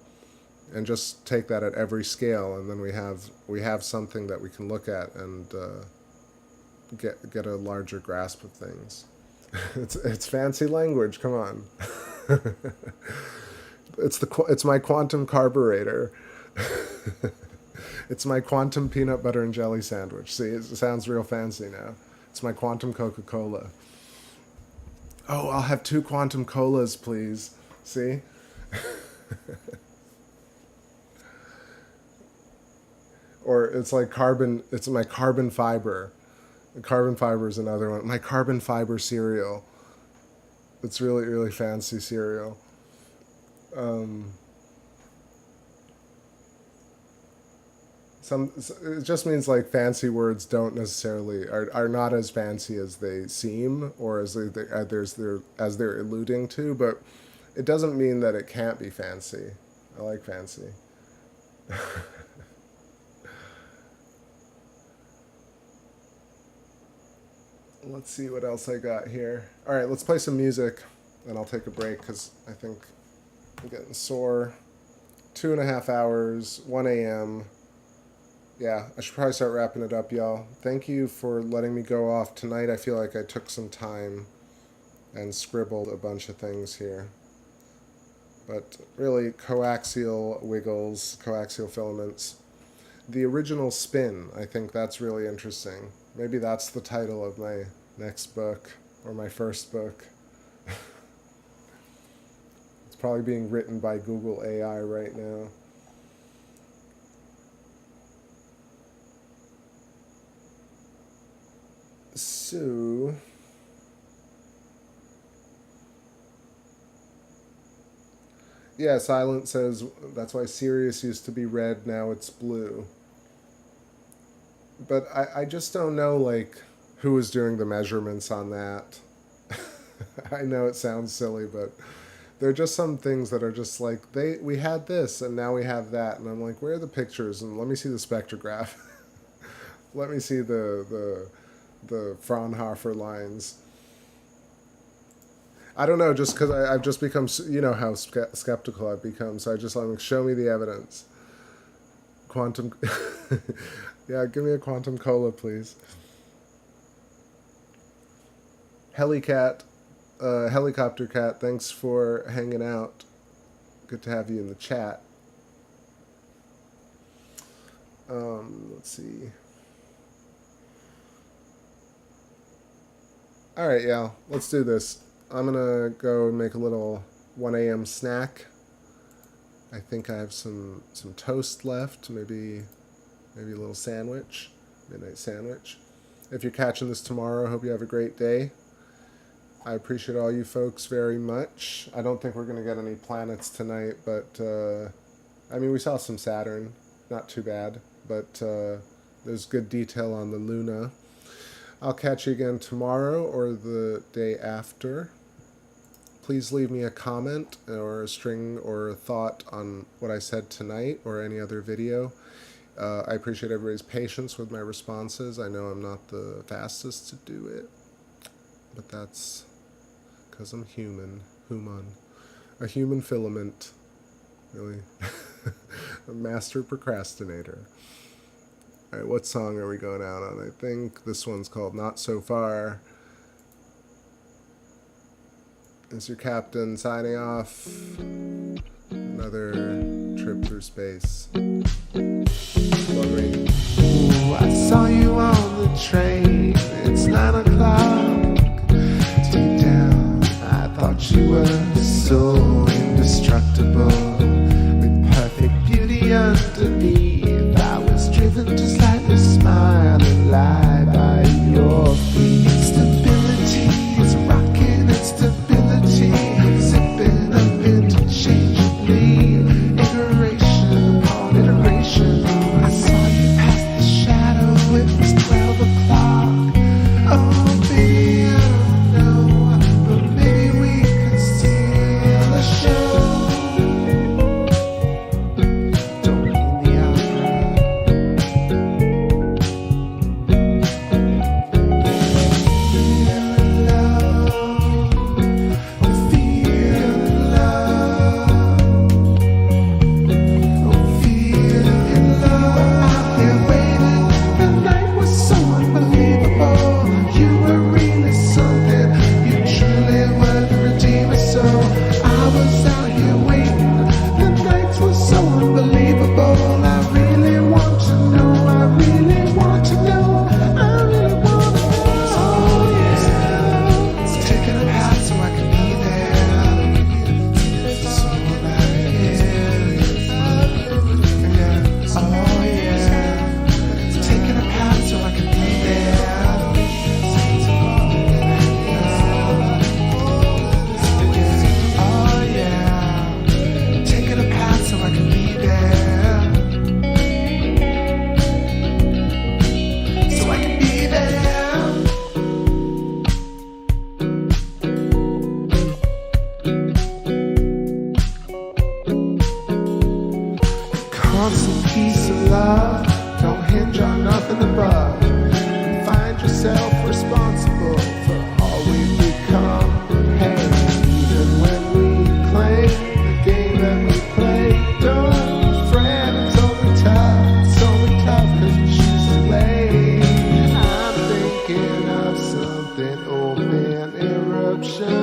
and just take that at every scale, and then we have something that we can look at and get a larger grasp of things. It's fancy language. Come on. It's my quantum carburetor. It's my quantum peanut butter and jelly sandwich. See, it sounds real fancy now. It's my quantum Coca-Cola. Oh, I'll have 2 quantum colas, please. See? Or it's like it's my carbon fiber. Carbon fiber is another one. My carbon fiber cereal. It's really, really fancy cereal. It just means like fancy words don't necessarily are not as fancy as they seem, or as they're alluding to, but it doesn't mean that it can't be fancy. I like fancy. Let's see what else I got here. All right, let's play some music. and I'll take a break because I think I'm getting sore. 2.5 hours, 1 a.m. Yeah, I should probably start wrapping it up, y'all. Thank you for letting me go off tonight. I feel like I took some time and scribbled a bunch of things here. But really, coaxial wiggles, coaxial filaments. The original spin, I think that's really interesting. Maybe that's the title of my next book, or my first book. It's probably being written by Google AI right now. So... yeah, Silent says that's why Sirius used to be red, now it's blue. But I just don't know, like, who was doing the measurements on that. I know it sounds silly, but there are just some things that are just like, we had this, and now we have that. And I'm like, where are the pictures? And let me see the spectrograph. Let me see the Fraunhofer lines. I don't know, just because I've just become, you know how skeptical I've become, so I just like, show me the evidence. Quantum, yeah, give me a quantum cola, please. Helicat, Helicopter Cat, thanks for hanging out. Good to have you in the chat. Let's see. All right, y'all, let's do this. I'm gonna go make a little 1 a.m. snack. I think I have some toast left, maybe a little sandwich, midnight sandwich. If you're catching this tomorrow, I hope you have a great day. I appreciate all you folks very much. I don't think we're gonna get any planets tonight, but I mean, we saw some Saturn, not too bad, but there's good detail on the Luna. I'll catch you again tomorrow or the day after. Please leave me a comment or a string or a thought on what I said tonight or any other video. I appreciate everybody's patience with my responses. I know I'm not the fastest to do it, but that's because I'm human. A human filament. Really. A master procrastinator. All right, what song are we going out on? I think this one's called Not So Far. It's your captain signing off. Another trip through space. Lovely. Ooh, I saw you on the train. It's 9 o'clock. Deep down, I thought you were so indestructible, with perfect beauty underneath. I was driven to slightly smile and lie by your feet. Instability is rocking, instability. Zipping up interchangeably, iteration upon iteration. I saw you past the shadow, it was 12 o'clock. Oh, baby, I don't know, but maybe we could steal a show. description.